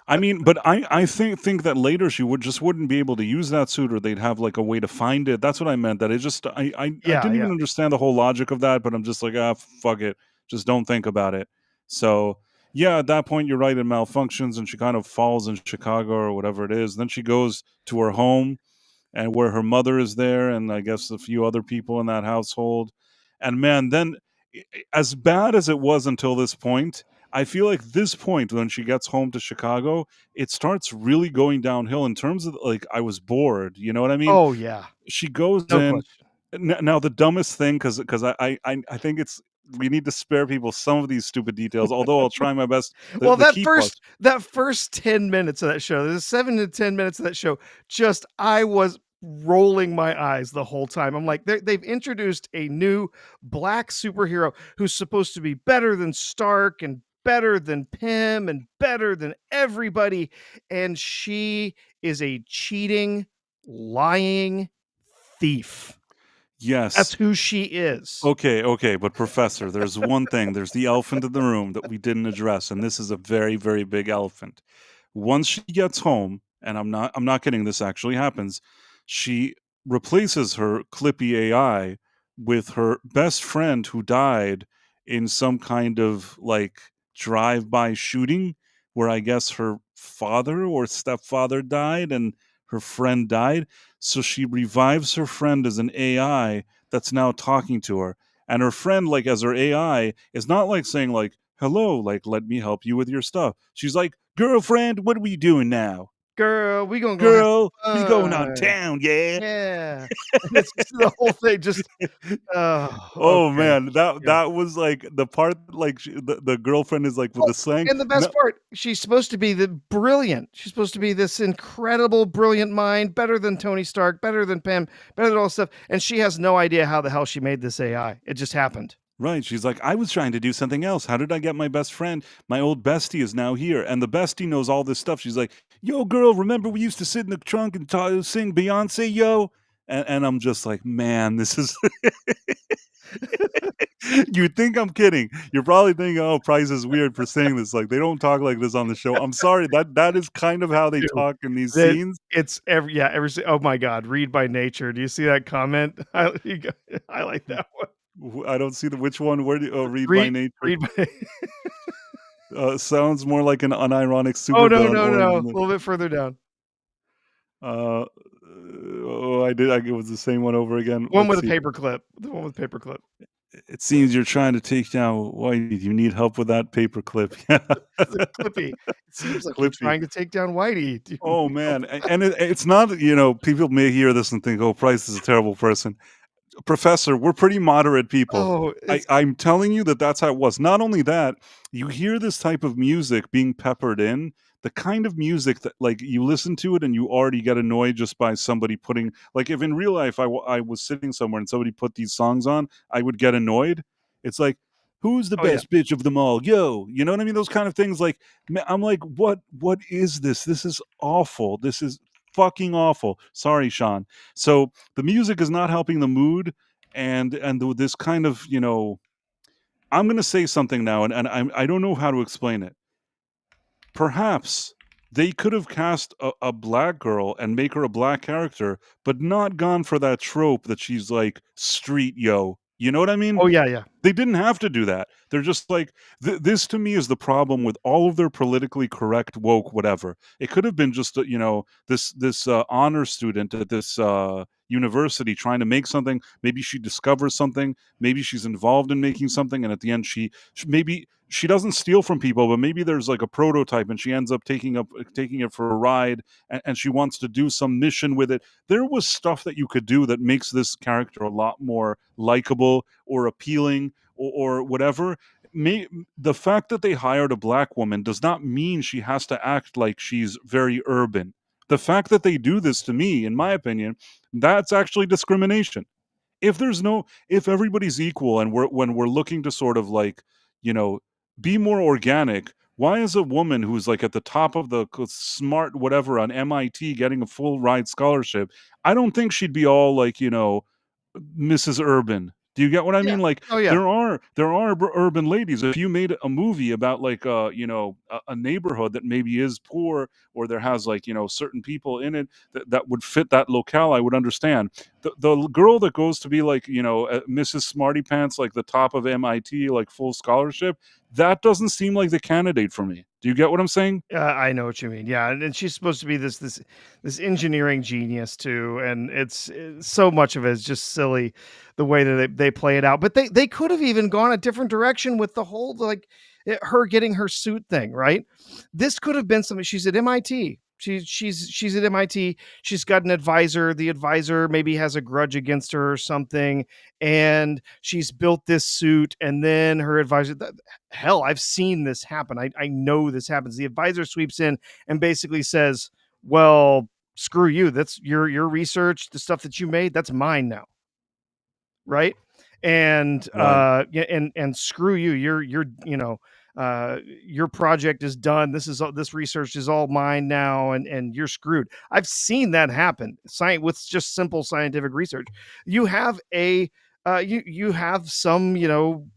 I mean, but I think that later she wouldn't be able to use that suit, or they'd have like a way to find it. That's what I meant. That it just I Yeah, didn't yeah. even understand the whole logic of that, but I'm just like, fuck it, just don't think about it. So yeah, at that point you're right, it malfunctions, and she kind of falls in Chicago or whatever it is. Then she goes to her home, and where her mother is there, and I guess a few other people in that household. And man, then as bad as it was until this point, I feel like this point when she gets home to Chicago, it starts really going downhill in terms of like I was bored. You know what I mean? Oh, yeah. She goes No in. question. Now the dumbest thing, because I think it's we need to spare people some of these stupid details. Although I'll try my best. The Well, the key parts. that first 10 minutes of that show, there's 7 to 10 minutes of that show, just I was rolling my eyes the whole time. I'm like, they've introduced a new black superhero who's supposed to be better than Stark and better than Pym and better than everybody, and she is a cheating, lying thief. That's Yes. who she is. Okay, but Professor, there's one thing. There's the elephant in the room that we didn't address, and this is a very, very big elephant. Once she gets home, and I'm not kidding, this actually happens, she replaces her Clippy AI with her best friend who died in some kind of like drive-by shooting where I guess her father or stepfather died and her friend died. So she revives her friend as an AI that's now talking to her. And her friend, like as her AI, is not like saying like, hello, like let me help you with your stuff. She's like, girlfriend, what are we doing now? Girl, we gonna go have Girl, we going on fun. town, yeah. Yeah. And it's just the whole thing just oh, Oh okay. man, that Yeah. that was like the part like the girlfriend is like with Oh, the slang. and the No, best part, she's supposed to be she's supposed to be this incredible, brilliant mind, better than Tony Stark, better than Pym, better than all this stuff, and she has no idea how the hell she made this AI. It just happened. right. She's like, I was trying to do something else. How did I get my best friend? My old bestie is now here. And the bestie knows all this stuff. She's like, yo, girl, remember we used to sit in the trunk and sing Beyonce, yo? And I'm just like, man, this is. You think I'm kidding. You're probably thinking, oh, Price is weird for saying this. Like, they don't talk like this on the show. I'm sorry. That is kind of how they Dude, talk in these that scenes. it's oh my god, read by nature. Do you see that comment? I like that one. I don't see which one. Where do read by Read nature? read by Sounds more like an unironic Oh, no, supervillain no, no. A origin. little bit further down. Uh, oh, I did. It was the same one over again. One Let's with a see. paperclip. The one with paperclip. It seems you're trying to take down Whitey. You need help with that paperclip. Yeah. It's a Clippy. It seems like you're Clippy. trying to take down Whitey. Do you Oh, need help man, with and it's not, people may hear this and think, "Oh, Price is a terrible person." Professor, we're pretty moderate people. Oh, it's I'm telling you that that's how it was. Not only that, you hear this type of music being peppered in, the kind of music that, like, you listen to it and you already get annoyed just by somebody putting, like, if in real life I was sitting somewhere and somebody put these songs on, I would get annoyed. It's like, "Who's the oh, yeah. best bitch of them all? Yo." You know what I mean? Those kind of things, like, I'm like, "What is this? This is awful. This is fucking awful." Sorry, Sean. So, the music is not helping the mood, and this kind of, I'm gonna say something now, and I don't know how to explain it. Perhaps they could have cast a black girl and make her a black character, but not gone for that trope that she's like street yo. You know what I mean? Oh, yeah, yeah. They didn't have to do that. They're just like, this to me is the problem with all of their politically correct woke whatever. It could have been just this honor student at this university trying to make something. Maybe she discovers something. Maybe she's involved in making something, and at the end maybe she doesn't steal from people, but maybe there's like a prototype, and she ends up taking it for a ride, and she wants to do some mission with it. There was stuff that you could do that makes this character a lot more likable or appealing or whatever. The fact that they hired a black woman does not mean she has to act like she's very urban. The fact that they do this, to me, in my opinion, that's actually discrimination. If everybody's equal and when we're looking to sort of like, you know, be more organic, why is a woman who's like at the top of the smart whatever on MIT getting a full ride scholarship? I don't think she'd be all like, Mrs. Urban. Do you get what I Yeah. mean? Like, Oh, yeah. there are urban ladies. If you made a movie about like a neighborhood that maybe is poor, or there has like, certain people in it that would fit that locale, I would understand. The girl that goes to be like, Mrs. Smarty Pants, like the top of MIT, like full scholarship, that doesn't seem like the candidate for me. Do you get what I'm saying? I know what you mean. Yeah, and she's supposed to be this engineering genius too, and it's so much of it is just silly, the way that they play it out. But they could have even gone a different direction with the whole like her getting her suit thing, right? This could have been something. She's at MIT. She's at MIT. She's got an advisor. The advisor maybe has a grudge against her or something, and she's built this suit. And then her advisor, hell, I've seen this happen. I know this happens. The advisor sweeps in and basically says, "Well, screw you. That's your research, the stuff that you made. That's mine now." Right? And Right. yeah, and screw you. Your project is done. This research is all mine now, and you're screwed. I've seen that happen. Science with just simple scientific research. You have a you have some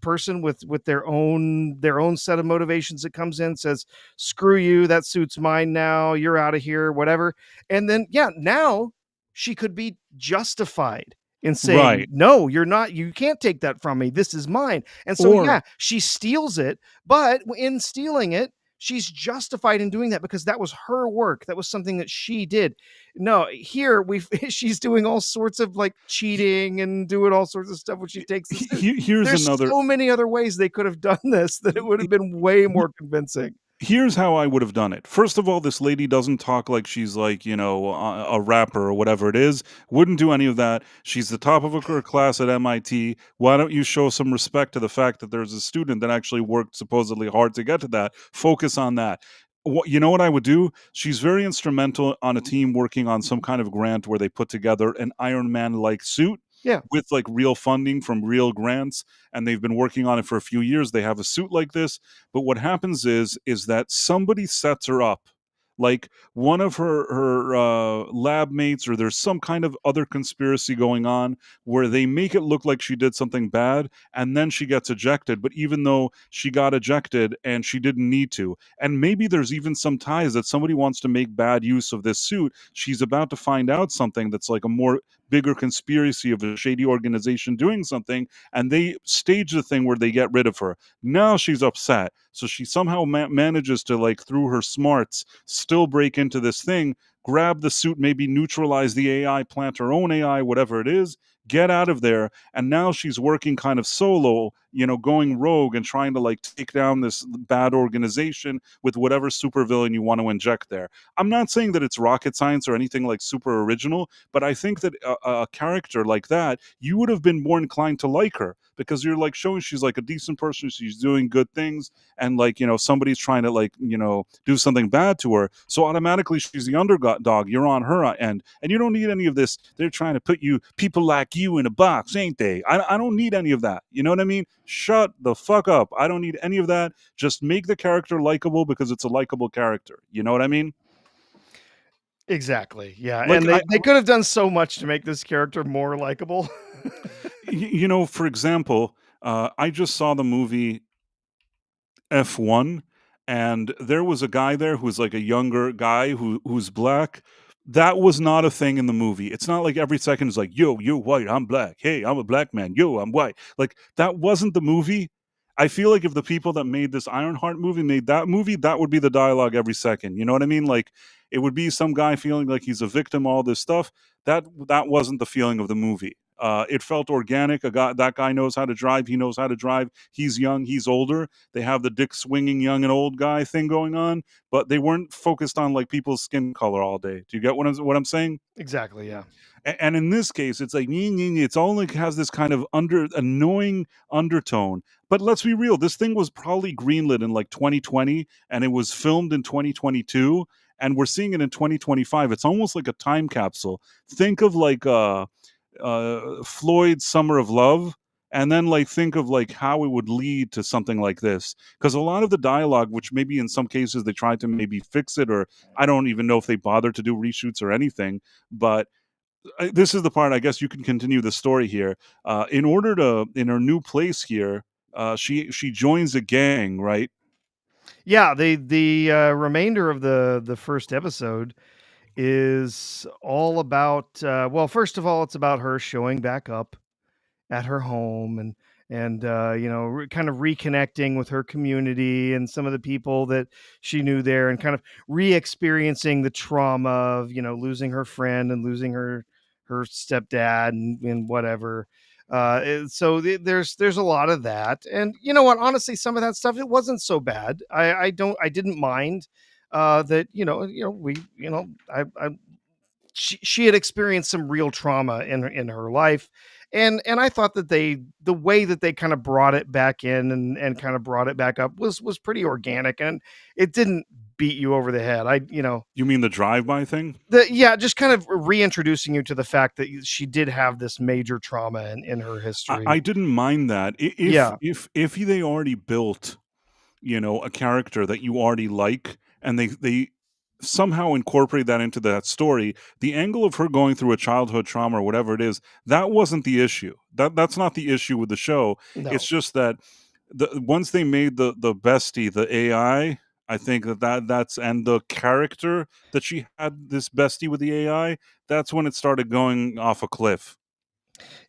person with their own set of motivations that comes in, says, screw you, that suits mine now, you're out of here, whatever. And then now she could be justified in saying, Right. no, you're not, you can't take that from me, this is mine. And so Or she steals it, but in stealing it, she's justified in doing that because that was her work, that was something that she did. No, here she's doing all sorts of like cheating and doing all sorts of stuff when she takes this. here's There's another. so many other ways they could have done this that it would have been way more convincing. Here's how I would have done it. First of all, this lady doesn't talk like she's like, a rapper or whatever it is. Wouldn't do any of that. She's the top of her class at MIT. Why don't you show some respect to the fact that there's a student that actually worked supposedly hard to get to that? Focus on that. You know what I would do? She's very instrumental on a team working on some kind of grant where they put together an Iron Man like suit Yeah. with like real funding from real grants, and they've been working on it for a few years. They have a suit like this, but what happens is that somebody sets her up, like one of her lab mates, or there's some kind of other conspiracy going on where they make it look like she did something bad, and then she gets ejected. But even though she got ejected and she didn't need to, and maybe there's even some ties that somebody wants to make bad use of this suit, she's about to find out something that's like a more bigger conspiracy of a shady organization doing something, and they stage the thing where they get rid of her. Now she's upset, so she somehow manages to, like, through her smarts, still break into this thing, grab the suit, maybe neutralize the AI, plant her own AI, whatever it is, get out of there, and now she's working kind of solo, going rogue and trying to like take down this bad organization with whatever supervillain you want to inject there. I'm not saying that it's rocket science or anything like super original, but I think that a character like that, you would have been more inclined to like her, because you're like showing she's like a decent person, she's doing good things, and like, somebody's trying to like, do something bad to her, so automatically she's the underdog, you're on her end, and you don't need any of this, they're trying to put people like you in a box, ain't they? I don't need any of that, you know what I mean? Shut the fuck up. I don't need any of that. Just make the character likable because it's a likable character, you know what I mean? Exactly. Yeah, Like and they could have done so much to make this character more likable. for example, I just saw the movie F1, and there was a guy there who's like a younger guy who's black. That was not a thing in the movie. It's not like every second is like, yo, you're white, I'm black. Hey, I'm a black man. Yo, I'm white. Like, that wasn't the movie. I feel like if the people that made this Ironheart movie made that movie, that would be the dialogue every second. You know what I mean? Like, it would be some guy feeling like he's a victim, all this stuff. That wasn't the feeling of the movie. It felt organic. That guy knows how to drive. He knows how to drive. He's young. He's older. They have the dick swinging young and old guy thing going on, but they weren't focused on like people's skin color all day. Do you get what I'm saying? Exactly. Yeah. And in this case, it's like it's only has this kind of annoying undertone. But let's be real, this thing was probably greenlit in like 2020, and it was filmed in 2022, and we're seeing it in 2025. It's almost like a time capsule. Think of like Floyd's Summer of Love, and then like think of like how it would lead to something like this, because a lot of the dialogue, which maybe in some cases they tried to maybe fix it, or I don't even know if they bothered to do reshoots or anything, but this is the part, I guess you can continue the story here. In her new place here, she joins a gang, right? Yeah, the remainder of the first episode is all about well, first of all, it's about her showing back up at her home, and kind of reconnecting with her community and some of the people that she knew there, and kind of re-experiencing the trauma of losing her friend and losing her stepdad and whatever. There's a lot of that, and you know what, honestly, some of that stuff, it wasn't so bad. I didn't mind that we I she had experienced some real trauma in her life, and I thought that the way that they kind of brought it back in and kind of brought it back up was pretty organic, and it didn't beat you over the head. You mean the drive-by thing? Just kind of reintroducing you to the fact that she did have this major trauma in her history. I didn't mind that. Yeah. If they already built, a character that you already like, and they somehow incorporate that into that story, the angle of her going through a childhood trauma or whatever it is, that wasn't the issue. That's not the issue with the show. No. It's just that once they made the bestie, the I think that's and the character that she had, this bestie with the AI, that's when it started going off a cliff.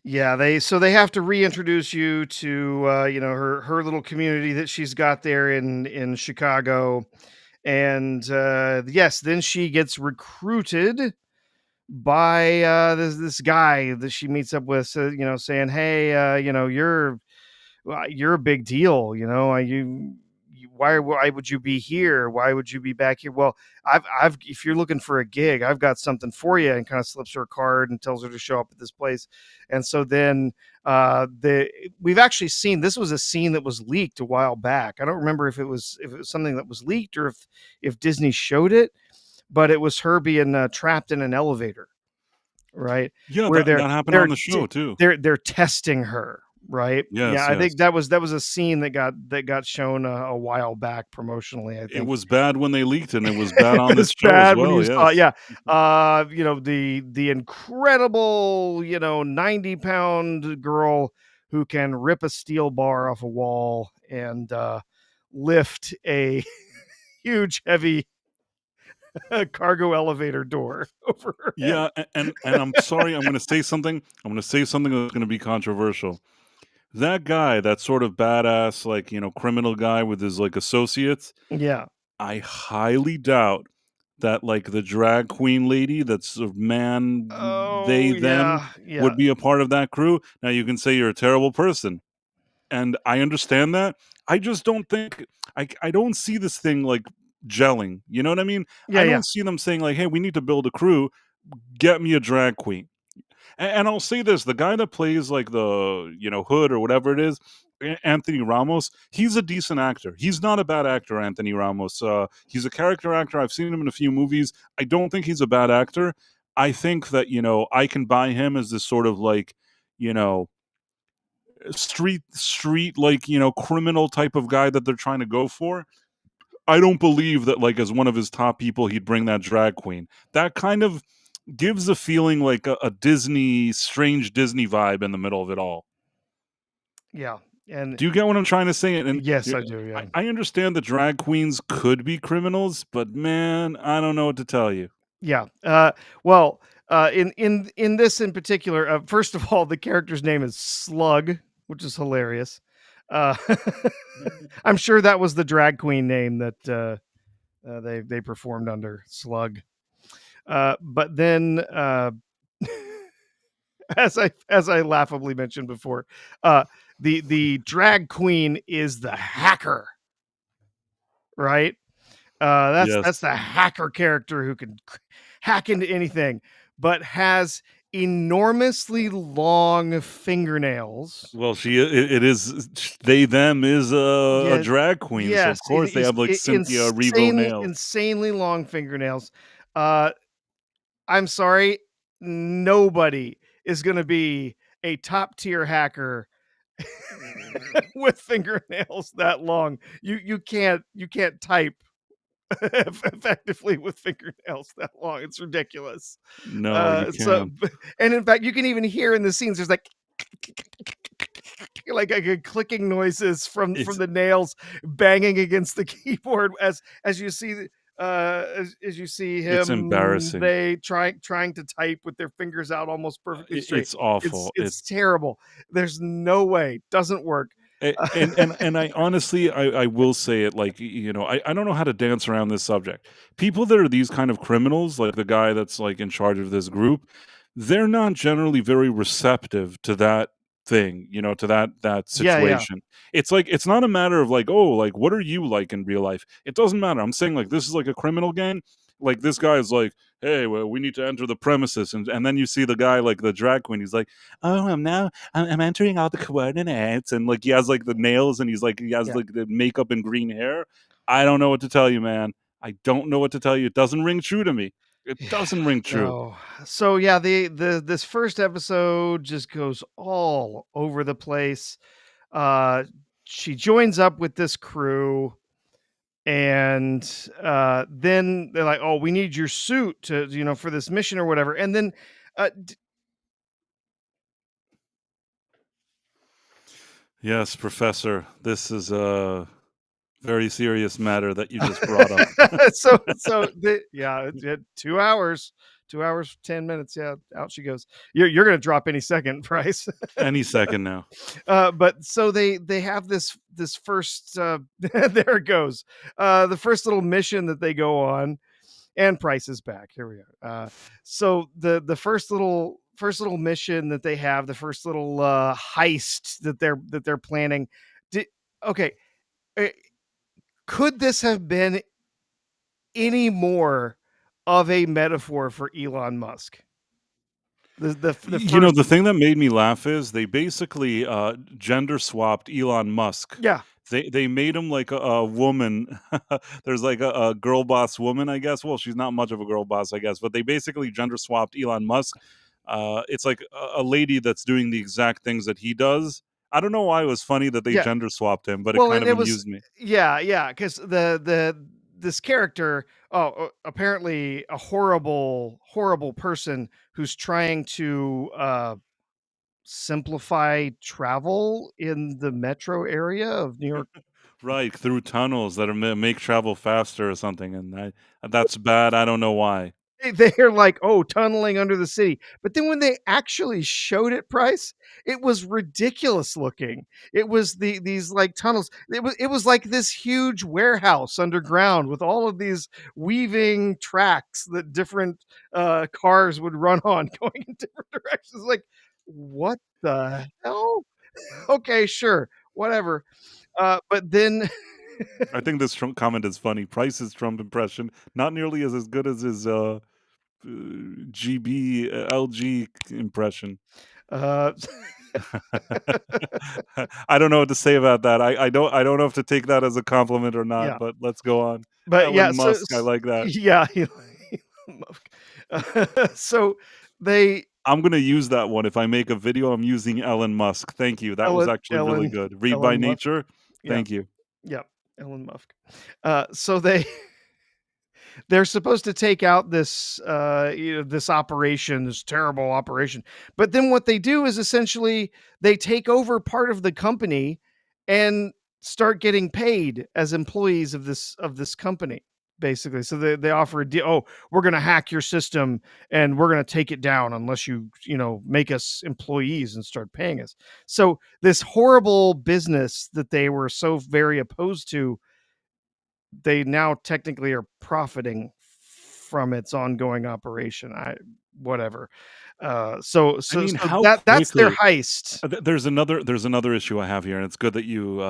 Yeah, they have to reintroduce you to her little community that she's got there in Chicago, and yes, then she gets recruited by this guy that she meets up with, saying, "Hey, you're a big deal, why would you be here? Why would you be back here? Well, I've if you're looking for a gig, I've got something for you," and kind of slips her a card and tells her to show up at this place. And so then we've actually seen, this was a scene that was leaked a while back. I don't remember if it was something that was leaked or if Disney showed it, but it was her being trapped in an elevator, right? Yeah, Where that happened on the show too. They're testing her, right? Yes, Yeah, I yes. think that was a scene that got shown a while back promotionally, I think. It was bad when they leaked it, and it was bad on this show bad as well. when you saw, Yes. yeah. The incredible 90-pound girl who can rip a steel bar off a wall and lift a huge heavy cargo elevator door over her head. Yeah, and I'm sorry, I'm going to say something. I'm going to say something that's going to be controversial. That guy, that sort of badass, like, criminal guy with his like associates, Yeah. I highly doubt that like the drag queen lady that's sort of man, they, Oh them yeah. would be a part of that crew. Now you can say you're a terrible person, and I understand that. I just don't think I don't see this thing like gelling. You know what I mean? Yeah, I yeah. don't see them saying like, "Hey, we need to build a crew. Get me a drag queen." And I'll say this: the guy that plays like the Hood or whatever it is, Anthony Ramos, he's a decent actor. He's not a bad actor, Anthony Ramos. He's a character actor. I've seen him in a few movies. I don't think he's a bad actor. I think that I can buy him as this sort of like you know street like criminal type of guy that they're trying to go for. I don't believe that like as one of his top people he'd bring that drag queen. That kind of gives a feeling like a Disney strange Disney vibe in the middle of it all. Yeah. And Do you get what I'm trying to say? And yes, I do. Yeah. I understand that drag queens could be criminals, but man, I don't know what to tell you. Yeah. Well, in this in particular, first of all, the character's name is Slug, which is hilarious. Uh, I'm sure that was the drag queen name that they performed under, Slug. But then, as I laughably mentioned before, the drag queen is the hacker, right? That's Yes. the hacker character who can hack into anything, but has enormously long fingernails. Well, it is they them is a Yeah, drag queen, so of yes, course they have like Cynthia Erivo nails. insanely long fingernails. Uh, I'm sorry, nobody is going to be a top tier hacker with fingernails that long. You can't type effectively with fingernails that long. It's ridiculous. No, you So, can't. and in fact, you can even hear in the scenes there's like clicking noises from It's the nails banging against the keyboard as you see as you see it's him embarrassing. they trying to type with their fingers out almost perfectly straight. It's It's awful. it's terrible. There's no way. Doesn't work. And I honestly I will say it like I don't know how to dance around this subject. People that are these kind of criminals, like the guy that's like in charge of this group, they're not generally very receptive to that thing, to that Yeah, yeah. situation. It's like it's not a matter of like, oh, like what are you like in real life? It doesn't matter. I'm saying like this is like a criminal gang. Like this guy is like, hey, well, we need to enter the premises, and then you see the guy like the drag queen. He's like, oh, I'm entering all the coordinates, and like he has like the nails, and he has Yeah. like the makeup and green hair. I don't know what to tell you, man. I don't know what to tell you. It doesn't ring true to me. It Yeah, doesn't ring true. no. So yeah, the this first episode just goes all over the place. Uh she joins up with this crew and then they're like, "Oh, we need your suit to, for this mission or whatever." And then d- Yes, Professor. This is a very serious matter that you just brought up. yeah, 2 hours. 2 hours 10 minutes. Yeah, out she goes. You're going to drop any second, Price. Any second now. But so they have this first there it goes. The first little mission that they go on, and Price is back. Here we are. So the first little mission that they have, the first little heist that they're planning. Did, okay, uh, could this have been any more of a metaphor for Elon Musk? The first, The thing that made me laugh is they basically gender swapped Elon Musk. yeah, They made him like a woman. There's like a girl boss woman, I guess. Well, she's not much of a girl boss, I guess, but they basically gender swapped Elon Musk. It's like a lady that's doing the exact things that he does. I don't know why it was funny that they yeah. gender swapped him, but it Well, kind of it was amused me. yeah, because this character, apparently a horrible person who's trying to simplify travel in the metro area of New York. Right, through tunnels that are make travel faster or something, and that's bad. I don't know why. they're like, "Oh, tunneling under the city." But then when they actually showed it, Price, it was ridiculous looking. It was these like tunnels. It was like this huge warehouse underground with all of these weaving tracks that different cars would run on going in different directions. Like, what the hell? Okay, sure, whatever. But then I think this Trump comment is funny. Price's Trump impression, not nearly as good as his GB LG impression. uh I don't know what to say about that. I don't know if to take that as a compliment or not, yeah. but let's go on. But yeah, Elon Musk, I like that. yeah, Elon Musk. So they I'm gonna use that one. If I make a video, I'm using Elon Musk. Thank you. That was actually really Ellen good. Read by Elon Musk. nature. Yeah, Thank you. yeah, Elon Musk. So they're supposed to take out this this operation, this terrible operation. But then what they do is essentially they take over part of the company and start getting paid as employees of this company, basically. So they offer a deal. Oh, we're going to hack your system and we're going to take it down unless you make us employees and start paying us. So this horrible business that they were so very opposed to, they now technically are profiting from its ongoing operation. I whatever. So I so mean, so how that's their quickly heist. there's another issue I have here, and it's good that you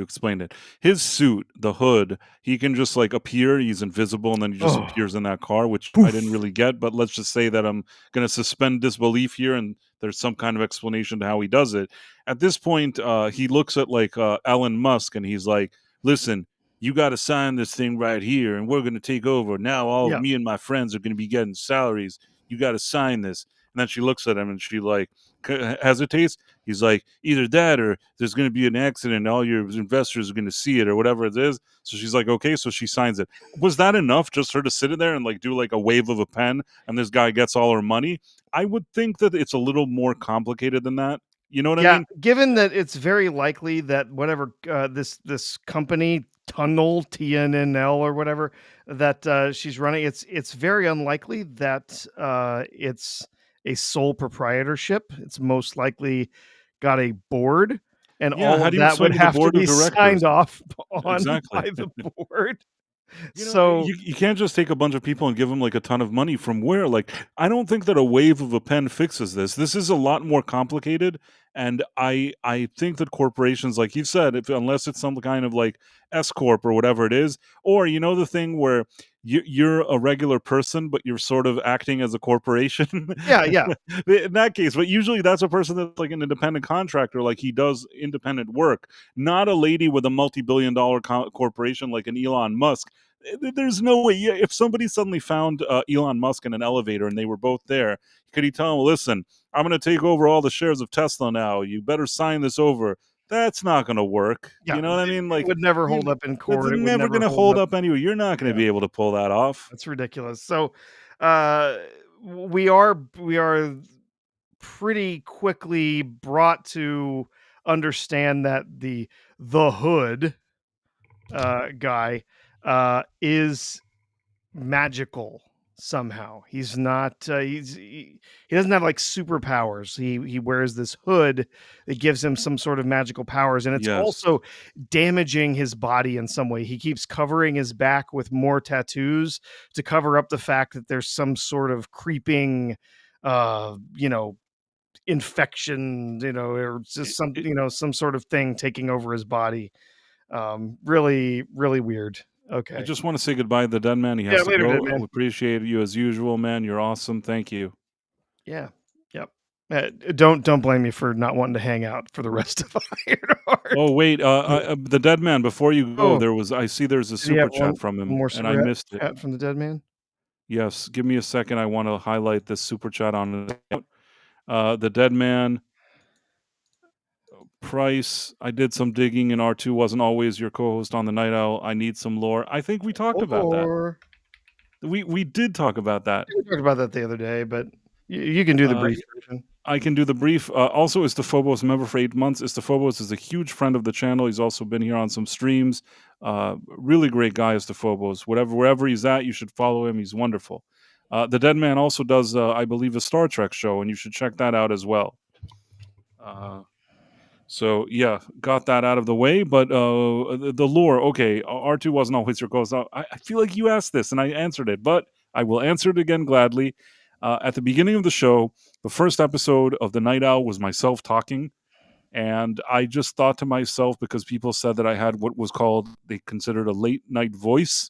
explained it. His suit, the hood, he can just like appear. He's invisible, and then he just Oh, appears in that car, which I didn't poof. really get. But let's just say that I'm gonna suspend disbelief here, and there's some kind of explanation to how he does it. At this point, he looks at like Elon Musk, and he's like, "Listen, you got to sign this thing right here, and we're gonna take over. Now, all of Yeah, me and my friends are gonna be getting salaries. You got to sign this." And then she looks at him and she like hesitates. He's like, either that or there's going to be an accident and all your investors are going to see it or whatever it is. So she's like, okay. So she signs it. Was that enough just her to sit in there and like do like a wave of a pen and this guy gets all her money? I would think that it's a little more complicated than that. You know what I yeah. mean? Given that it's very likely that whatever this company Tunnel TNNL or whatever that she's running, it's very unlikely that it's a sole proprietorship. It's most likely got a board, and Yeah. all How of do you that would explain to the have to board of be directors? signed off on Exactly. by the board. You know, So you can't just take a bunch of people and give them like a ton of money from where? Like, I don't think that a wave of a pen fixes this. This is a lot more complicated, and I think that corporations, like you said, if unless it's some kind of like S corp or whatever it is, or the thing where you're a regular person but you're sort of acting as a corporation. yeah, yeah, In that case, but usually that's a person that's like an independent contractor, like he does independent work, not a lady with a multi-billion-dollar corporation like an Elon Musk. There's no way. Yeah, if somebody suddenly found Elon Musk in an elevator and they were both there, could he tell him, "Listen, I'm going to take over all the shares of Tesla now. You better sign this over"? That's not going to work. yeah. You know what I mean? It Like, would never hold you, up in that's court. It would never going never to hold hold up. up anyway. You're not going to Yeah. be able to pull that off. That's ridiculous. So, uh, we are pretty quickly brought to understand that the hood guy is magical somehow. He's not. He doesn't have like superpowers. He wears this hood that gives him some sort of magical powers, and it's Yes. also damaging his body in some way. He keeps covering his back with more tattoos to cover up the fact that there's some sort of creeping, uh, you know, infection, or just It, some, it, some sort of thing taking over his body. Really, really weird. I Okay. just want to say goodbye to the dead man. He Yeah, has to later, dead go. I man. appreciate you as usual, man. You're awesome. Thank you. Yeah. Yep. Don't blame me for not wanting to hang out for the rest of Oh Ironheart. wait, the dead man. Before you go, Oh, I see there's a did he have super chat from one him, more and I super missed it. chat from the dead man? Yes, give me a second. I want to highlight this super chat on it. The dead man Price. I did some digging, and R2 wasn't always your co-host on the Night Owl. I need some lore. I think we talked about that. Or We did talk about that. we talked about that the other day, but you can do the Uh, brief version. I can do the brief. Also, Istophobos member for 8 months. Istophobos is a huge friend of the channel. He's also been here on some streams. Really great guy, Istophobos. Wherever he's at, you should follow him. He's wonderful. The Dead Man also does, I believe, a Star Trek show, and you should check that out as well. So yeah, got that out of the way. But the lore, okay, R2 wasn't always your ghost. I feel like you asked this and I answered it, but I will answer it again gladly. At the beginning of the show, the first episode of The Night Owl was myself talking. And I just thought to myself, because people said that I had what was called, they considered a late night voice,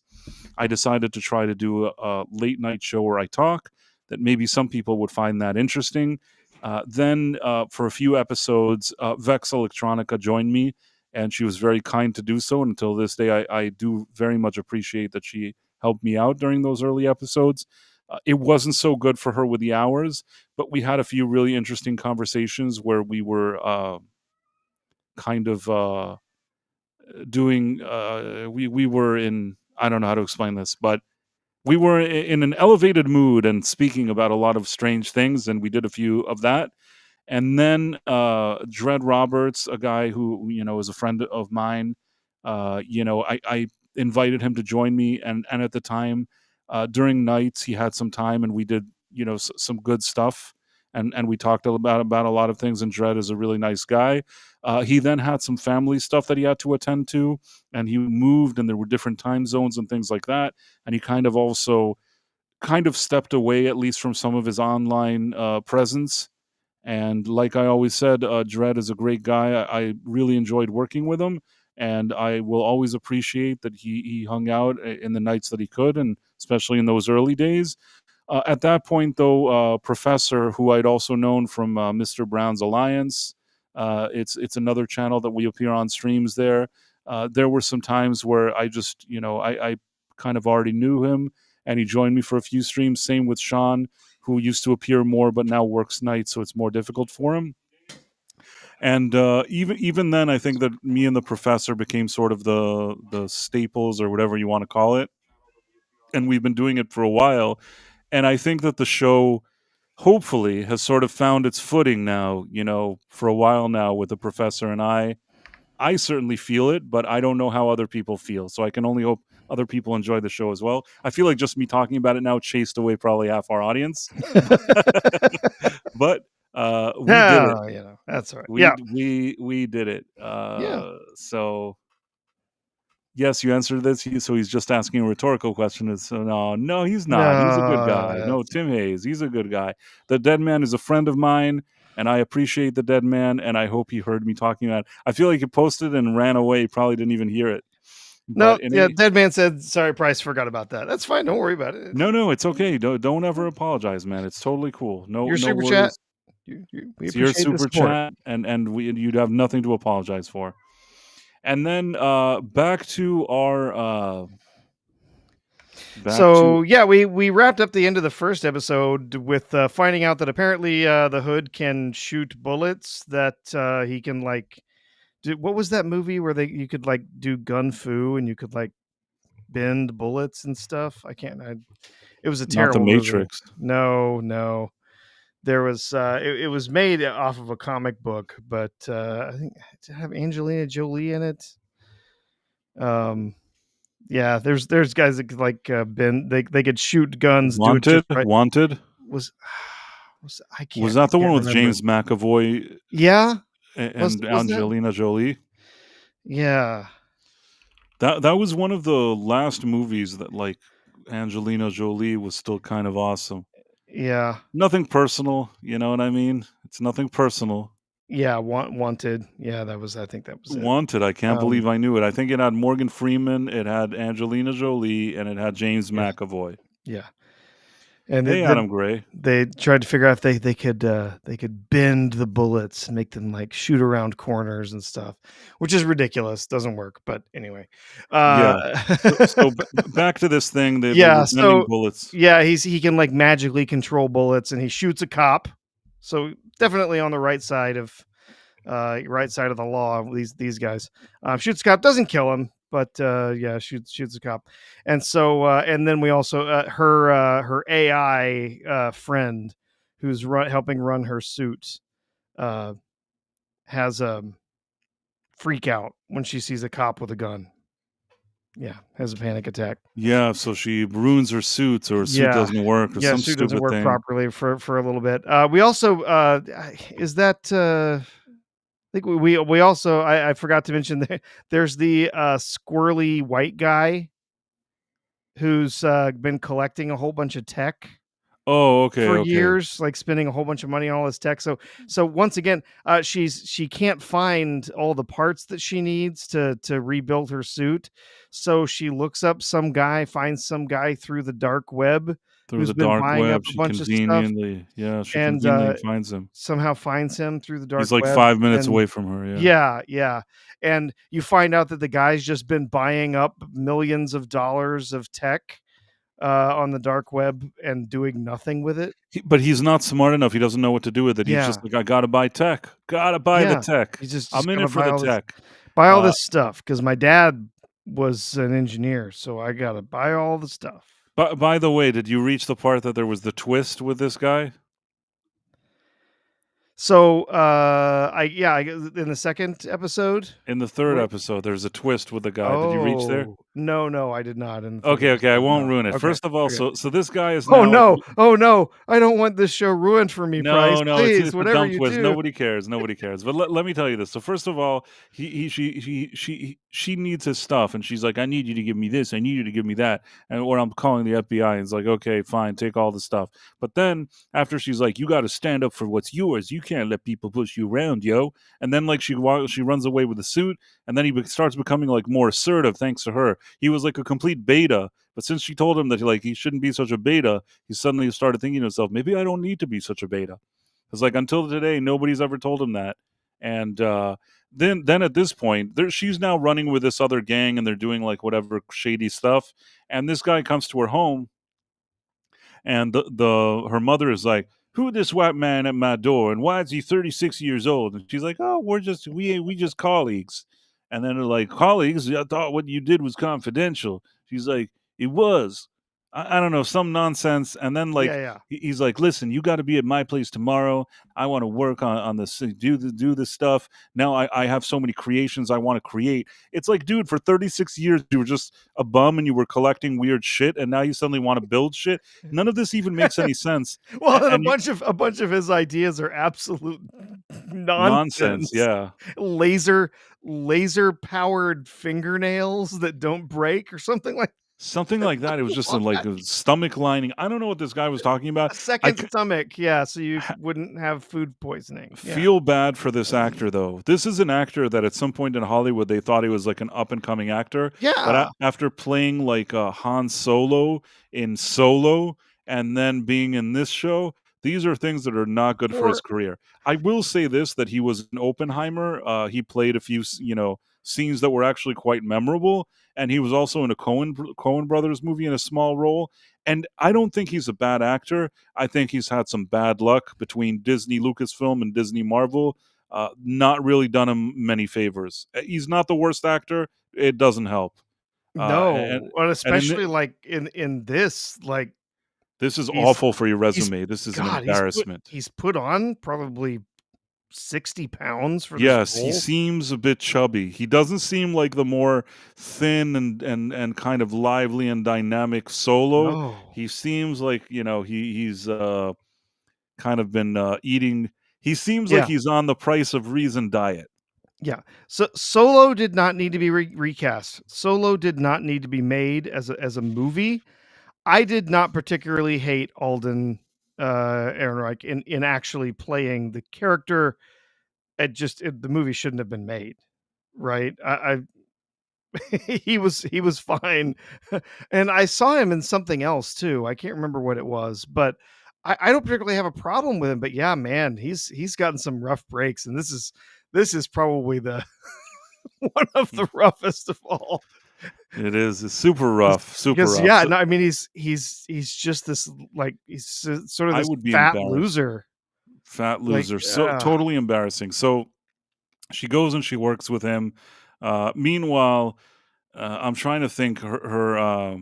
I decided to try to do a late night show where I talk, that maybe some people would find that interesting. Then, for a few episodes, Vex Electronica joined me, and she was very kind to do so. And until this day, I do very much appreciate that she helped me out during those early episodes. It wasn't so good for her with the hours, but we had a few really interesting conversations where we were kind of doing. We were in. I don't know how to explain this, but we were in an elevated mood and speaking about a lot of strange things, and we did a few of that. And then Dred Roberts, a guy who is a friend of mine, I invited him to join me, and at the time, during nights, he had some time, and we did some good stuff, and we talked about a lot of things. And Dred is a really nice guy. He then had some family stuff that he had to attend to, and he moved, and there were different time zones and things like that. And he kind of also stepped away, at least from some of his online presence. And like I always said, Dred is a great guy. I really enjoyed working with him, and I will always appreciate that he hung out in the nights that he could, and especially in those early days. At that point, though, Professor, who I'd also known from Mr. Brown's Alliance, it's another channel that we appear on streams there. There were some times where I just, I kind of already knew him, and he joined me for a few streams. Same with Sean, who used to appear more but now works nights, so it's more difficult for him. And even then, I think that me and the Professor became sort of the staples, or whatever you want to call it. And we've been doing it for a while. And I think that the show hopefully has sort of found its footing now, for a while now with the Professor and I. I certainly feel it, but I don't know how other people feel. So I can only hope other people enjoy the show as well. I feel like just me talking about it now chased away probably half our audience. But we did it. That's all right. We did it. So yes, you answered this. So he's just asking a rhetorical question. So no, he's not. He's a good guy. No, Tim Hayes, he's a good guy. The Dead Man is a friend of mine, and I appreciate the Dead Man, and I hope he heard me talking about it. I feel like he posted and ran away. He probably didn't even hear it. No, Dead Man said, "Sorry, Price, forgot about that." That's fine. Don't worry about it. No, it's okay. Don't ever apologize, man. It's totally cool. Your super worries. chat. It's your super chat, and you'd have nothing to apologize for. And then back to our. We wrapped up the end of the first episode with finding out that apparently the Hood can shoot bullets. That he can what was that movie where you could do gun fu and you could bend bullets and stuff? It was a terrible Not the Matrix. Movie. No. There was it was made off of a comic book, but I think to have Angelina Jolie in it. Yeah, there's guys that could bend. They could shoot guns. Wanted. Do it just right. Wanted was that the one with James McAvoy? Yeah, and Angelina Jolie. Yeah, that was one of the last movies that Angelina Jolie was still kind of awesome. Yeah, nothing personal. You know what I mean? It's nothing personal. Yeah, Wanted. Yeah, I think that was it. Wanted. I can't believe I knew it. I think it had Morgan Freeman, it had Angelina Jolie, and it had James McAvoy. Yeah. And Adam Gray. They tried to figure out if they could bend the bullets and make them shoot around corners and stuff, which is ridiculous. Doesn't work. But anyway, So back to this thing. They were bending bullets. Yeah, he can magically control bullets, and he shoots a cop. So definitely on the right side of the law. These guys shoots a cop, doesn't kill him. But shoots a cop, and so and then we also her AI friend, who's helping run her suit, has a freak out when she sees a cop with a gun. Yeah, has a panic attack. Yeah, so she ruins her suit, or her suit Yeah. doesn't work, or Yeah, some suit doesn't stupid work thing. properly for a little bit. We also, is that, I think we also I forgot to mention there's the, squirrely white guy who's, been collecting a whole bunch of tech Oh, okay, for okay. years, like spending a whole bunch of money on all this tech. So once again, she can't find all the parts that she needs to rebuild her suit. So she looks up some guy, finds some guy through the dark web Through who's the been dark buying up web, a bunch of stuff she and conveniently finds him. somehow finds him through the dark He's like web. 5 minutes And away from her, yeah. yeah, yeah. And you find out that the guy's just been buying up millions of dollars of tech on the dark web and doing nothing with it. But he's not smart enough, he doesn't know what to do with it, he's Yeah. just like, "I gotta buy tech, gotta buy the Yeah. tech. You just I'm in gotta it for the tech." buy all Uh, this stuff because my dad was an engineer, so I gotta buy all the stuff. by the way, did you reach the part that there was the twist with this guy? So, I in the second episode. In the 3rd Wait. episode, there's a twist with the guy, did you reach there? Oh, no, I did not in the third Okay, okay, I episode, won't no. ruin it. Okay, First of all, okay. so this guy is Oh, now no, oh, no, I don't want this show ruined for me, Price. No, no, Please, it's a whatever dumb you twist. do. Nobody cares. Nobody cares. But let me tell you this. So first of all, she needs his stuff, and she's like, "I need you to give me this. I need you to give me that." And or I'm calling the FBI, and it's like, "Okay, fine, take all the stuff." But then after she's like, "You got to stand up for what's yours. You can't let people push you around, yo." And then like she runs away with the suit, and then he starts becoming like more assertive thanks to her. He was like a complete beta, but since she told him that he shouldn't be such a beta, he suddenly started thinking to himself, maybe I don't need to be such a beta. Because like until today, nobody's ever told him that. And then at this point, she's now running with this other gang, and they're doing like whatever shady stuff. And this guy comes to her home, and the her mother is like, "Who this white man at my door, and why is he 36 years old?" And she's like, "Oh, we just colleagues." And then they're like, "Colleagues? I thought what you did was confidential." She's like, "It was." I don't know, some nonsense. And then Yeah, like yeah. he's like, "Listen, you got to be at my place tomorrow. I want to work on this, do this stuff. Now I have so many creations I want to create." It's like, dude, for 36 years you were just a bum and you were collecting weird shit, and now you suddenly want to build shit. None of this even makes any sense. Well, and And you a bunch of his ideas are absolute nonsense, nonsense. yeah. Laser laser powered fingernails that don't break or something like Something like that. It was just what? like a stomach lining. I don't know what this guy was talking about. A I second c- stomach, yeah, so you ha- wouldn't have food poisoning. Yeah. feel bad for this actor though. This is an actor that at some point in Hollywood they thought he was like an up and coming actor, but Yeah. after playing like Han Solo in Solo and then being in this show, these are things that are not good for his Or career. I will say this, that he was in Oppenheimer. He played a few scenes that were actually quite memorable, and he was also in a Coen Brothers movie in a small role. And I don't think he's a bad actor. I think he's had some bad luck between Disney Lucasfilm and Disney Marvel. Not really done him many favors. He's not the worst actor. It doesn't help. And no, and and in especially like in this, like this is he's awful for your he's resume. This is an God, embarrassment. he's put on probably 60 pounds for this Yes, he role. seems a bit chubby. He doesn't seem like the more thin and kind of lively and dynamic Solo. No. He seems like he's kind of been eating. He seems like Yeah. he's on the Price of Reason diet. Yeah. So Solo did not need to be recast. Solo did not need to be made as a movie. I did not particularly hate Alden Ehrenreich in actually playing the character. The movie shouldn't have been made, right? He was fine, and I saw him in something else too. I can't remember what it was, but I don't particularly have a problem with him. But yeah, man, he's gotten some rough breaks, and this is probably the one of the roughest of all. It is. It's super rough. Super Because rough. yeah, So no, I mean he's just this like sort of I this would be fat embarrassed. loser. Fat Like, loser. So totally embarrassing. So she goes and she works with him. Meanwhile, I'm trying to think her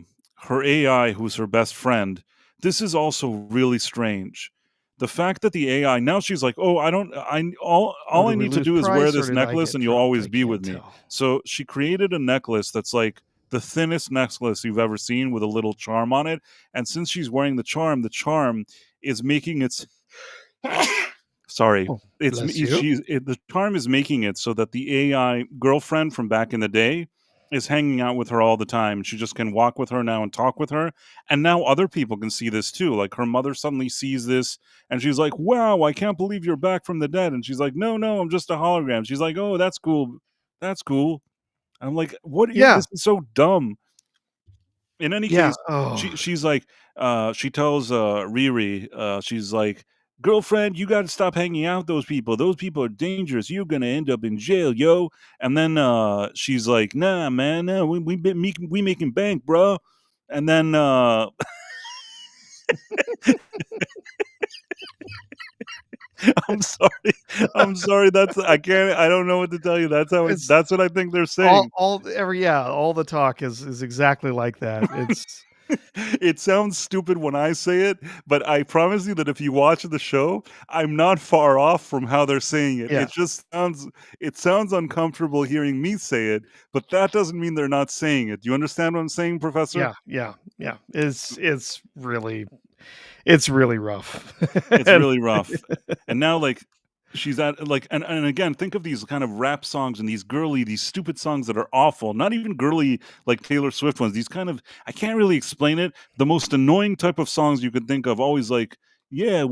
AI, who's her best friend. This is also really strange. The fact that the AI now she's like, oh, I don't, I oh, all I did we need to lose do is wear Price or this did I necklace, get and you'll dropped? always I be can't with me. tell. So she created a necklace that's like the thinnest necklace you've ever seen with a little charm on it. And since she's wearing the charm is making its sorry, Oh, bless you. the charm is making it so that the AI girlfriend from back in the day is hanging out with her all the time. She just can walk with her now and talk with her. And now other people can see this too. Like her mother suddenly sees this and she's like, "Wow, I can't believe you're back from the dead." And she's like, "No, I'm just a hologram." She's like, "Oh, that's cool. That's cool." I'm like, "What? Yeah. This is so dumb." In any Yeah. case, Oh, she's like, she tells Riri, she's like, "Girlfriend, you got to stop hanging out with those people. Those people are dangerous. You're gonna end up in jail, yo." And then she's like, "Nah, man, nah, we making bank, bro." And then I'm sorry. That's I can't. I don't know what to tell you. That's how it's that's what I think they're saying. all the talk is exactly like that. It's It sounds stupid when I say it, but I promise you that if you watch the show, I'm not far off from how they're saying it. yeah, It sounds uncomfortable hearing me say it, but that doesn't mean they're not saying it. Do you understand what I'm saying, Professor? yeah. It's really rough. It's And really rough. And now like she's at like and again, think of these kind of rap songs and these stupid songs that are awful. Not even girly like Taylor Swift ones. These kind of I can't really explain it. The most annoying type of songs you could think of. Always like, yeah,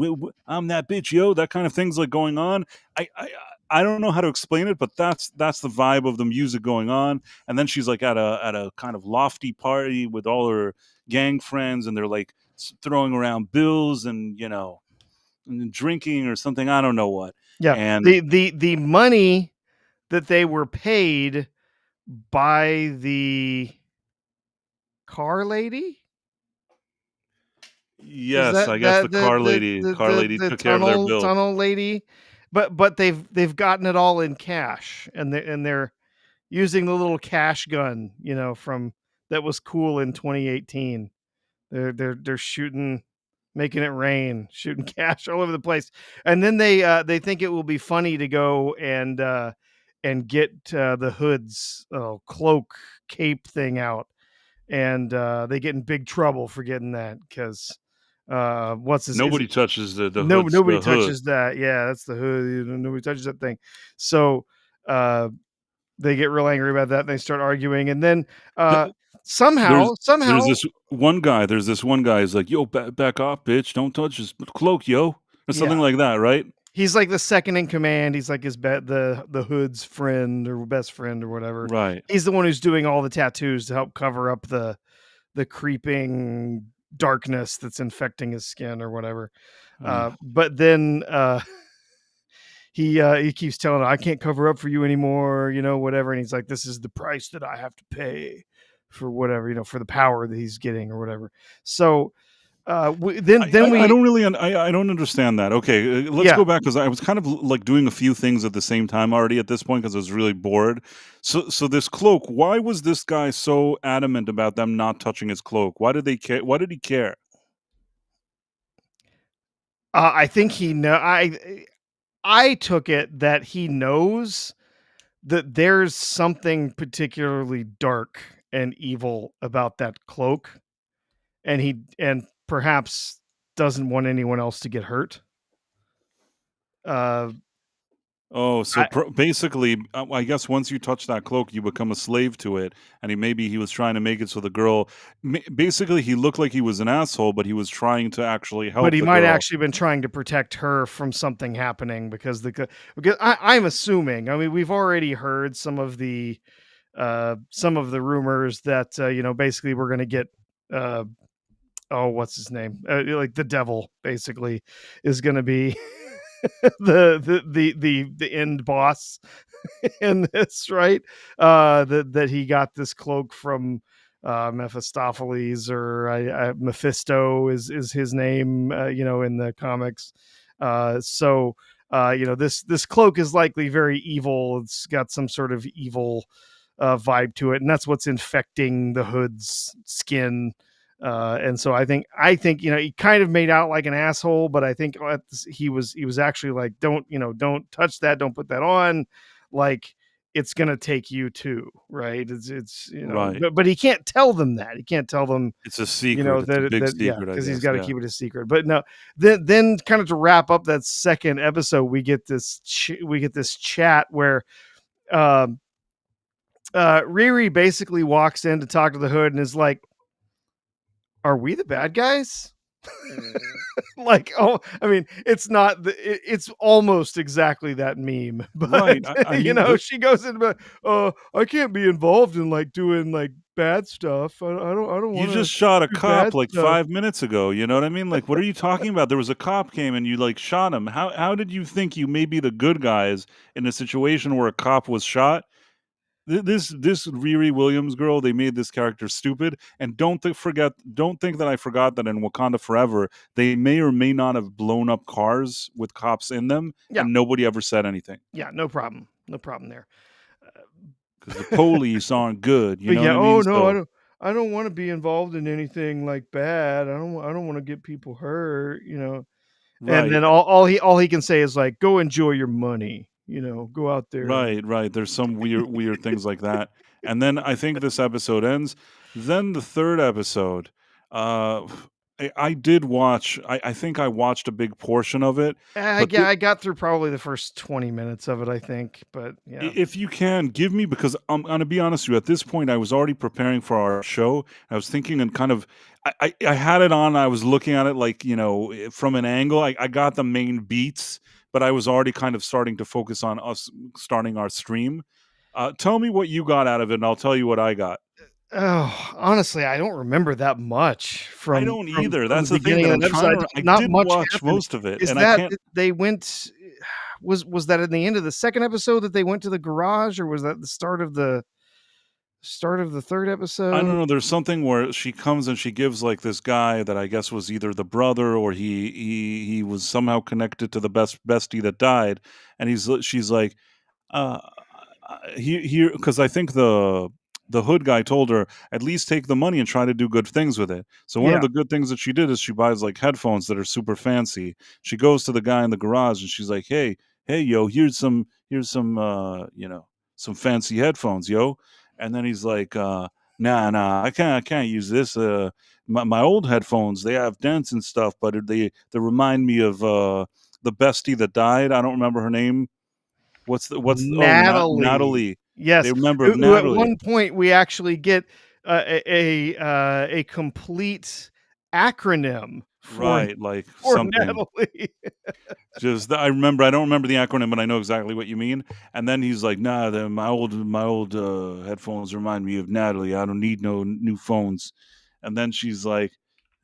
I'm that bitch, yo. That kind of things like going on. I I I don't know how to explain it, but that's the vibe of the music going on. And then she's like at a kind of lofty party with all her gang friends, and they're like throwing around bills and and drinking or something. I don't know what. yeah, And the money that they were paid by the car lady? Is yes, that I guess the car lady the took care of their bill. tunnel lady? But they've gotten it all in cash, and they're using the little cash gun, from that was cool in 2018. They're shooting, making it rain, shooting cash all over the place, and then they think it will be funny to go and get the Hood's cloak cape thing out, and they get in big trouble for getting that because what's his is Nobody touches nobody the hood. touches that. Yeah, that's the Hood. Nobody touches that thing. So uh, they get real angry about that and they start arguing, and then Th- somehow there's somehow this one guy. There's this one guy. He's like, "Yo, back off, bitch! Don't touch his cloak, yo," or yeah, something like that, right? he's like the second in command. He's like the Hood's friend or best friend or whatever. Right. He's the one who's doing all the tattoos to help cover up the creeping darkness that's infecting his skin or whatever. Uh, But then he keeps telling her, "I can't cover up for you anymore," whatever. And he's like, "This is the price that I have to pay for whatever, for the power that he's getting or whatever." So then I we don't really I don't understand that. Okay, let's yeah. go back because I was kind of like doing a few things at the same time already at this point because I was really bored. So this cloak, why was this guy so adamant about them not touching his cloak? Why did they care? Why did he care? I think I took it that he knows that there's something particularly dark and evil about that cloak, and perhaps doesn't want anyone else to get hurt. Uh, Oh, so I, basically, I guess once you touch that cloak, you become a slave to it. And maybe he was trying to make it so the girl, basically, he looked like he was an asshole, but he was trying to actually but help he the might girl. actually been trying to protect her from something happening because I'm assuming. I mean, we've already heard some of the rumors that basically we're going to get uh, oh, what's his name? Like the devil basically is going to be the end boss in this, right? That he got this cloak from Mephistopheles or Mephisto is his name, in the comics. This cloak is likely very evil. It's got some sort of evil vibe to it, and that's what's infecting the Hood's skin. And so I think he kind of made out like an asshole, but I think he was actually like, don't touch that, don't put that on, like it's gonna take you too, right? It's Right. but he can't tell them that. He can't tell them, It's a secret. It's a that big yeah, secret, I because he's guess. got to Yeah. keep it a secret. But no, then kind of to wrap up that second episode, we get this chat where um Riri basically walks in to talk to the Hood and is like, "Are we the bad guys?" Like, oh, I mean, it's almost exactly that meme, but Right. I mean, she goes into, I can't be involved in like doing like bad stuff. I don't you want to just shot a do bad cop like stuff. 5 minutes ago. You know what I mean? Like, what are you talking about? There was a cop came and you like shot him. How did you think you may be the good guys in a situation where a cop was shot? This Riri Williams girl, they made this character stupid, and don't think that I forgot that in Wakanda Forever, they may or may not have blown up cars with cops in them, Yeah, and nobody ever said anything yeah, no problem there. because the police aren't good. You But know what yeah, I oh mean? no, So I don't want to be involved in anything like bad. I don't want to get people hurt. And right. then all he can say is like, "Go enjoy your money." Go out there and Right, right. There's some weird things like that. And then I think this episode ends. Then the third episode, uh, I did watch. I think I watched a big portion of it, but yeah, I got through probably the first 20 minutes of it, I think. But yeah, if you can give me, because I'm gonna be honest with you, at this point I was already preparing for our show. I was thinking and kind of, I had it on. I was looking at it like from an angle. I got the main beats, but I was already kind of starting to focus on us starting our stream. Tell me what you got out of it, and I'll tell you what I got. oh, honestly, I don't remember that much I from don't either. the That's the thing beginning that of I'm that episode. trying to. I Not did much watch happened. most of it, Is and I that can't. they went? Was that in the end of the second episode that they went to the garage, or was that the start of the third I episode? don't know. There's something where she comes and she gives like this guy that I guess was either the brother or he was somehow connected to the bestie that died, and she's like, uh, here because I think the hood guy told her at least take the money and try to do good things with it. So one of Yeah, the good things that she did is she buys like headphones that are super fancy. She goes to the guy in the garage and she's like, hey, yo, here's some some fancy headphones, yo. And then he's like, nah, I can't use this. My old headphones, they have dents and stuff, but they remind me of the bestie that died. I don't remember her name. Natalie. Natalie. They Yes, remember of who at Natalie. one point we actually get a complete acronym for Right, like for something. Natalie. I remember. I don't remember the acronym, but I know exactly what you mean. And then he's like, "Nah, my old headphones remind me of Natalie. I don't need no new phones." And then she's like,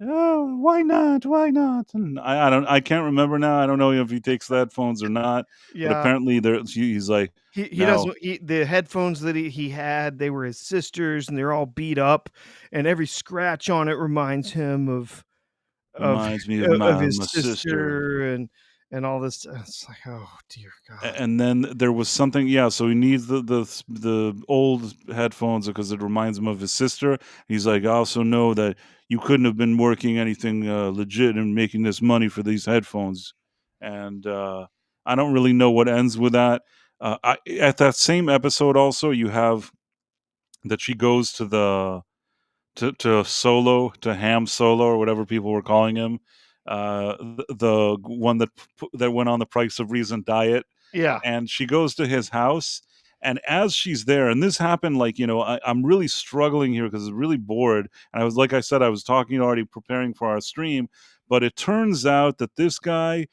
"Oh, why not? Why not?" And I can't remember now. I don't know if he takes the headphones or not. But Yeah, apparently, he's like, he "No, doesn't. The headphones that he had, they were his sister's, and they're all beat up, and every scratch on it reminds him of reminds me of of my his my sister." sister and all this. It's like, oh dear God. And then there was something, yeah, so he needs the old headphones because it reminds him of his sister. He's like, "I also know that you couldn't have been working anything legit and making this money for these headphones." And I don't really know what ends with that. At that same episode also, you have that she goes to Solo, to Ham Solo, or whatever people were calling him, the one that went on the Price of Reason diet, Yeah, and she goes to his house. And as she's there, and this happened, like, I'm really struggling here because I'm really bored. And like I said, I was talking already, preparing for our stream, but it turns out that this guy,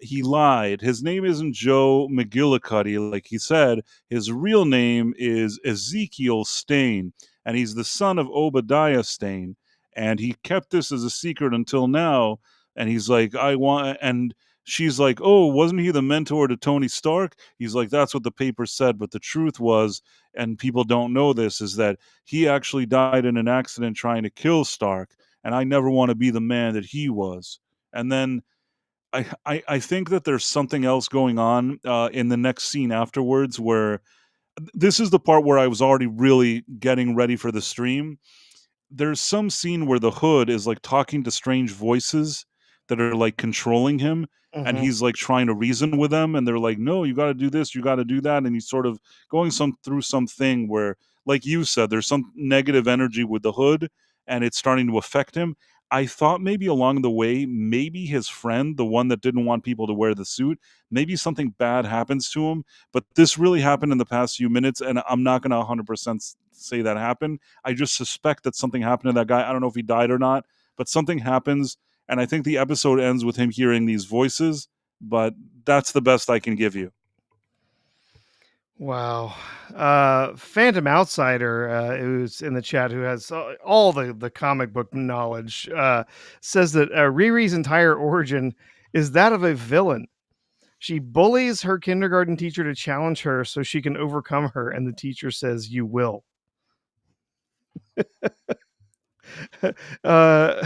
he lied. His name isn't Joe McGillicuddy, like he said. His real name is Ezekiel Stain, and he's the son of Obadiah Stain. And he kept this as a secret until now. And he's like, and she's like, "Oh, wasn't he the mentor to Tony Stark?" He's like, "That's what the paper said, but the truth was, and people don't know this, is that he actually died in an accident trying to kill Stark, and I never want to be the man that he was." And then I think that there's something else going on in the next scene afterwards, where this is the part where I was already really getting ready for the stream. There's some scene where the Hood is like talking to strange voices that are like controlling him, and Mhm. he's like trying to reason with them, and they're like, no, you got to do this, you got to do that, and he's sort of going through something where, like you said, there's some negative energy with the hood, and it's starting to affect him. I thought maybe along the way, maybe his friend, the one that didn't want people to wear the suit, maybe something bad happens to him. But this really happened in the past few minutes, and I'm not going to 100% say that happened. I just suspect that something happened to that guy. I don't know if he died or not, but something happens, and I think the episode ends with him hearing these voices. But that's the best I can give you. Wow. Phantom Outsider, who's in the chat, who has all the comic book knowledge, says that Riri's entire origin is that of a villain. She bullies her kindergarten teacher to challenge her so she can overcome her, and the teacher says, "You will." uh,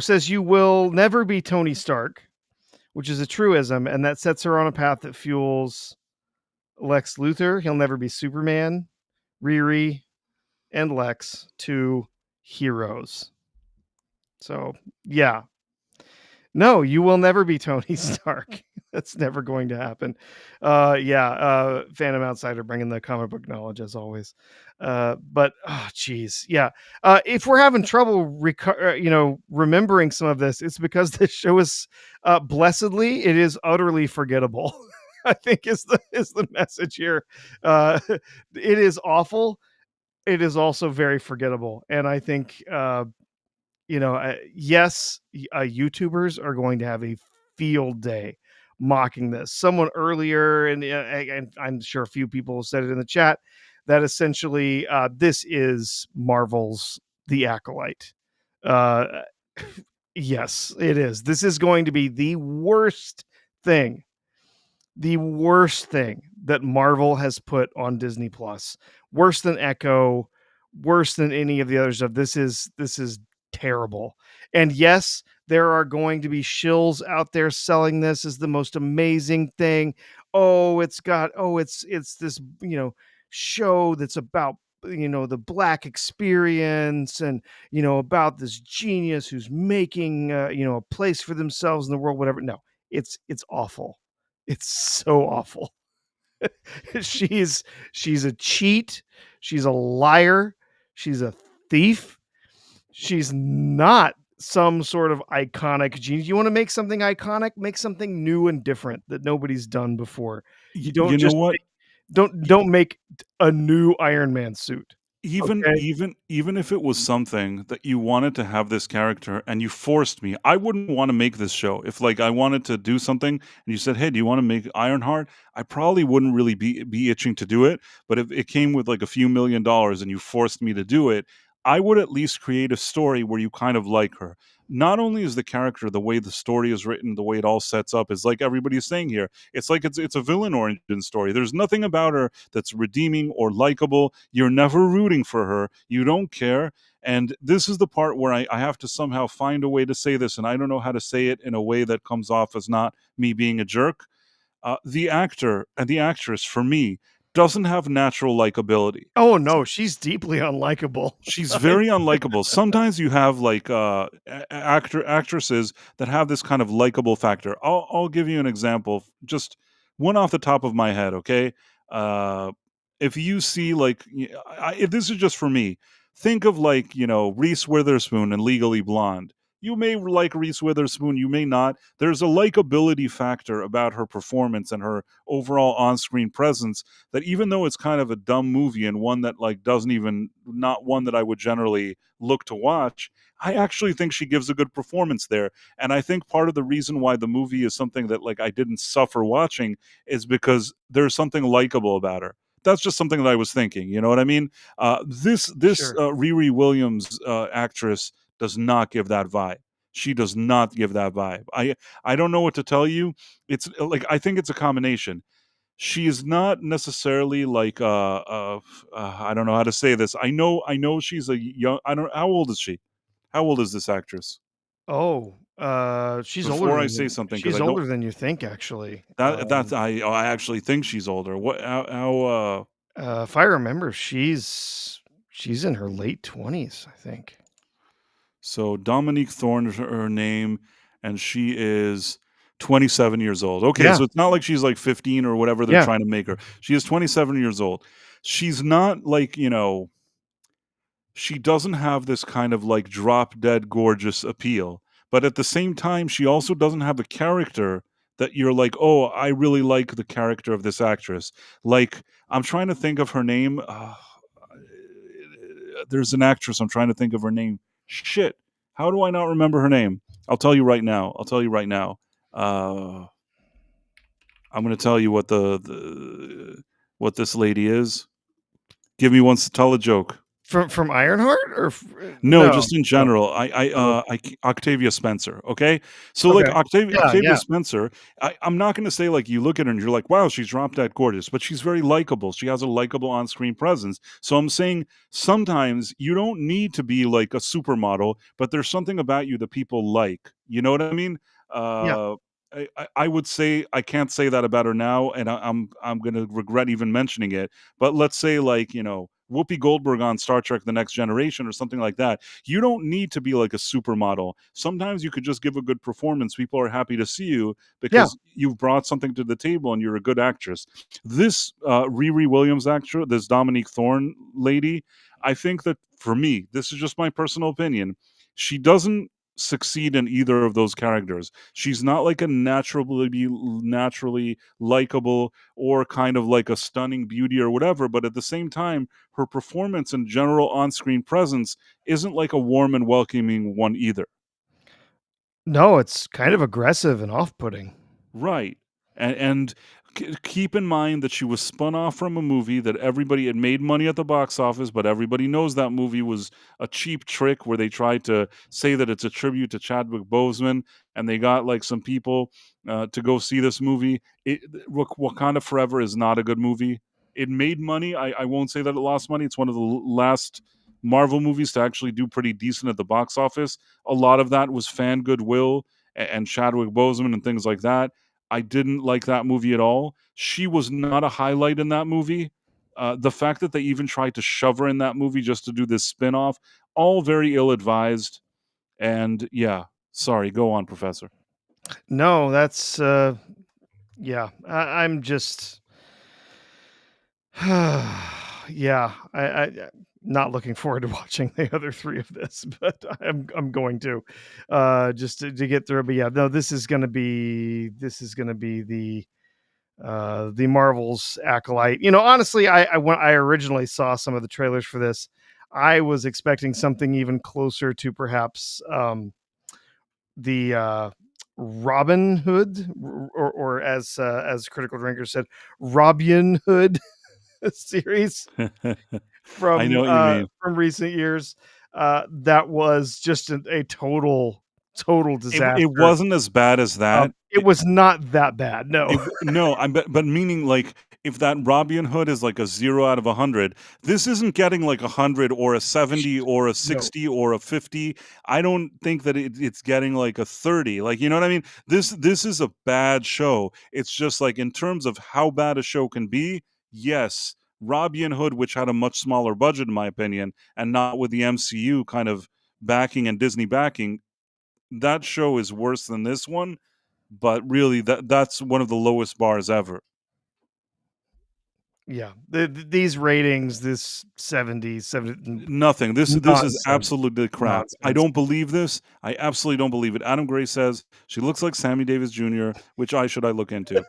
says you will never be Tony Stark, which is a truism, and that sets her on a path that fuels Lex Luthor. He'll never be Superman. Riri and Lex, two heroes. So yeah, no, you will never be Tony Stark. That's never going to happen. Phantom Outsider bringing the comic book knowledge as always. But oh, geez, yeah. If we're having trouble, remembering some of this, it's because this show is, blessedly, it is utterly forgettable. I think is the message here. It is awful. It is also very forgettable, and I think yes, YouTubers are going to have a field day mocking this. Someone earlier, and I'm sure a few people said it in the chat, that essentially this is Marvel's The Acolyte. Uh, yes, it is. This is going to be thing, the worst thing that Marvel has put on Disney Plus. Worse than Echo, worse than any of the other stuff. This is terrible. And yes, there are going to be shills out there selling this as the most amazing thing. It's this, show that's about the black experience, and about this genius who's making a place for themselves in the world, whatever. No, it's awful. It's so awful. she's a cheat. She's a liar. She's a thief. She's not some sort of iconic genius. You want to make something iconic? Make something new and different that nobody's done before. You don't You know just what? don't make a new Iron Man suit. Even Okay? even even if it was something that you wanted to have this character and you forced me, I wouldn't want to make this show. If like I wanted to do something and you said, "Hey, do you want to make Ironheart?" I probably wouldn't really be itching to do it. But if it came with like a few $1 million and you forced me to do it, I would at least create a story where you kind of like her. Not only is the character, the way the story is written, the way it all sets up is like everybody's saying here. It's like it's a villain origin story. There's nothing about her that's redeeming or likable. You're never rooting for her. You don't care. And this is the part where I have to somehow find a way to say this, and I don't know how to say it in a way that comes off as not me being a jerk. The actor and the actress, for me, doesn't have natural likability. Oh no, she's deeply unlikable. She's very unlikable. Sometimes you have like actresses that have this kind of likable factor. I'll give you an example, just one off the top of my head. Okay, uh, if you see like if this is just for me, think of like Reese Witherspoon and Legally Blonde. You may like Reese Witherspoon, you may not. There's a likability factor about her performance and her overall on-screen presence that even though it's kind of a dumb movie and one that like doesn't even not one that I would generally look to watch, I actually think she gives a good performance there. And I think part of the reason why the movie is something that like I didn't suffer watching is because there's something likable about her. That's just something that I was thinking. You know what I mean? This Sure. Riri Williams actress does not give that vibe. She does not give that vibe. I don't know what to tell you. It's like I think it's a combination. She is not necessarily like I don't know how to say this. I know she's a young. I don't. How old is she? How old is this actress? Oh, she's Before I say something, because she's I don't. older than you think, actually. That's I actually think she's older. What? How If I remember, she's in her late 20s, I think. So Dominique Thorne is her name, and she is 27 years old. Okay, Yeah, so it's not like she's like 15 or whatever they're yeah, trying to make her. She is 27 years old. She's not like, she doesn't have this kind of like drop dead gorgeous appeal, but at the same time, she also doesn't have a character that you're like, oh, I really like the character of this actress. Like, I'm trying to think of her name. There's an actress. I'm trying to think of her name. Shit. How do I not remember her name? I'll tell you right now. I'll tell you right now. Uh, I'm going to tell you what what this lady is. Give me one. Tell a joke. from Ironheart or No, no, just in no. general. Oh, Octavia Spencer. Okay, so like okay. Yeah, Octavia yeah, Spencer. I'm not going to say like you look at her and you're like, wow, she's drop dead gorgeous, but she's very likable. She has a likable on-screen presence. So I'm saying sometimes you don't need to be like a supermodel, but there's something about you that people like. You know what I mean? yeah. Uh, I would say I can't say that about her now, and I'm going to regret even mentioning it. But let's say like Whoopi Goldberg on Star Trek: The Next Generation or something like that. You don't need to be like a supermodel. Sometimes you could just give a good performance. People are happy to see you Yeah. because you've brought something to the table and you're a good actress. This Riri Williams actor, this Dominique Thorne lady, I think that for me, this is just my personal opinion. She doesn't succeed in either of those characters. She's not like a naturally likable or kind of like a stunning beauty or whatever, but at the same time, her performance and general on-screen presence isn't like a warm and welcoming one either. No, it's kind of aggressive and off-putting. Right. And keep in mind that she was spun off from a movie that everybody had made money at the box office, but everybody knows that movie was a cheap trick where they tried to say that it's a tribute to Chadwick Boseman, and they got like some people to go see this movie. Wakanda Forever is not a good movie. It made money. I won't say that it lost money. It's one of the last Marvel movies to actually do pretty decent at the box office. A lot of that was fan goodwill and Chadwick Boseman and things like that. I didn't like that movie at all. She was not a highlight in that movie. The fact that they even tried to shove her in that movie just to do this spin-off, all very ill-advised. And yeah, sorry, go on, Professor. No, that's yeah. I'm just yeah. I'm not looking forward to watching the other three of this, but I'm going to just to get through. But yeah, no, this is gonna be the Marvel's Acolyte. Honestly, when I originally saw some of the trailers for this, I was expecting something even closer to perhaps the Robin Hood, or as Critical Drinker said, Robin Hood series I know what you mean. from recent years. That was just a total It disaster. wasn't as bad as that. It was not that bad. No. No, but meaning like if that Robin Hood is like a 0 out of 100, this isn't getting like 100 or a 70 or a No. 60 or a 50. I don't think that it's getting like a 30. Like, you know what I mean? This is a bad show. It's just like in terms of how bad a show can be, yes, Robin Hood, which had a much smaller budget in my opinion, and not with the MCU kind of backing and Disney backing, that show is worse than this one, but really that's one of the lowest bars ever. Yeah. These ratings, this 70 Nothing. This is nonsense. absolutely crap. I Nonsense. don't believe this. I absolutely don't believe it. Adam Gray says she looks like Sammy Davis Jr., which I look into.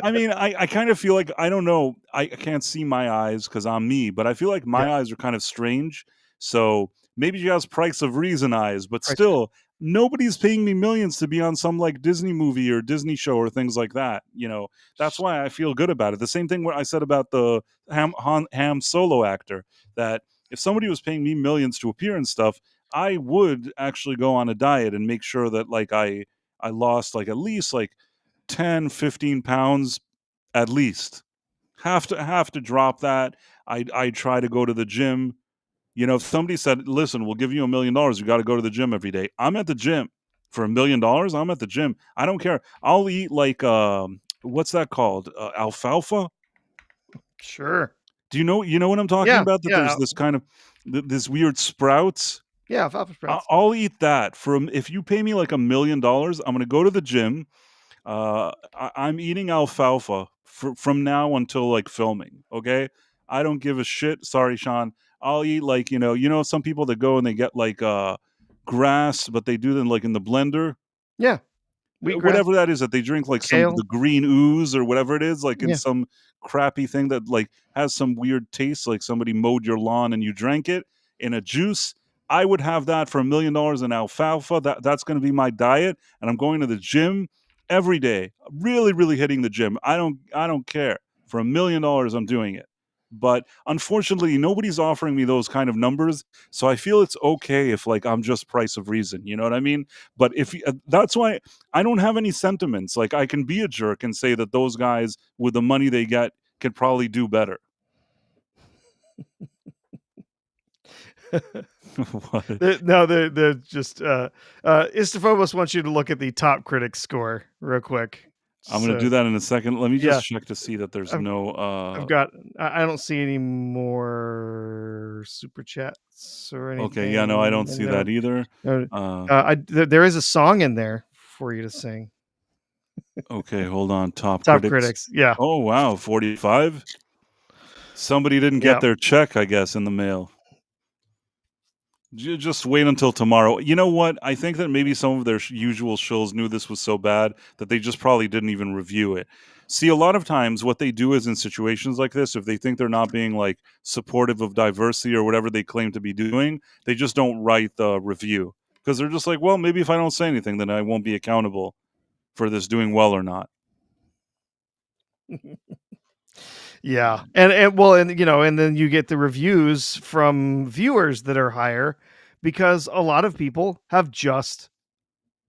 I mean, I kind of feel like I don't know. I can't see my eyes because I'm me, but I feel like Yeah. my eyes are kind of strange. So maybe she has Price of Reason eyes, but Price- still, nobody's paying me millions to be on some like Disney movie or Disney show or things like that. That's why I feel good about it. The same thing what I said about the Ham Solo actor. That if somebody was paying me millions to appear and stuff, I would actually go on a diet and make sure that like I lost like at least like 10, 15 pounds at least. Have to drop that. I try to go to the gym. If somebody said, "Listen, we'll give you $1 million, you got to go to the gym every day." I'm at the gym for $1 million. I'm at the gym. I don't care. I'll eat like what's that called? Alfalfa. Sure. Do you know what I'm talking Yeah. about? That there's Yeah. this kind of this weird sprouts. Yeah, alfalfa sprouts. I'll eat that if you pay me like $1 million, I'm gonna go to the gym. I'm eating alfalfa from now until like filming. Okay, I don't give a shit. Sorry, Sean. I'll eat like some people that go and they get like grass, but they do them like in the blender. Yeah, wheatgrass, Whatever that is that they drink, like some kale. the green ooze or whatever it is, like in Yeah. some crappy thing that like has some weird taste, like somebody mowed your lawn and you drank it in a juice. I would have that for $1 million in alfalfa. That's going to be my diet, and I'm going to the gym every day. Really, really hitting the gym. I don't care. For $1 million, I'm doing it. But unfortunately, nobody's offering me those kind of numbers, so I feel it's okay if like I'm just price of reason. You know what I mean? But that's why I don't have any sentiments. Like I can be a jerk and say that those guys with the money they get could probably do better. What? No, they're just Istophobos wants you to look at the top critic score real quick. I'm gonna So do that in a second. Let me yeah, just check to see that there's I've no. I've got I don't see any more super chats or Okay, yeah, no, I anything don't in see there. that either. No, Uh, there is a song in there for you to sing. okay, hold on. Top Top critics. critics, yeah, Oh wow, 45. Somebody didn't yeah. get their check, I guess, in the mail. Just wait until tomorrow. You know what? I think that maybe some of their usual shows knew this was so bad that they just probably didn't even review it. See, a lot of times what they do is in situations like this, if they think they're not being like supportive of diversity or whatever they claim to be doing, they just don't write the review because they're just like, well, maybe if I don't say anything, then I won't be accountable for this doing well or not. Yeah. And well, and and then you get the reviews from viewers that are higher because a lot of people have just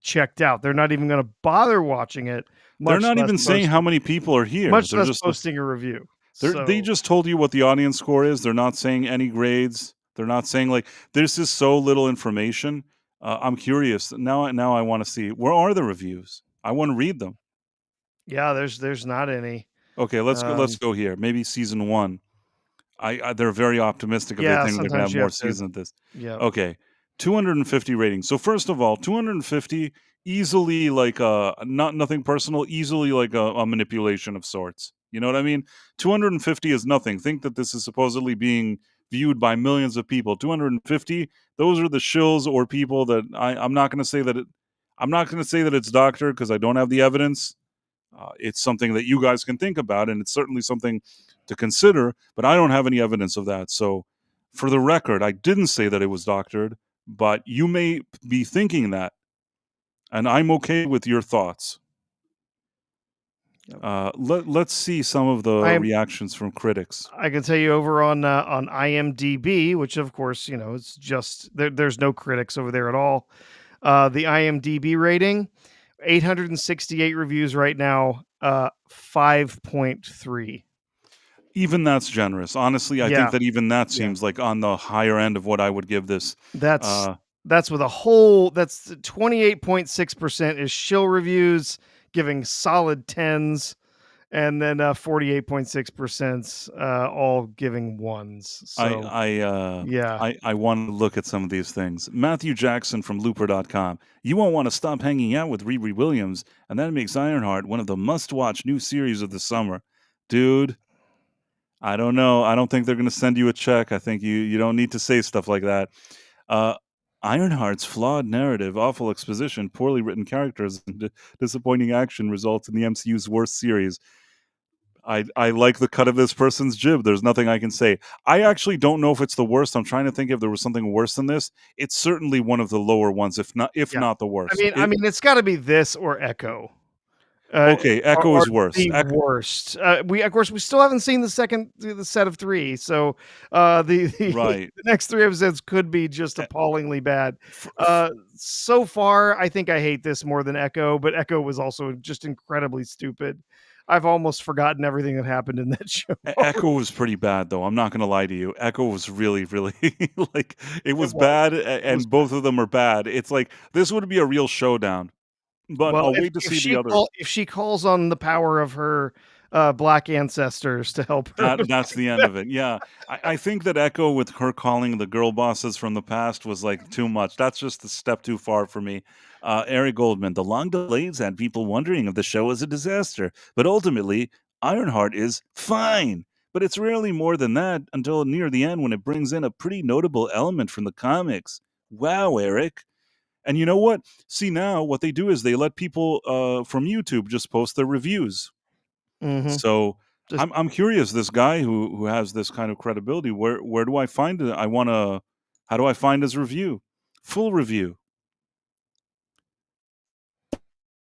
checked out. They're not even going to bother watching it, They're not even saying how many people are here. much They're less just posting a review. They So, just told you what the audience score is. They're not saying any grades. They're not saying like this is so little information. I'm curious now. Now I want to see where are the reviews. I want to read them. yeah, there's not any. Okay, let's go. Let's Um, go here. Maybe season one. They're very optimistic if they yeah, think they're gonna sometimes have you more have to. seasons of this. Yeah. Okay, 250 ratings. So first of all, 250 easily like not nothing personal, easily like a manipulation of sorts. You know what I mean? 250 is nothing. Think that this is supposedly being viewed by millions of people. 250, those are the shills or people that I'm not going to say that I'm not going to say that it's doctored because I don't have the evidence. It's something that you guys can think about, and it's certainly something to consider, but I don't have any evidence of that. So, for the record, I didn't say that it was doctored, but you may be thinking that, and I'm okay with your thoughts. Yep. Let's see some of the I'm reactions from critics. I can tell you over on IMDb, which of course, it's just there's no critics over there at all. The IMDb rating, 868 reviews right now, 5.3. Even that's generous. Honestly, I think Yeah, that even that yeah. seems like on the higher end of what I would give this. That's Uh, that's with a whole that's 28.6% is shill reviews, giving solid tens, and then 48.6% all giving ones. I So I uh yeah. I want to look at some of these things. Matthew Jackson from Looper.com. You won't want to stop hanging out with Riri Williams, and that makes Ironheart one of the must-watch new series of the summer. Dude, I don't know. I don't think they're going to send you a check. I think you don't need to say stuff like that. Uh Ironheart's flawed narrative, awful exposition, poorly written characters, and disappointing action results in the MCU's worst series. I like the cut of this person's jib. There's nothing I can say. I actually don't know if it's the worst. I'm trying to think if there was something worse than this. It's certainly one of the lower ones, if Yeah. not the worst. It's got to be this or Echo. Okay, Echo Are is worse. the worst. We of course we still haven't seen the set of 3, so the Right. the next 3 episodes could be just Eh, appallingly bad. f- f- So far I think I hate this more than Echo, but Echo was also just incredibly stupid. I've almost forgotten everything that happened in that show. Echo was pretty bad, though. I'm not going to lie to you. Echo was really, really like it It was was. bad, It was and both of them are bad. It's like this would be a real showdown. But Well, I'll wait to see the other. if she calls on the power of her black ancestors to help her. That's the end of it. Yeah. I think that Echo with her calling the girl bosses from the past was like too much. That's just a step too far for me. Eric Goldman, the long delays had people wondering if the show was a disaster, but ultimately, Ironheart is fine. But it's rarely more than that until near the end when it brings in a pretty notable element from the comics. Wow, Eric. And you know what? See, now what they do is they let people from YouTube just post their reviews. Mhm. So Just- I'm curious. This guy who has this kind of credibility, where do I find it? How do I find his review? Full review.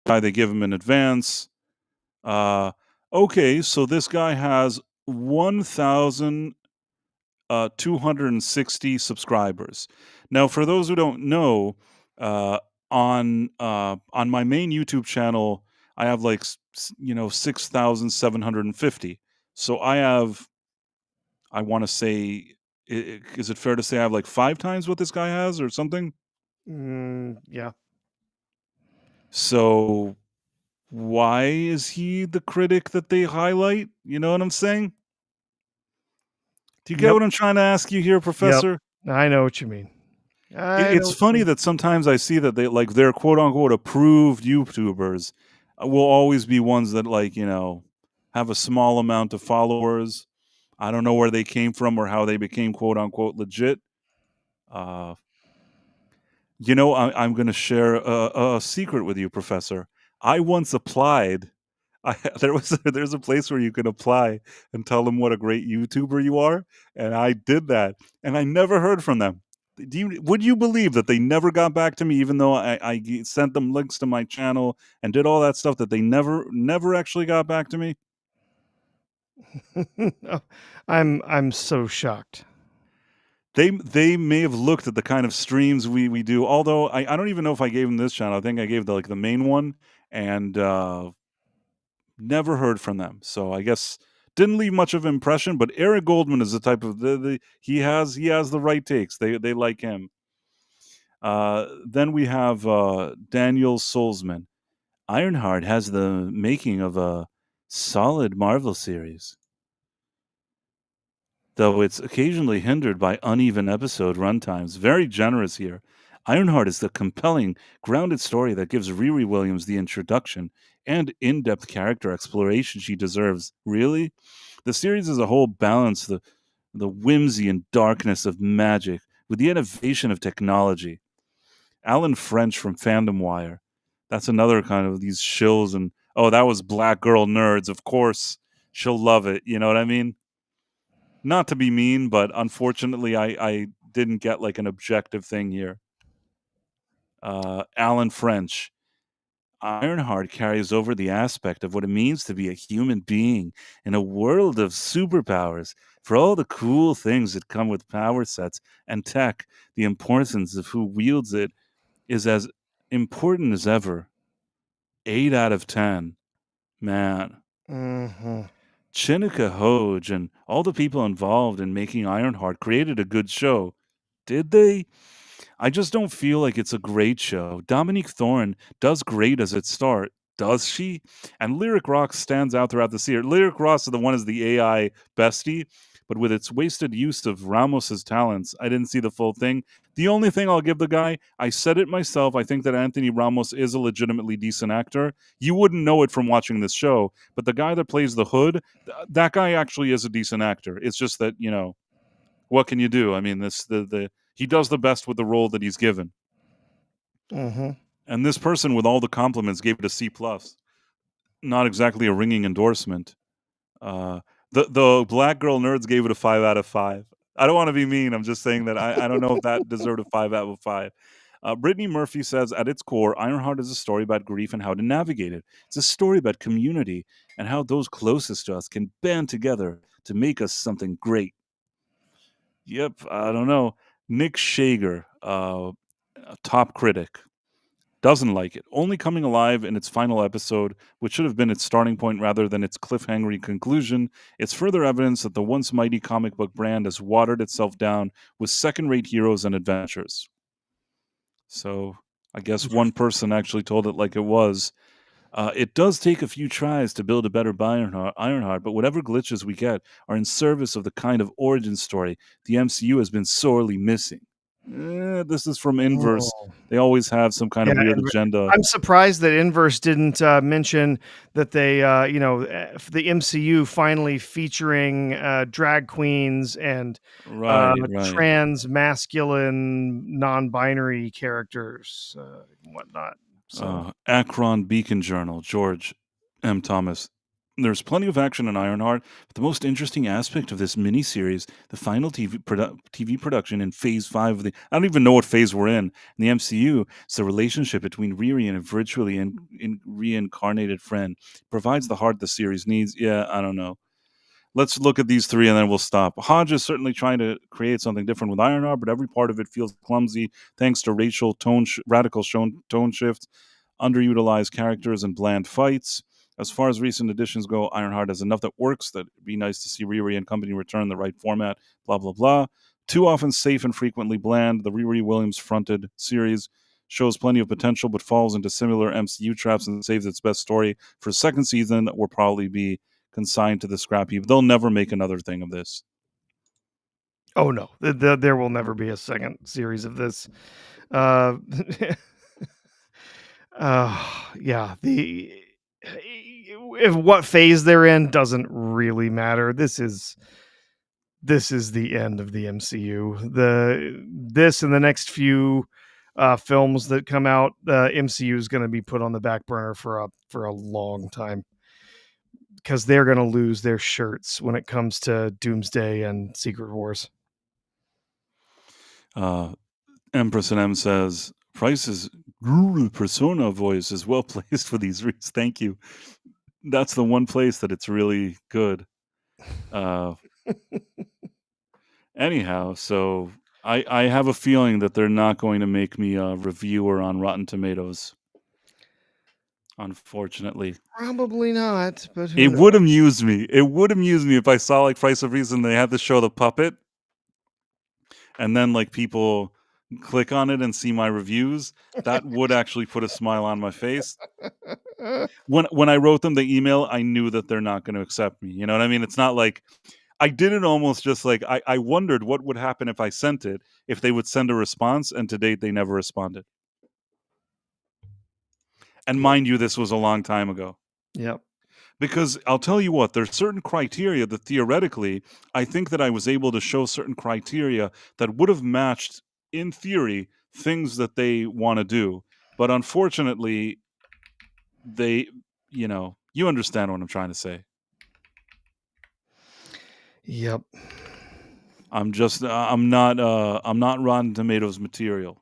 They give him in advance. Okay, so this guy has 1,260 subscribers. Now, for those who don't know, on my main YouTube channel, I have like 6,750. So I want to say, is it fair to say I have like 5 times what this guy has or something? yeah. So why is he the critic that they highlight? You know what I'm saying? Do you get Yep. what I'm trying to ask you here, Professor? I know what you mean. It's funny that sometimes I see that they're quote unquote approved YouTubers will always be ones that have a small amount of followers. I don't know where they came from or how they became quote unquote legit. I'm going to share a secret with you, Professor. I once applied. There's a place where you can apply and tell them what a great YouTuber you are, and I did that, and I never heard from them. Would you believe that they never got back to me, even though I sent them links to my channel and did all that stuff, that they never actually got back to me? I'm so shocked. They may have looked at the kind of streams we do, although I don't even know if I gave them this channel. I think I gave the main one, and never heard from them. So I guess didn't leave much of an impression. But Eric Goldman is the type of he has the right takes. They like him. Then we have Daniel Solzman. Ironheart has the making of a solid Marvel series, though it's occasionally hindered by uneven episode runtimes. Very generous here. Ironheart is the compelling, grounded story that gives Riri Williams the introduction and in-depth character exploration she deserves. Really? The series as a whole balanced the whimsy and darkness of magic with the innovation of technology. Alan French from Fandom Wire. That's another kind of these shills, and that was Black Girl Nerds. Of course, she'll love it. You know what I mean? Not to be mean, but unfortunately, I didn't get like an objective thing here. Alan French. Ironheart carries over the aspect of what it means to be a human being in a world of superpowers. For all the cool things that come with power sets and tech, the importance of who wields it is as important as ever. 8 out of 10. Man. Mm-hmm. Chinnika Hodge and all the people involved in making Ironheart created a good show. Did they? I just don't feel like it's a great show. Dominique Thorne does great as its start. Does she? And Lyric Rock stands out throughout the series. Lyric Ross is the one as the AI bestie, but with its wasted use of Ramos's talents, I didn't see the full thing. The only thing I'll give the guy, I said it myself, I think that Anthony Ramos is a legitimately decent actor. You wouldn't know it from watching this show, but the guy that plays the Hood, that guy actually is a decent actor. It's just that, what can you do? I mean, he does the best with the role that he's given. Mm-hmm. And this person, with all the compliments, gave it a C+. Not exactly a ringing endorsement. The Black Girl Nerds gave it a 5 out of 5. I don't want to be mean. I'm just saying that I don't know if that deserved a 5 out of 5. Brittany Murphy says, at its core, Ironheart is a story about grief and how to navigate it. It's a story about community and how those closest to us can band together to make us something great. Yep, I don't know. Nick Shager, a top critic, doesn't like it. Only coming alive in its final episode, which should have been its starting point rather than its cliffhangery conclusion, it's further evidence that the once mighty comic book brand has watered itself down with second-rate heroes and adventures. So, I guess one person actually told it like it was. It does take a few tries to build a better Ironheart, but whatever glitches we get are in service of the kind of origin story the MCU has been sorely missing. This is from Inverse. Oh. They always have some kind Yeah, of weird Inver agenda. I'm surprised that Inverse didn't, mention that they, the MCU finally featuring, drag queens and, Right, right. trans masculine non-binary characters, and whatnot, so Akron Beacon Journal, George M. Thomas. There's plenty of action in Ironheart, but the most interesting aspect of this miniseries, the final TV production in Phase 5 of the... I don't even know what phase we're in the MCU, is the relationship between Riri and a virtually reincarnated friend. Provides the heart the series needs. Yeah, I don't know. Let's look at these three and then we'll stop. Hodge is certainly trying to create something different with Ironheart, but every part of it feels clumsy thanks to radical tone shift, underutilized characters, and bland fights. As far as recent additions go, Ironheart has enough that works. That it'd be nice to see Riri and company return the right format. Blah blah blah. Too often safe and frequently bland. The Riri Williams fronted series shows plenty of potential, but falls into similar MCU traps and saves its best story for a second season. That will probably be consigned to the scrap heap. They'll never make another thing of this. Oh, no. There will never be a second series of this. Uh, yeah, if what phase they're in doesn't really matter. This is the end of the MCU. This and the next few films that come out, the MCU is going to be put on the back burner for a long time because they're going to lose their shirts when it comes to Doomsday and Secret Wars. Empress and M says Price's persona voice is well placed for these reads. Thank you. That's the one place that it's really good. Anyhow, so I have a feeling that they're not going to make me a reviewer on Rotten Tomatoes. Unfortunately, Probably not, but who it knows? would amuse me. It would amuse me if I saw like Price of Reason. They had to show the puppet, and then like people click on it and see my reviews. That would actually put a smile on my face. When I wrote them the email, I knew that they're not going to accept me. You know what I mean? It's not like I did it almost just like I wondered what would happen if I sent it, if they would send a response, and to date they never responded. And mind you, this was a long time ago. Yep. Because I'll tell you what, there's certain criteria that theoretically, I think that I was able to show certain criteria that would have matched, in theory, things that they want to do. But unfortunately, they, you understand what I'm trying to say. Yep. I'm not Rotten Tomatoes material.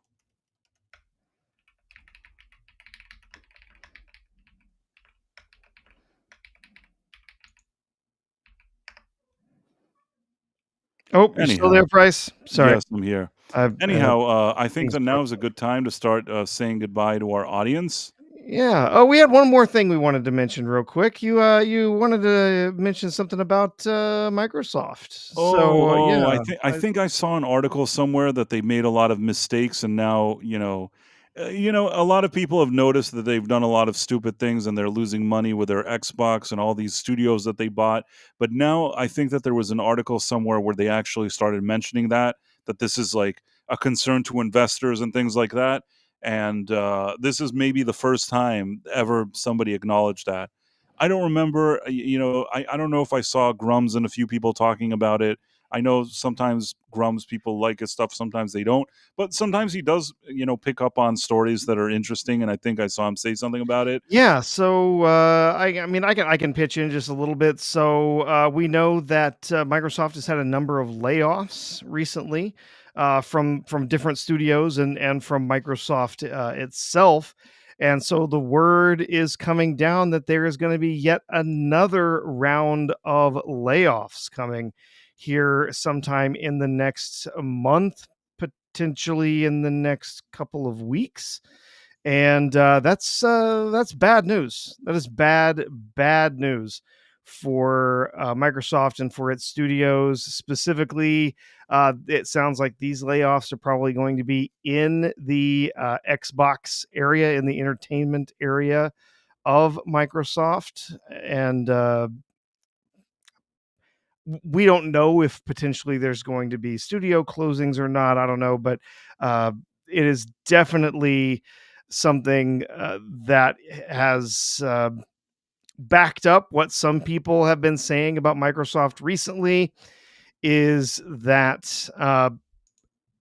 Oh, you're still there, Price? Sorry. Yes, I'm here. I've Anyhow, I think things that now is a good time to start saying goodbye to our audience. Yeah. Oh, we had one more thing we wanted to mention real quick. You wanted to mention something about Microsoft. So yeah, I think I saw an article somewhere that they made a lot of mistakes, and now a lot of people have noticed that they've done a lot of stupid things, and they're losing money with their Xbox and all these studios that they bought. But now I think that there was an article somewhere where they actually started mentioning that this is like a concern to investors and things like that. And this is maybe the first time ever somebody acknowledged that. I don't remember, I don't know if I saw Grums and a few people talking about it. I know sometimes Grums people like his stuff, sometimes they don't, but sometimes he does, pick up on stories that are interesting, and I think I saw him say something about it. yeah. So I mean, I can pitch in just a little bit. So we know that Microsoft has had a number of layoffs recently from different studios and from Microsoft itself. And so the word is coming down that there is going to be yet another round of layoffs coming here sometime in the next month, potentially in the next couple of weeks. And that's bad news. That is bad news for Microsoft and for its studios specifically. It sounds like these layoffs are probably going to be in the Xbox area, in the entertainment area of Microsoft, and we don't know if potentially there's going to be studio closings or not. I don't know, but uh, it is definitely something that has backed up what some people have been saying about Microsoft recently. Is that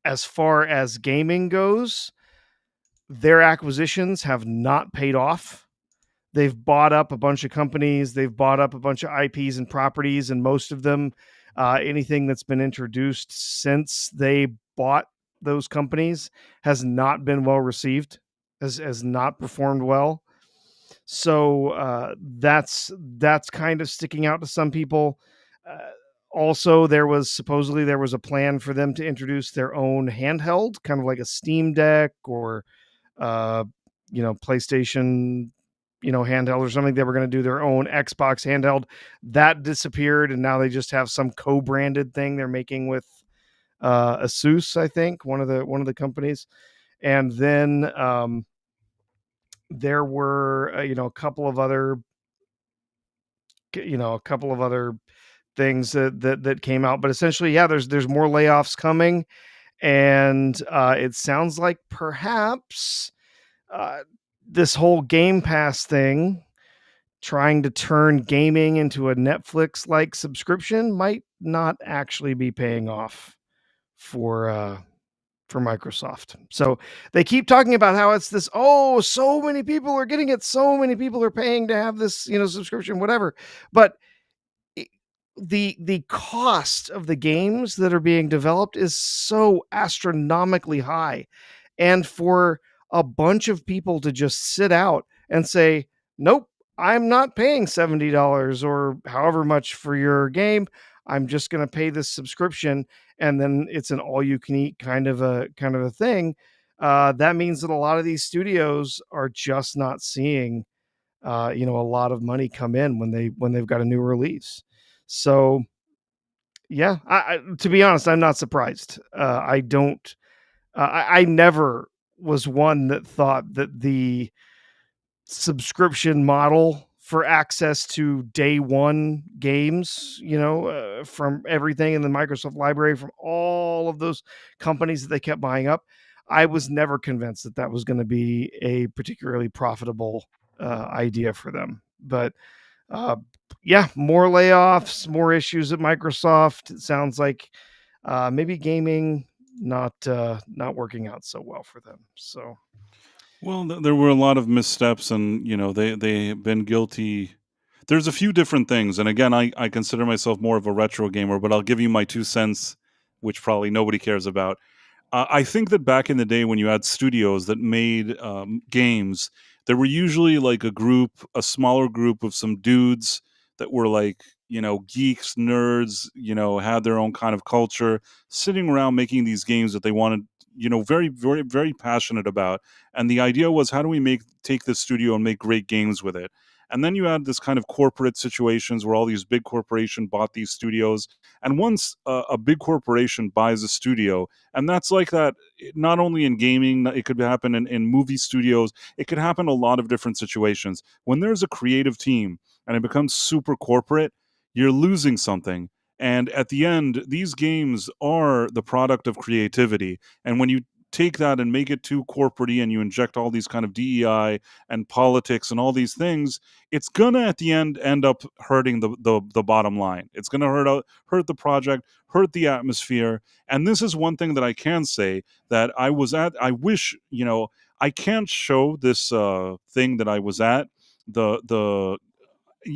as far as gaming goes, their acquisitions have not paid off. They've bought up a bunch of companies, they've bought up a bunch of IPs and properties, and most of them, anything that's been introduced since they bought those companies has not been well received, has not performed well. So that's kind of sticking out to some people. Uh, Also, supposedly there was a plan for them to introduce their own handheld, kind of like a Steam Deck or uh, PlayStation, handheld or something. They were going to do their own Xbox handheld. That disappeared, and now they just have some co-branded thing they're making with Asus, I think, one of the companies. And then there were a couple of other things that came out, but essentially, yeah, there's more layoffs coming, and it sounds like perhaps uh, this whole Game Pass thing, trying to turn gaming into a Netflix like subscription, might not actually be paying off for for Microsoft. So they keep talking about how it's this, oh, so many people are getting it, so many people are paying to have this, subscription, whatever. But the cost of the games that are being developed is so astronomically high, and for a bunch of people to just sit out and say, nope, I'm not paying $70 or however much for your game, I'm just going to pay this subscription, and then it's an all you can eat kind of a thing. That means that a lot of these studios are just not seeing a lot of money come in when they've got a new release. So yeah, to be honest, I'm not surprised. I don't. I never was one that thought that the subscription model for access to day one games, from everything in the Microsoft library, from all of those companies that they kept buying up, I was never convinced that that was going to be a particularly profitable idea for them. But uh, yeah, more layoffs, more issues at Microsoft. It sounds like maybe gaming not working out so well for them. So Well, there were a lot of missteps, and they've been guilty. There's a few different things, and again, I consider myself more of a retro gamer, but I'll give you my 2 cents, which probably nobody cares about. I think that back in the day when you had studios that made games, there were usually like a smaller group of some dudes that were like, geeks, nerds, had their own kind of culture, sitting around making these games that they wanted, very, very, very passionate about. And the idea was, how do we take this studio and make great games with it? And then you had this kind of corporate situations where all these big corporations bought these studios. And once a big corporation buys a studio, and that's like that not only in gaming, it could happen in movie studios, it could happen in a lot of different situations. When there's a creative team and it becomes super corporate, you're losing something. And at the end, these games are the product of creativity. And when you take that and make it too corporate and you inject all these kind of DEI and politics and all these things, it's gonna at the end up hurting the bottom line. It's gonna hurt the project, hurt the atmosphere. And this is one thing that I can say that I wish, I can't show this thing that I was at. The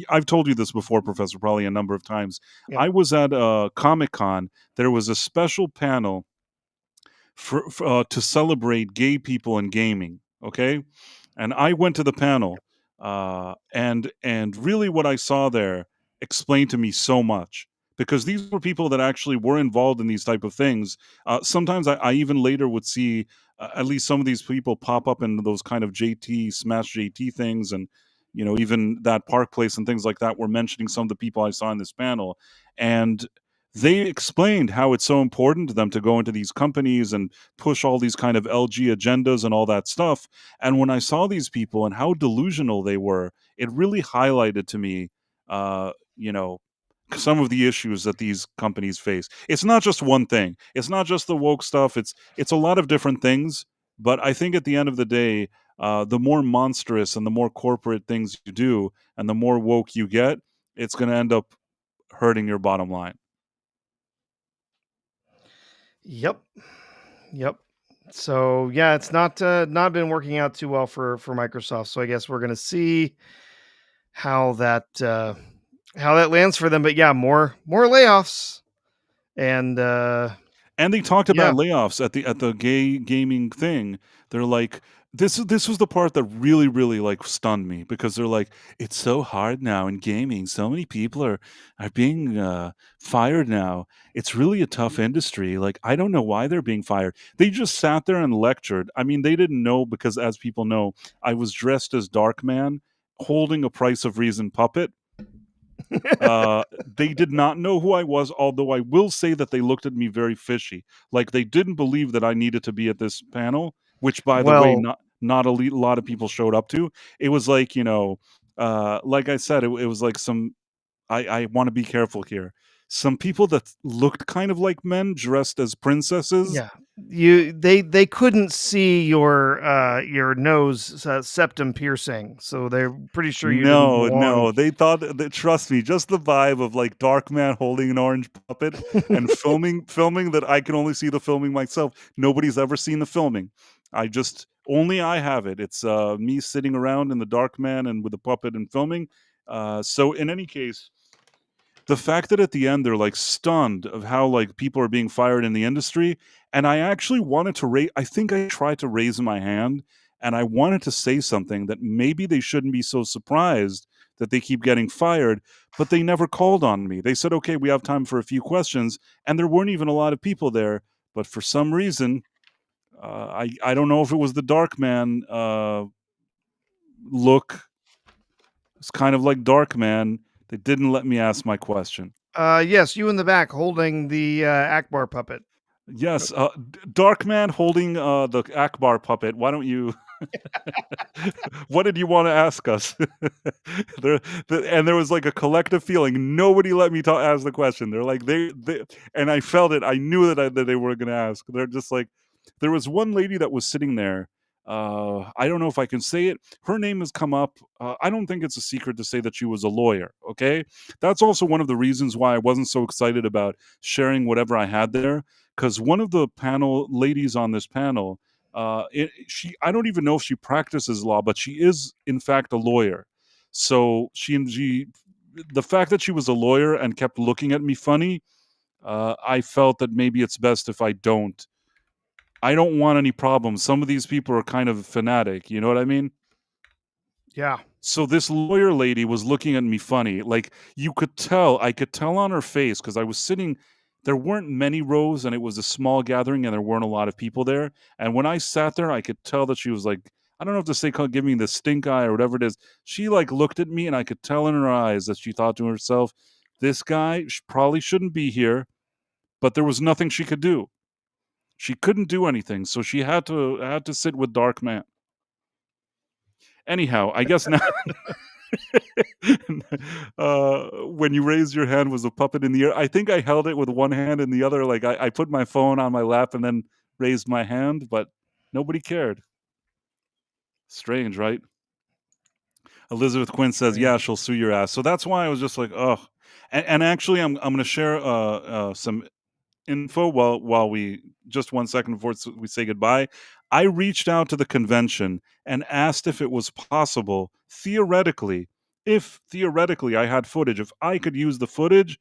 I've told you this before, Professor, probably a number of times. yeah. I was at Comic-Con. There was a special panel to celebrate gay people in gaming. Okay, and I went to the panel, and really what I saw there explained to me so much, because these were people that actually were involved in these type of things. Sometimes I even later would see at least some of these people pop up in those kind of Smash JT things, and even that Park Place and things like that were mentioning some of the people I saw in this panel. And they explained how it's so important to them to go into these companies and push all these kind of LG agendas and all that stuff. And when I saw these people and how delusional they were, it really highlighted to me, you know, some of the issues that these companies face. It's not just one thing. It's not just the woke stuff. It's a lot of different things. But I think at the end of the day, the more monstrous and the more corporate things you do, and the more woke you get, it's going to end up hurting your bottom line. Yep. Yep. So yeah, it's not been working out too well for Microsoft. So I guess we're gonna see how that lands for them. But yeah, more layoffs and And they talked yeah. about layoffs at the gay gaming thing. They're like, this was the part that really, really like stunned me, because they're like, it's so hard now in gaming. So many people are being fired now. It's really a tough industry. Like, I don't know why they're being fired. They just sat there and lectured. I mean, they didn't know, because as people know, I was dressed as Darkman holding a Price of Reason puppet. They did not know who I was, although I will say that they looked at me very fishy. Like, they didn't believe that I needed to be at this panel, which, by the way, Well, not a lot of people showed up to. It was like, like I said, it was like some. I want to be careful here. Some people that looked kind of like men dressed as princesses. yeah. They couldn't see your nose septum piercing, so they're pretty sure you didn't No, belong. no, they thought that, trust me, just the vibe of like Darkman holding an orange puppet and filming that I can only see the filming myself. Nobody's ever seen the filming. Only I have it. It's me sitting around in the Darkman and with the puppet and filming. So in any case, the fact that at the end they're like stunned of how like people are being fired in the industry, and I actually wanted to raise, I think I tried to raise my hand, and I wanted to say something that maybe they shouldn't be so surprised that they keep getting fired, but they never called on me. They said, okay, we have time for a few questions, and there weren't even a lot of people there. But for some reason, I don't know if it was the Darkman look. It's kind of like Darkman. They didn't let me ask my question. Yes, you in the back holding the Akbar puppet. Yes, Darkman holding the Akbar puppet. Why don't you? What did you want to ask us? And there was like a collective feeling. Nobody let me ask the question. They're like they, and I felt it. I knew that they were going to ask. They're just like, there was one lady that was sitting there. I don't know if I can say it. Her name has come up. I don't think it's a secret to say that she was a lawyer. Okay, that's also one of the reasons why I wasn't so excited about sharing whatever I had there, because one of the panel ladies on this panel, I don't even know if she practices law, but she is in fact a lawyer. So the fact that she was a lawyer and kept looking at me funny, I felt that maybe it's best if I don't. I don't want any problems. Some of these people are kind of fanatic, you know what I mean? Yeah. So this lawyer lady was looking at me funny. Like, I could tell on her face, because I was sitting, there weren't many rows and it was a small gathering and there weren't a lot of people there. And when I sat there, I could tell that she was like, I don't know if to say, give me the stink eye or whatever it is. She like looked at me and I could tell in her eyes that she thought to herself, this guy probably shouldn't be here, but there was nothing she could do. She couldn't do anything. So she had to sit with Dark Man. Anyhow, I guess now when you raised your hand was a puppet in the air. I think I held it with one hand and the other. Like I put my phone on my lap and then raised my hand, but nobody cared. Strange, right? Elizabeth Quinn says, "Yeah, she'll sue your ass." So that's why I was just like, "Oh." And actually, I'm going to share some info while we, just 1 second before we say goodbye. I reached out to the convention and asked if it was possible, if theoretically I had footage, if I could use the footage.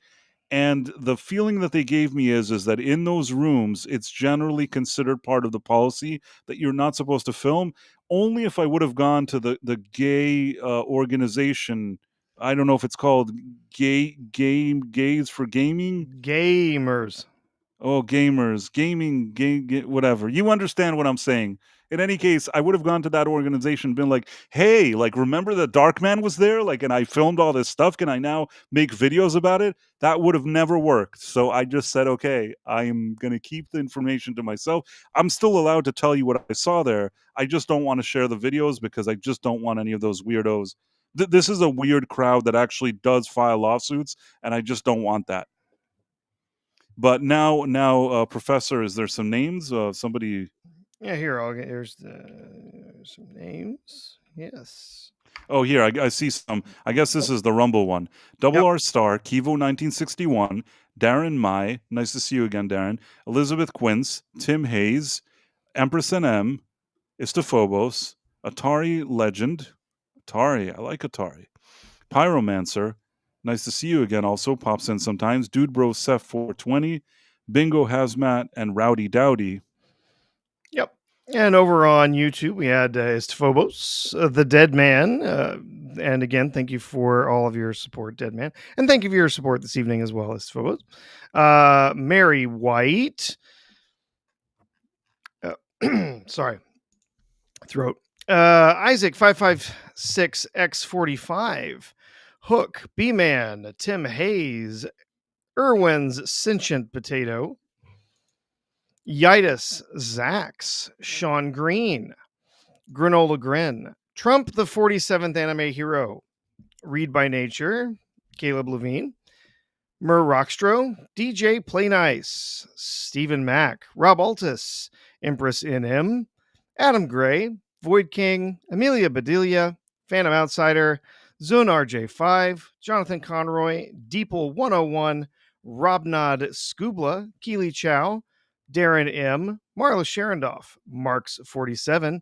And the feeling that they gave me is that in those rooms, it's generally considered part of the policy that you're not supposed to film. Only if I would have gone to the gay organization. I don't know if it's called gays for gaming. Gamers. Oh, gamers, gaming, game, whatever. You understand what I'm saying. in any case, I would have gone to that organization and been like, hey, like, remember the Darkman was there? Like, and I filmed all this stuff. Can I now make videos about it? That would have never worked. So I just said, okay, I'm going to keep the information to myself. I'm still allowed to tell you what I saw there. I just don't want to share the videos because I just don't want any of those weirdos. This is a weird crowd that actually does file lawsuits, and I just don't want that. But now, Professor, is there some names? Somebody. Yeah, here's some names. Yes. Oh, here, I see some. I guess this is the Rumble one. Double Yep. R Star, Kivo 1961, Darren Mai, nice to see you again, Darren. Elizabeth Quince, Tim Hayes, Empress NM, Istophobos, Atari Legend. Atari, I like Atari. Pyromancer, nice to see you again also, pops in sometimes. Dude Bro Seth 420, Bingo Hazmat, and Rowdy Dowdy. Yep. And over on YouTube, we had Istophobos, the Dead Man. And again, thank you for all of your support, Dead Man. And thank you for your support this evening as well, Istophobos. Mary White. Sorry. Throat. Isaac 556X45. Hook, B-Man, Tim Hayes, Irwin's Sentient Potato, Yitis, Zax, Sean Green, Granola Grin, Trump, the 47th anime hero, Read by Nature, Caleb Levine, Mur Rockstro, DJ Play Nice, Stephen Mack, Rob Altus, Empress NM, Adam Gray, Void King, Amelia Bedelia, Phantom Outsider, Zone RJ5, Jonathan Conroy, Deeple 101, Robnod Scoobla, Keely Chow, Darren M, Marla Sharondoff, Marks 47,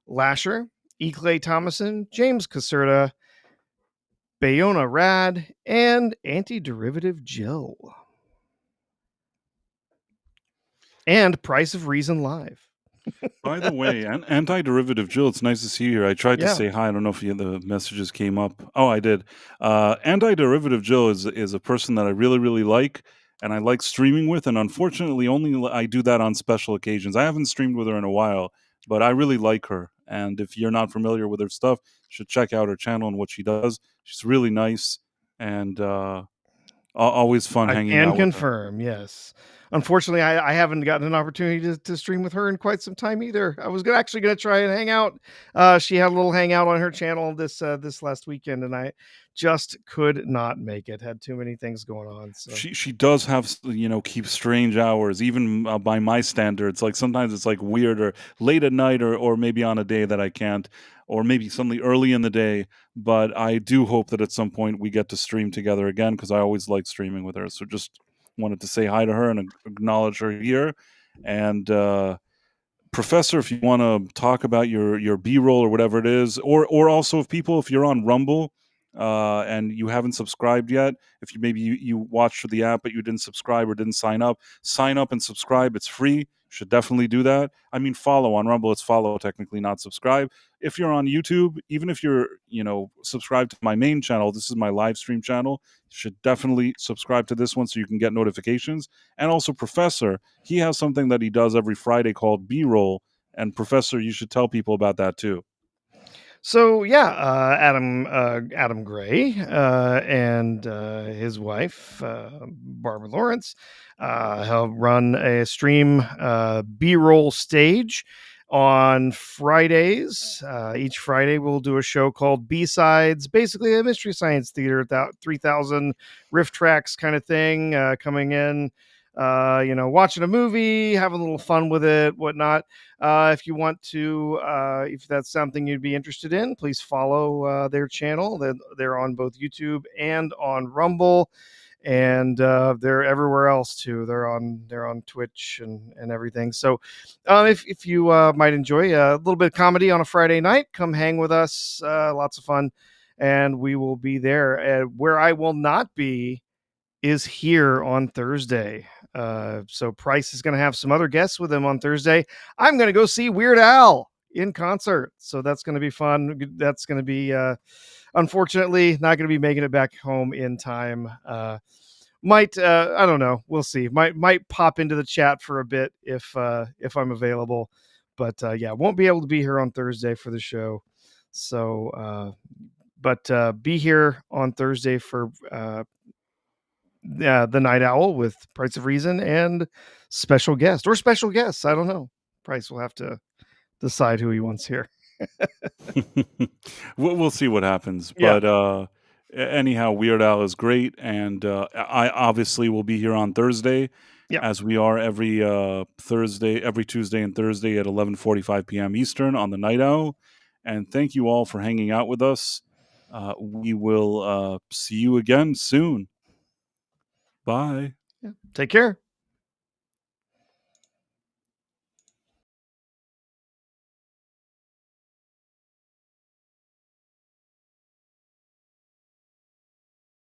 Lasher, E. Clay Thomason, James Caserta, Bayona Rad, and Anti-Derivative Jill. And Price of Reason Live. By the way, Anti-Derivative Jill, it's nice to see you here. I tried to Yeah. say hi. I don't know if the messages came up. Oh, I did. Anti-Derivative Jill is a person that I really, really like, and I like streaming with, and unfortunately, only I do that on special occasions. I haven't streamed with her in a while, but I really like her. And if you're not familiar with her stuff, you should check out her channel and what she does. She's really nice and always fun I hanging can out with her. confirm, yes. Unfortunately, I haven't gotten an opportunity to stream with her in quite some time either. I was actually going to try and hang out. She had a little hangout on her channel this last weekend, and I just could not make it. Had too many things going on. So She does have, keep strange hours, even by my standards. Like sometimes it's like weird or late at night or maybe on a day that I can't, or maybe suddenly early in the day. But I do hope that at some point we get to stream together again because I always like streaming with her. So just wanted to say hi to her and acknowledge her here. And Professor, if you want to talk about your B-roll or whatever it is, or also if you're on Rumble and you haven't subscribed yet, if you watched the app but you didn't subscribe or didn't sign up and subscribe. It's free. Should definitely do that. I mean, follow on Rumble. It's follow technically, not subscribe. If you're on YouTube, even if you're subscribed to my main channel, this is my live stream channel. You should definitely subscribe to this one so you can get notifications. And also, Professor, he has something that he does every Friday called B-roll. And Professor, you should tell people about that too. So yeah, Adam Gray and his wife Barbara Lawrence have run a stream B-roll stage on Fridays. Each Friday we'll do a show called B-Sides, basically a Mystery Science Theater, 3,000 riff tracks kind of thing, coming in, watching a movie, having a little fun with it, whatnot. If you want to, if that's something you'd be interested in, please follow their channel. They're on both YouTube and on Rumble, and they're everywhere else too. They're on Twitch and everything. So, if you might enjoy a little bit of comedy on a Friday night, come hang with us. Lots of fun, and we will be there. Where I will not be is here on Thursday. So Price is going to have some other guests with him on Thursday. I'm going to go see Weird Al in concert. So that's going to be fun. That's going to be, unfortunately, not going to be making it back home in time. I don't know. We'll see. Might pop into the chat for a bit if I'm available. But yeah, won't be able to be here on Thursday for the show. So, but be here on Thursday for the Night Owl with Price of Reason and special guest or special guests. I don't know. Price will have to decide who he wants here. We'll see what happens. Yeah. But anyhow, Weird Al is great, and I obviously will be here on Thursday, Yeah. as we are every every Tuesday and Thursday at 11:45 p.m. Eastern on the Night Owl. And thank you all for hanging out with us. We will see you again soon. Bye. Take care.